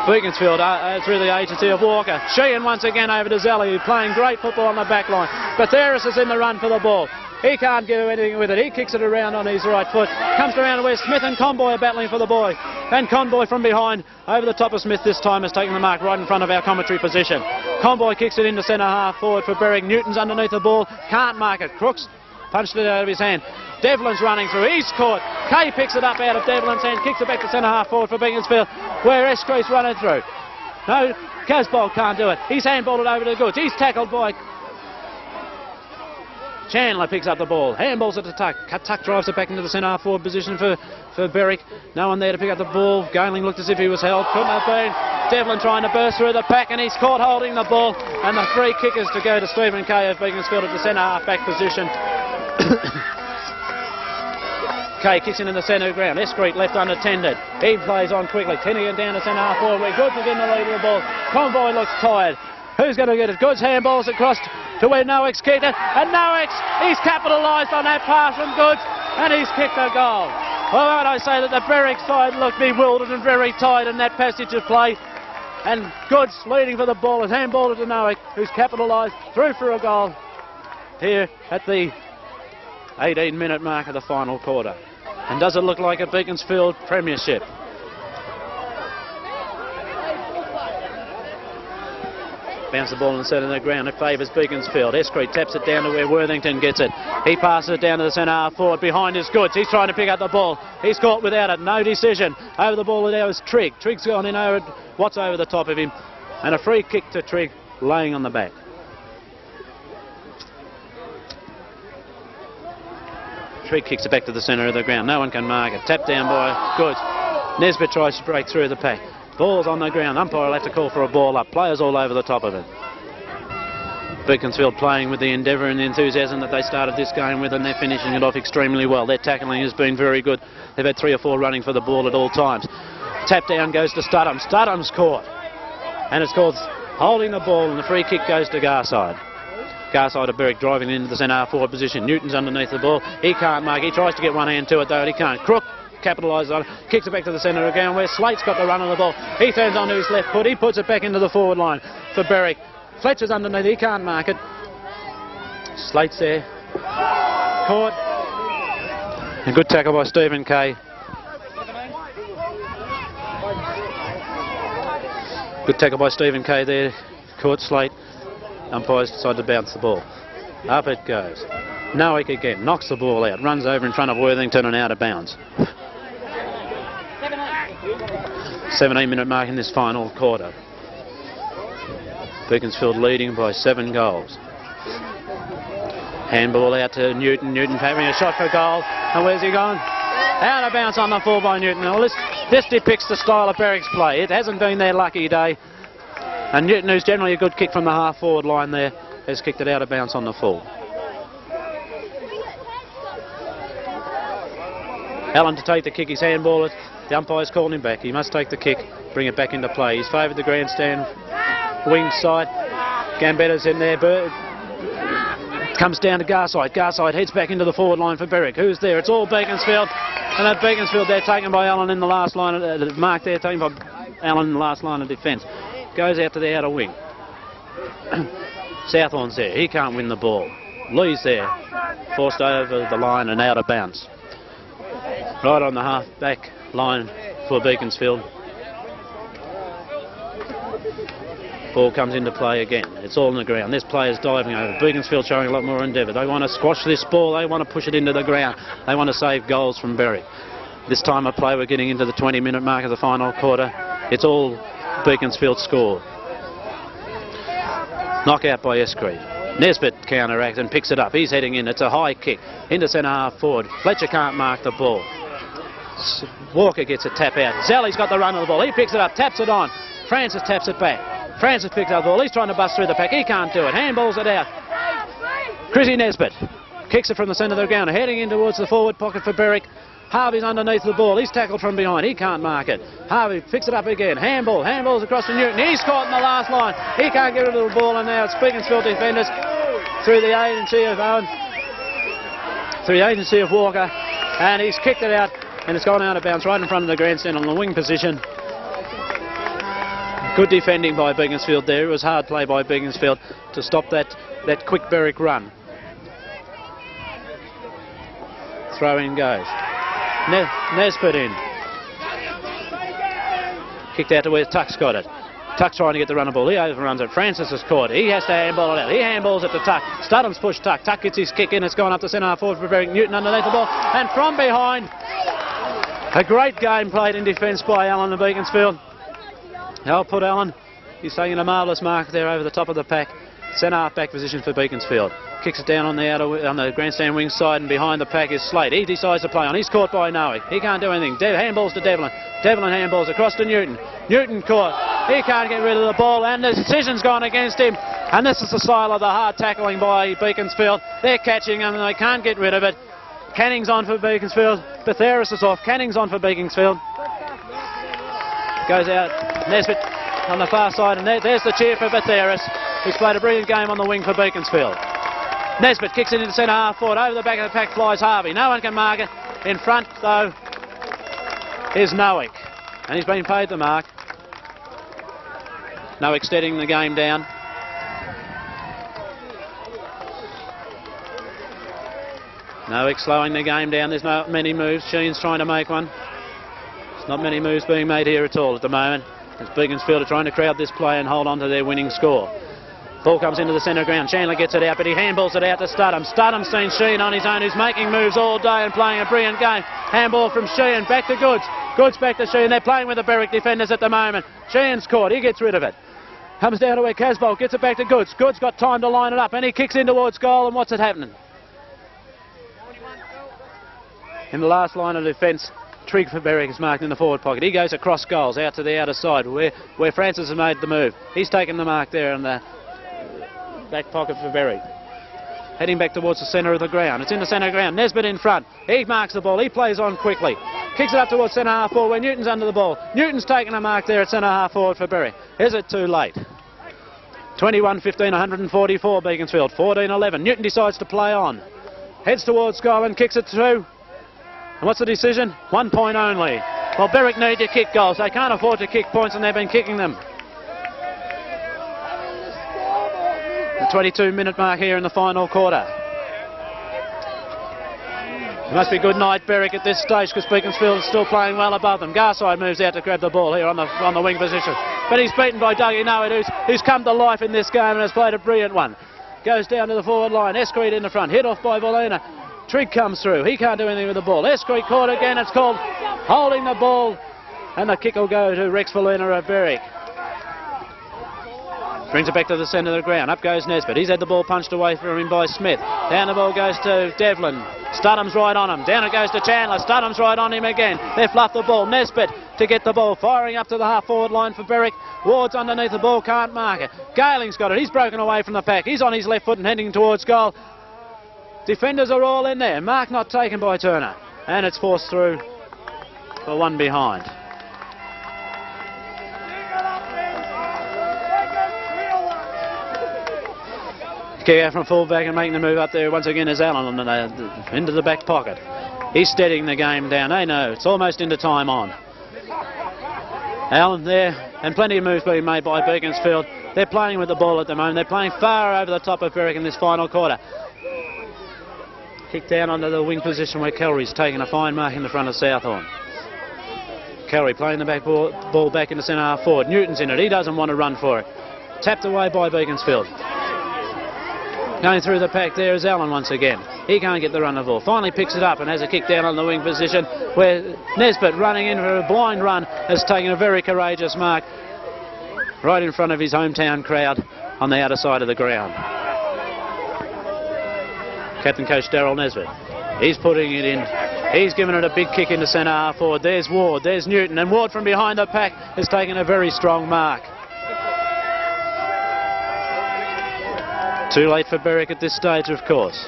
Beaconsfield through the agency of Walker. Sheehan once again over to Zelley, playing great football on the back line. M.Betheras is in the run for the ball. He can't do anything with it. He kicks it around on his right foot. Comes around where Smith and Conboy are battling for the ball. And Conboy from behind, over the top of Smith this time, has taken the mark right in front of our commentary position. Conboy kicks it into centre half forward for Berwick. Newton's underneath the ball. Can't mark it. Crooks punched it out of his hand. Devlin's running through. He's caught. Kay picks it up out of Devlin's hand. Kicks it back to centre half forward for Beaconsfield, where S.Kay's running through. No, Casboult can't do it. He's handballed it over to Goodes. He's tackled by Chandler. Picks up the ball. Handballs it to Tuck. Tuck drives it back into the centre half forward position for Berwick. No one there to pick up the ball. J.Allan looked as if he was held. Couldn't have been. Devlin trying to burst through the pack, and he's caught holding the ball. And the free kick is to go to Stephen Kay of Beaconsfield at the centre half back position. Kay kicks in the centre of the ground. S.Kay left unattended. He plays on quickly. Tinnigan down to centre half forward where Goodes is in the lead of the ball. Conboy looks tired. Who's going to get it? Goodes handballs across to where Nowick's kicked it. And Nowick's, he's capitalised on that pass from Goodes, and he's kicked a goal. Well, I say that the Berwick side looked bewildered and very tired in that passage of play. And Goodes leading for the ball has handballed it to Nowick, who's capitalised through for a goal here at the 18-minute mark of the final quarter. And does it look like a Beaconsfield premiership? Bounce the ball in the centre of the ground. It favours Beaconsfield. S.Kay taps it down to where Worthington gets it. He passes it down to the centre half forward. Behind is Goodes. He's trying to pick up the ball. He's caught without it. No decision. Over the ball now is Trigg. Trigg's gone in over it. Watts over the top of him. And a free kick to Trigg, laying on the back. Trigg kicks it back to the centre of the ground. No one can mark it. Tapped down by Goodes. Nesbitt tries to break through the pack. Ball's on the ground. Umpire will have to call for a ball up. Players all over the top of it. Beaconsfield playing with the endeavour and the enthusiasm that they started this game with, and they're finishing it off extremely well. Their tackling has been very good. They've had 3 or 4 running for the ball at all times. Tap down goes to SWGFL. SWGFL's caught. And it's called holding the ball, and the free kick goes to Garside. Garside of Berwick driving into the centre half forward position. Newton's underneath the ball. He can't mark. He tries to get one hand to it, though, and he can't. Crook capitalises on it, kicks it back to the centre of the ground where Slate's got the run on the ball. He turns onto his left foot, he puts it back into the forward line for Berwick. Fletcher's underneath, he can't mark it. Slate's there. Caught. A good tackle by Stephen Kay. Good tackle by Stephen Kay there. Caught Slate. Umpires decide to bounce the ball. Up it goes. Nowick again, knocks the ball out, runs over in front of Worthington and out of bounds. 17-minute mark in this final quarter. Beaconsfield leading by 7 goals. Handball out to Newton. Newton having a shot for goal. And where's he gone? Out of bounds on the full by Newton. Well, this depicts the style of Berwick's play. It hasn't been their lucky day. And Newton, who's generally a good kick from the half-forward line there, has kicked it out of bounds on the full. Allen to take the kick. He's handball it. The umpire's calling him back. He must take the kick, bring it back into play. He's favoured the grandstand wing side. Gambetter's in there. Comes down to Garside. Garside heads back into the forward line for Berwick. Who's there? It's all Beaconsfield. And at Beaconsfield, they're taken by Allen in the last line. Mark there, taken by Allen in the last line of defence. Goes out to the outer wing. Southorn's there. He can't win the ball. Lee's there. Forced over the line and out of bounds. Right on the half-back line for Beaconsfield. Ball comes into play again. It's all on the ground. There's players diving over. Beaconsfield showing a lot more endeavour. They want to squash this ball. They want to push it into the ground. They want to save goals from Berwick. This time of play, we're getting into the 20-minute mark of the final quarter. It's all Beaconsfield score. Knockout by S.Kay. Nesbitt counteracts and picks it up. He's heading in. It's a high kick into centre half forward. Fletcher can't mark the ball. Walker gets a tap out. Zelley's got the run of the ball. He picks it up, taps it on. Francis taps it back. Francis picks up the ball. He's trying to bust through the pack. He can't do it. Handballs it out. Chrissy Nesbitt kicks it from the centre of the ground, heading in towards the forward pocket for Berwick. Harvey's underneath the ball. He's tackled from behind. He can't mark it. Harvey picks it up again. Handballs across to Newton. He's caught in the last line. He can't get rid of the ball, and now it's Beaconsfield defenders through the agency of Owen, through the agency of Walker, and he's kicked it out, and it's gone out of bounds right in front of the grandstand on the wing position. Good defending by Beaconsfield there. It was hard play by Beaconsfield to stop that quick Berwick run. Throw in goes. Nesbitt in. Kicked out to where Tuck's got it. Tuck's trying to get the run of ball. He overruns it. Francis is caught. He has to handball it out. He handballs it to Tuck. Studham's pushed Tuck. Tuck gets his kick in. It's gone up to centre half forward for Berwick. Newton underneath the ball. And from behind, a great game played in defence by Allen of Beaconsfield. I'll put Allen. He's taking a marvellous mark there over the top of the pack. Centre half back position for Beaconsfield. Kicks it down on the grandstand wing side, and behind the pack is Slate. He decides to play on. He's caught by Nowick. He can't do anything. Handballs to Devlin. Devlin handballs across to Newton. Newton caught. He can't get rid of the ball, and the decision's gone against him. And this is the style of the hard tackling by Beaconsfield. They're catching him, and they can't get rid of it. Canning's on for Beaconsfield. M.Betheras is off. Canning's on for Beaconsfield. Goes out. Nesbitt on the far side, and there's the cheer for M.Betheras. He's played a brilliant game on the wing for Beaconsfield. Nesbitt kicks it into centre half forward. Over the back of the pack flies Harvey. No one can mark it. In front, though, is Nowick. And he's been paid the mark. Nowick steadying the game down. No slowing the game down. There's not many moves. Sheehan's trying to make one. There's not many moves being made here at all at the moment. As Beaconsfield are trying to crowd this play and hold on to their winning score. Ball comes into the centre of ground. Chandler gets it out, but he handballs it out to SWGFL. SWGFL's seen Sheehan on his own, who's making moves all day and playing a brilliant game. Handball from Sheehan, back to Goodes. Goodes back to Sheehan. They're playing with the Berwick defenders at the moment. Sheehan's caught. He gets rid of it. Comes down to where Casboult gets it back to Goodes. Goodes got time to line it up, and he kicks in towards goal, and what's it happening? In the last line of defence, Trigg for Berwick is marked in the forward pocket. He goes across goals, out to the outer side, where Francis has made the move. He's taken the mark there in the back pocket for Berwick. Heading back towards the centre of the ground. It's in the centre of the ground. Nesbitt in front. He marks the ball. He plays on quickly. Kicks it up towards centre half forward where Newton's under the ball. Newton's taken a mark there at centre half forward for Berwick. Is it too late? 21-15, 144 Beaconsfield. 14-11. Newton decides to play on. Heads towards goal and kicks it through. And what's the decision? 1 point only. Well, Berwick need to kick goals. They can't afford to kick points, and they've been kicking them. The 22-minute mark here in the final quarter. It must be good night Berwick at this stage, because Beaconsfield is still playing well above them. Garside moves out to grab the ball here on the wing position, but he's beaten by Dougie Noah, who's come to life in this game and has played a brilliant one. Goes down to the forward line. S.Kay in the front, hit off by Valina. Trigg comes through. He can't do anything with the ball. S.Kay caught again. It's called holding the ball, and the kick will go to Rex Valina of Berwick. Brings it back to the centre of the ground. Up goes Nesbitt. He's had the ball punched away from him by Smith. Down the ball goes to Devlin. SWGFL's right on him. Down it goes to Chandler. SWGFL's right on him again. They fluff the ball. Nesbitt to get the ball. Firing up to the half-forward line for Berwick. Ward's underneath the ball. Can't mark it. Galing's got it. He's broken away from the pack. He's on his left foot and heading towards goal. Defenders are all in there. Mark not taken by Turner. And it's forced through for one behind. Kick out from full back and making the move up there once again is Allen into the back pocket. He's steadying the game down. They know it's almost into time on. Allen there, and plenty of moves being made by Beaconsfield. They're playing with the ball at the moment. They're playing far over the top of Berwick in this final quarter. Kick down onto the wing position where Kellery's taking a fine mark in the front of Southorn. Kellery playing the back ball back in the centre half forward. Newton's in it. He doesn't want to run for it. Tapped away by Beaconsfield. Going through the pack there is Allen once again. He can't get the run of the ball. Finally picks it up and has a kick down on the wing position where Nesbitt, running in for a blind run, has taken a very courageous mark right in front of his hometown crowd on the outer side of the ground. Captain Coach Daryl Nesbitt. He's putting it in. He's given it a big kick into centre half forward. There's Ward, there's Newton, and Ward from behind the pack has taken a very strong mark. Too late for Berwick at this stage, of course.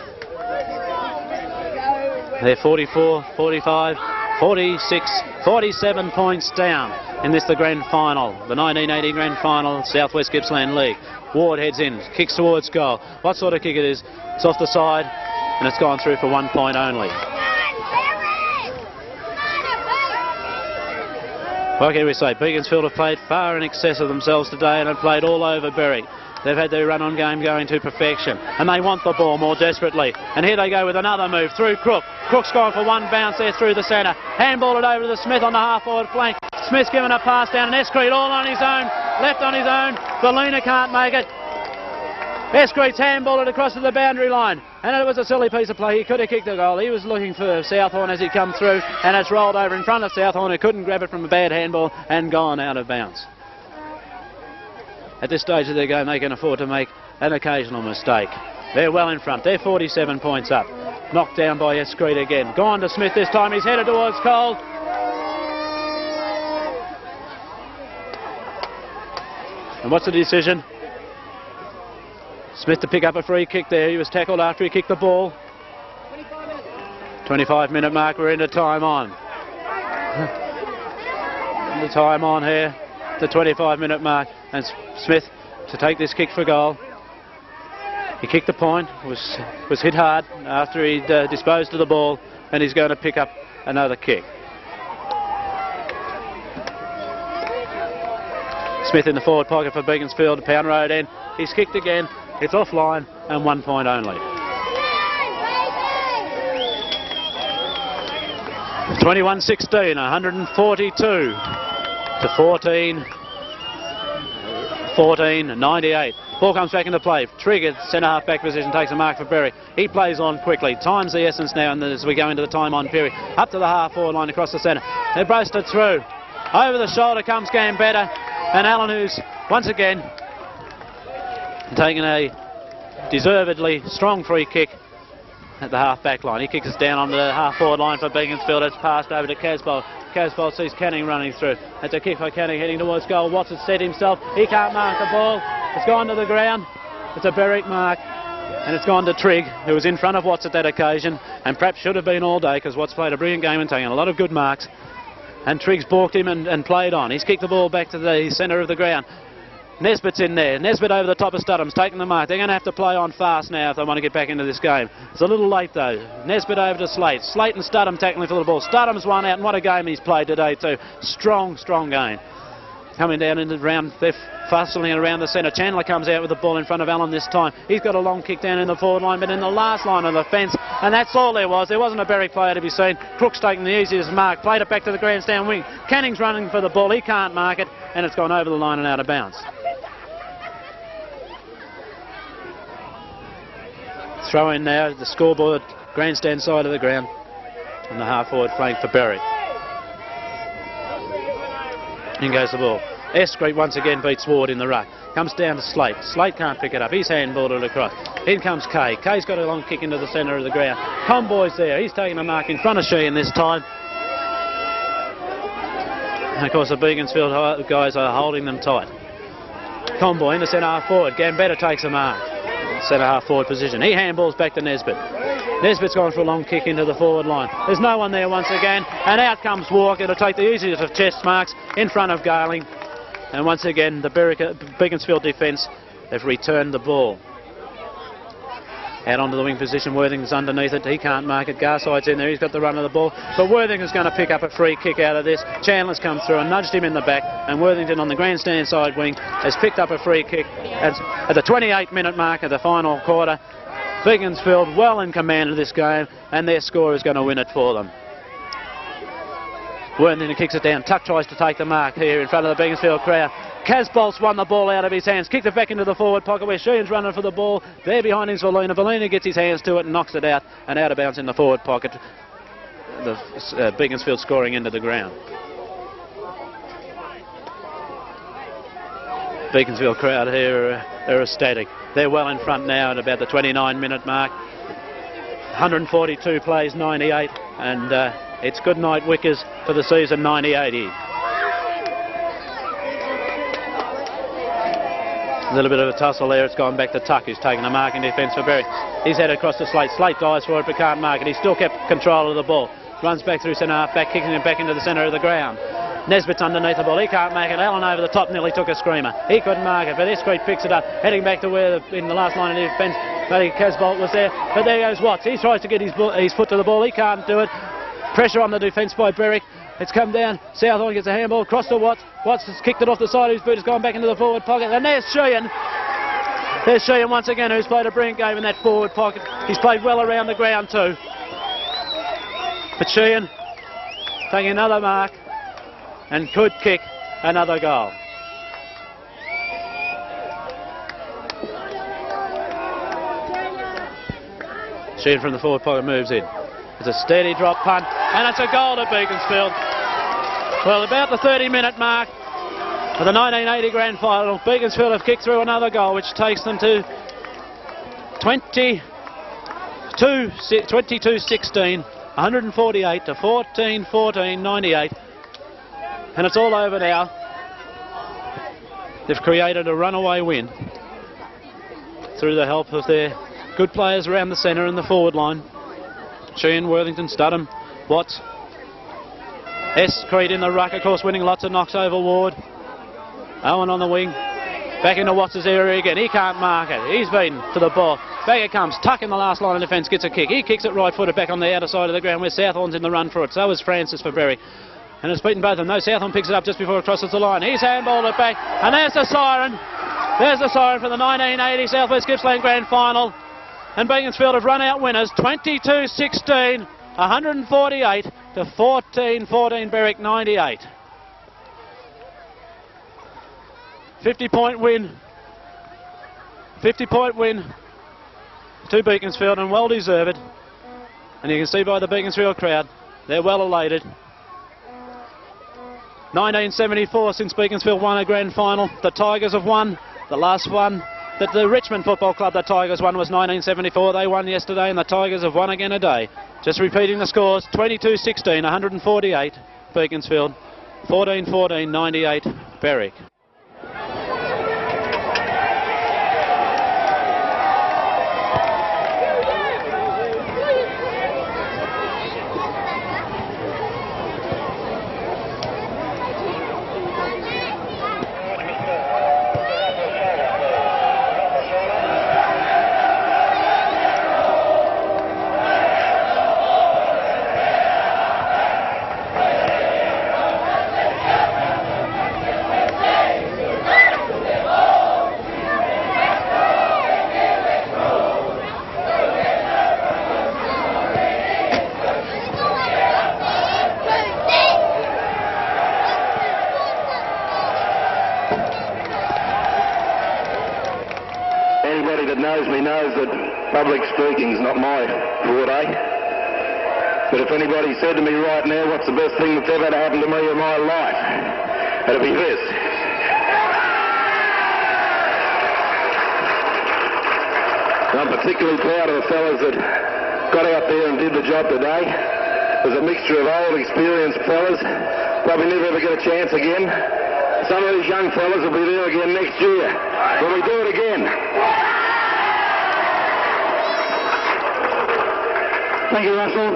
They're 44, 45, 46, 47 points down in this, the grand final, the 1980 grand final, South West Gippsland League. Ward heads in, kicks towards goal. What sort of kick it is? It's off the side, and it's gone through for 1 point only. What can we say? Beaconsfield have played far in excess of themselves today and have played all over Berwick. They've had their run-on game going to perfection, and they want the ball more desperately. And here they go with another move through Crook. Crook's gone for one bounce there through the centre. Handball it over to the Smith on the half-forward flank. Smith's given a pass down, and S.Kay all on his own, left on his own. Valina can't make it. S.Kay's handball it across to the boundary line, and it was a silly piece of play. He could have kicked the goal. He was looking for Southorn as he come through, and it's rolled over in front of Southorn, who couldn't grab it from a bad handball and gone out of bounds. At this stage of their game, they can afford to make an occasional mistake. They're well in front. They're 47 points up. Knocked down by S.Kay again. Gone to Smith this time. He's headed towards Cole. And what's the decision? Smith to pick up a free kick there. He was tackled after he kicked the ball. 25-minute mark. We're into time on. The time on here. The 25-minute mark, and Smith to take this kick for goal. He kicked the point, was hit hard after he'd disposed of the ball, and he's going to pick up another kick. Smith in the forward pocket for Beaconsfield, Pound Road end. He's kicked again, it's offline, and 1 point only. 21-16, 142 to 14-98. Ball comes back into play. Triggered, centre half back position, takes a mark for Berwick. He plays on quickly. Time's the essence now, and as we go into the time on period. Up to the half-forward line across the centre. They're boasted through. Over the shoulder comes Gambetta, and Allen, who's once again taking a deservedly strong free kick at the half-back line. He kicks us down on the half-forward line for Beaconsfield. It's passed over to Casboult. Casboult sees Canning running through. It's a kick for Canning heading towards goal. Watts has set himself. He can't mark the ball. It's gone to the ground. It's a Berwick mark. And it's gone to Trigg, who was in front of Watts at that occasion, and perhaps should have been all day, because Watts played a brilliant game and taken a lot of good marks. And Triggs balked him and played on. He's kicked the ball back to the centre of the ground. Nesbitt's in there. Nesbitt over the top of SWGFL's taking the mark. They're going to have to play on fast now if they want to get back into this game. It's a little late though. Nesbitt over to Slate. Slate and SWGFL tackling for the ball. SWGFL's won out, and what a game he's played today too. Strong game. Coming down into the round, they're fussling around the centre. Chandler comes out with the ball in front of Allen this time. He's got a long kick down in the forward line, but in the last line of the fence, and that's all there was. There wasn't a Berwick player to be seen. Crook's taking the easiest mark, played it back to the grandstand wing. Canning's running for the ball. He can't mark it, and it's gone over the line and out of bounds. Throw in now at the scoreboard, grandstand side of the ground, on the half-forward flank for Berwick. In goes the ball. S.Kay once again beats Ward in the ruck. Comes down to Slate. Slate can't pick it up. He's handballed it across. In comes Kay. Kay's got a long kick into the centre of the ground. Comboy's there. He's taking a mark in front of Sheehan this time. And of course the Beaconsfield guys are holding them tight. Comboy in the centre half forward. Gambetta takes a mark. Centre half forward position. He handballs back to Nesbitt. Nesbitt's gone for a long kick into the forward line. There's no one there once again, and out comes Walker to take the easiest of chest marks in front of G.Zelley. And once again the Beaconsfield defence have returned the ball. Out onto the wing position, Worthington's underneath it. He can't mark it. Garside's in there. He's got the run of the ball. But Worthington's going to pick up a free kick out of this. Chandler's come through and nudged him in the back. And Worthington on the grandstand side wing has picked up a free kick at the 28-minute mark of the final quarter. Beaconsfield well in command of this game, and their scorer is going to win it for them. Worthington kicks it down. Tuck tries to take the mark here in front of the Beaconsfield crowd. Casboult's won the ball out of his hands, kicked it back into the forward pocket where Sheehan's running for the ball. There behind him's Valina. Valina gets his hands to it and knocks it out, and out of bounds in the forward pocket. The Beaconsfield scoring into the ground. Beaconsfield crowd here are ecstatic. They're well in front now at about the 29-minute mark. 142 plays 98, and it's good night Wickers for the season 90-80. A little bit of a tussle there. It's gone back to Tuck, who's taken a mark in defence for Berwick. He's headed across to Slate. Slate dives for it but can't mark it. He's still kept control of the ball. Runs back through centre half back, kicking it back into the centre of the ground. Nesbitt's underneath the ball. He can't make it. Allen over the top nearly took a screamer. He couldn't mark it, but S.Kay picks it up, heading back to where in the last line of defence Casboult was there. But there goes Watts. He tries to get his foot to the ball. He can't do it. Pressure on the defence by Berwick. It's come down. Southorn gets a handball across to Watts. Watts has kicked it off the side of his boot. Has gone back into the forward pocket. And there's Sheehan. There's Sheehan once again, who's played a brilliant game in that forward pocket. He's played well around the ground too. But Sheehan taking another mark and could kick another goal. Sheehan from the forward pocket moves in. It's a steady drop punt, and it's a goal to Beaconsfield. Well, about the 30-minute mark of the 1980 grand final, Beaconsfield have kicked through another goal, which takes them to 22-16, 148 to 14-14, 98. And it's all over now. They've created a runaway win through the help of their good players around the centre and the forward line. Sheehan, Worthington, Studham, Watts. S.Kay in the ruck, of course, winning lots of knocks over Ward. I.Owen on the wing. Back into Watts' area again. He can't mark it. He's been to the ball. Back it comes. Tuck in the last line of defence gets a kick. He kicks it right-footed back on the outer side of the ground where Southorn's in the run for it. So is Francis for Berwick. And it's beaten both of them. No, Southorn picks it up just before it crosses the line. He's handballed it back. And there's the siren. There's the siren for the 1980 South West Gippsland Grand Final. And Beaconsfield have run out winners 22-16, 148 to 14-14 Berwick 98. 50-point win. 50-point win to Beaconsfield, and well deserved. And you can see by the Beaconsfield crowd, they're well elated. 1974 since Beaconsfield won a grand final. The Tigers have won. The last one that the Richmond Football Club, the Tigers won, was 1974. They won yesterday, and the Tigers have won again today. Just repeating the scores: 22-16, 148 Beaconsfield, 14-14, 98 Berwick. Public speaking's not my forte. But if anybody said to me right now, what's the best thing that's ever happened to me in my life, it'll be this. I'm particularly proud of the fellas that got out there and did the job today. There's a mixture of old, experienced fellas, probably never ever get a chance again. Some of these young fellas will be there again next year when we do it again. Thank you, Russell.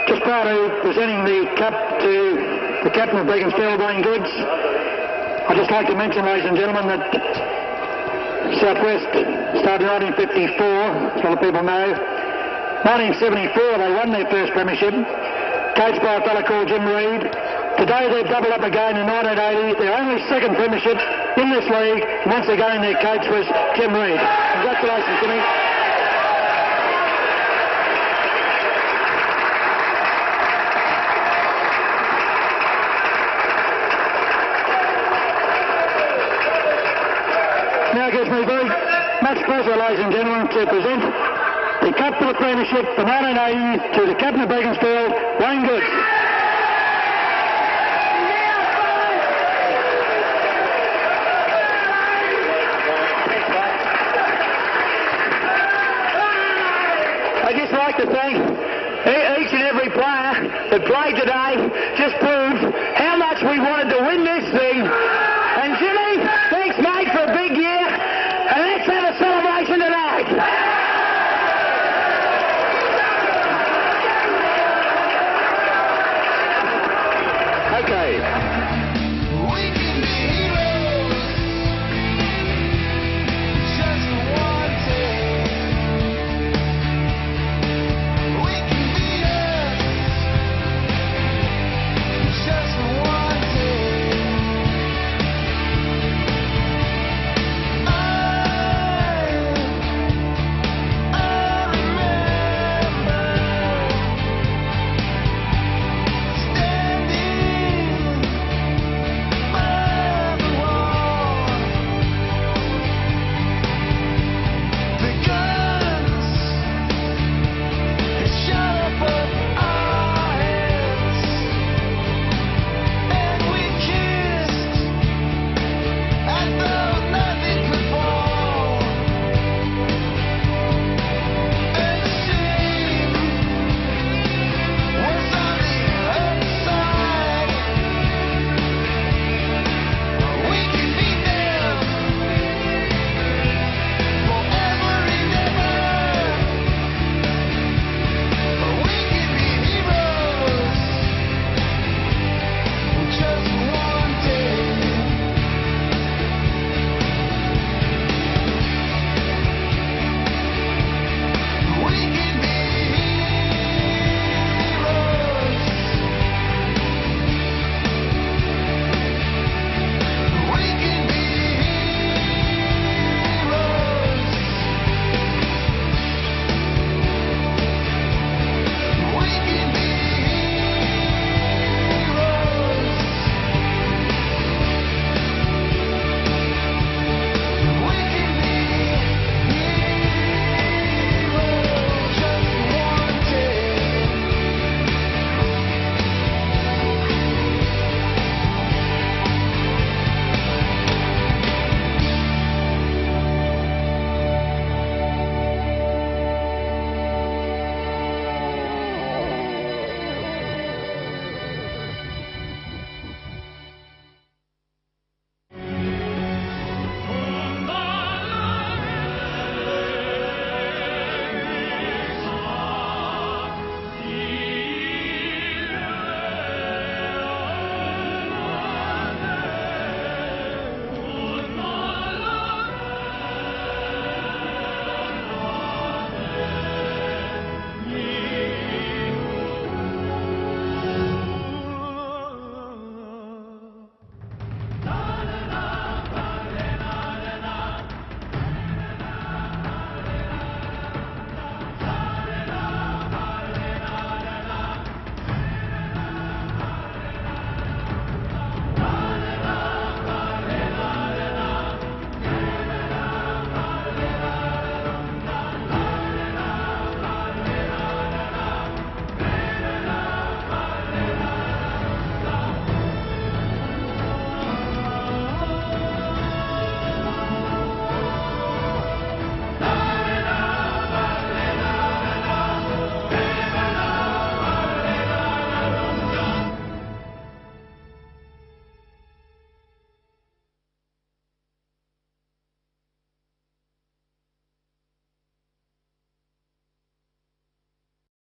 Just prior to presenting the cup to the captain of Beaconsfield, R.Worthington, I'd just like to mention, ladies and gentlemen, that Southwest started in 1954, as a lot of people know. 1974, they won their first premiership, coached by a fellow called Jim Reid. Today they've doubled up again in 1980, their only second premiership in this league. Once again, their coach was Jim Reid. Congratulations, Jimmy. Now it gives me very much pleasure, ladies and gentlemen, to present the Cup for the Premiership for 1980 to the captain of Beaconsfield, R.Worthington. I'd just like to thank each and every player that played today.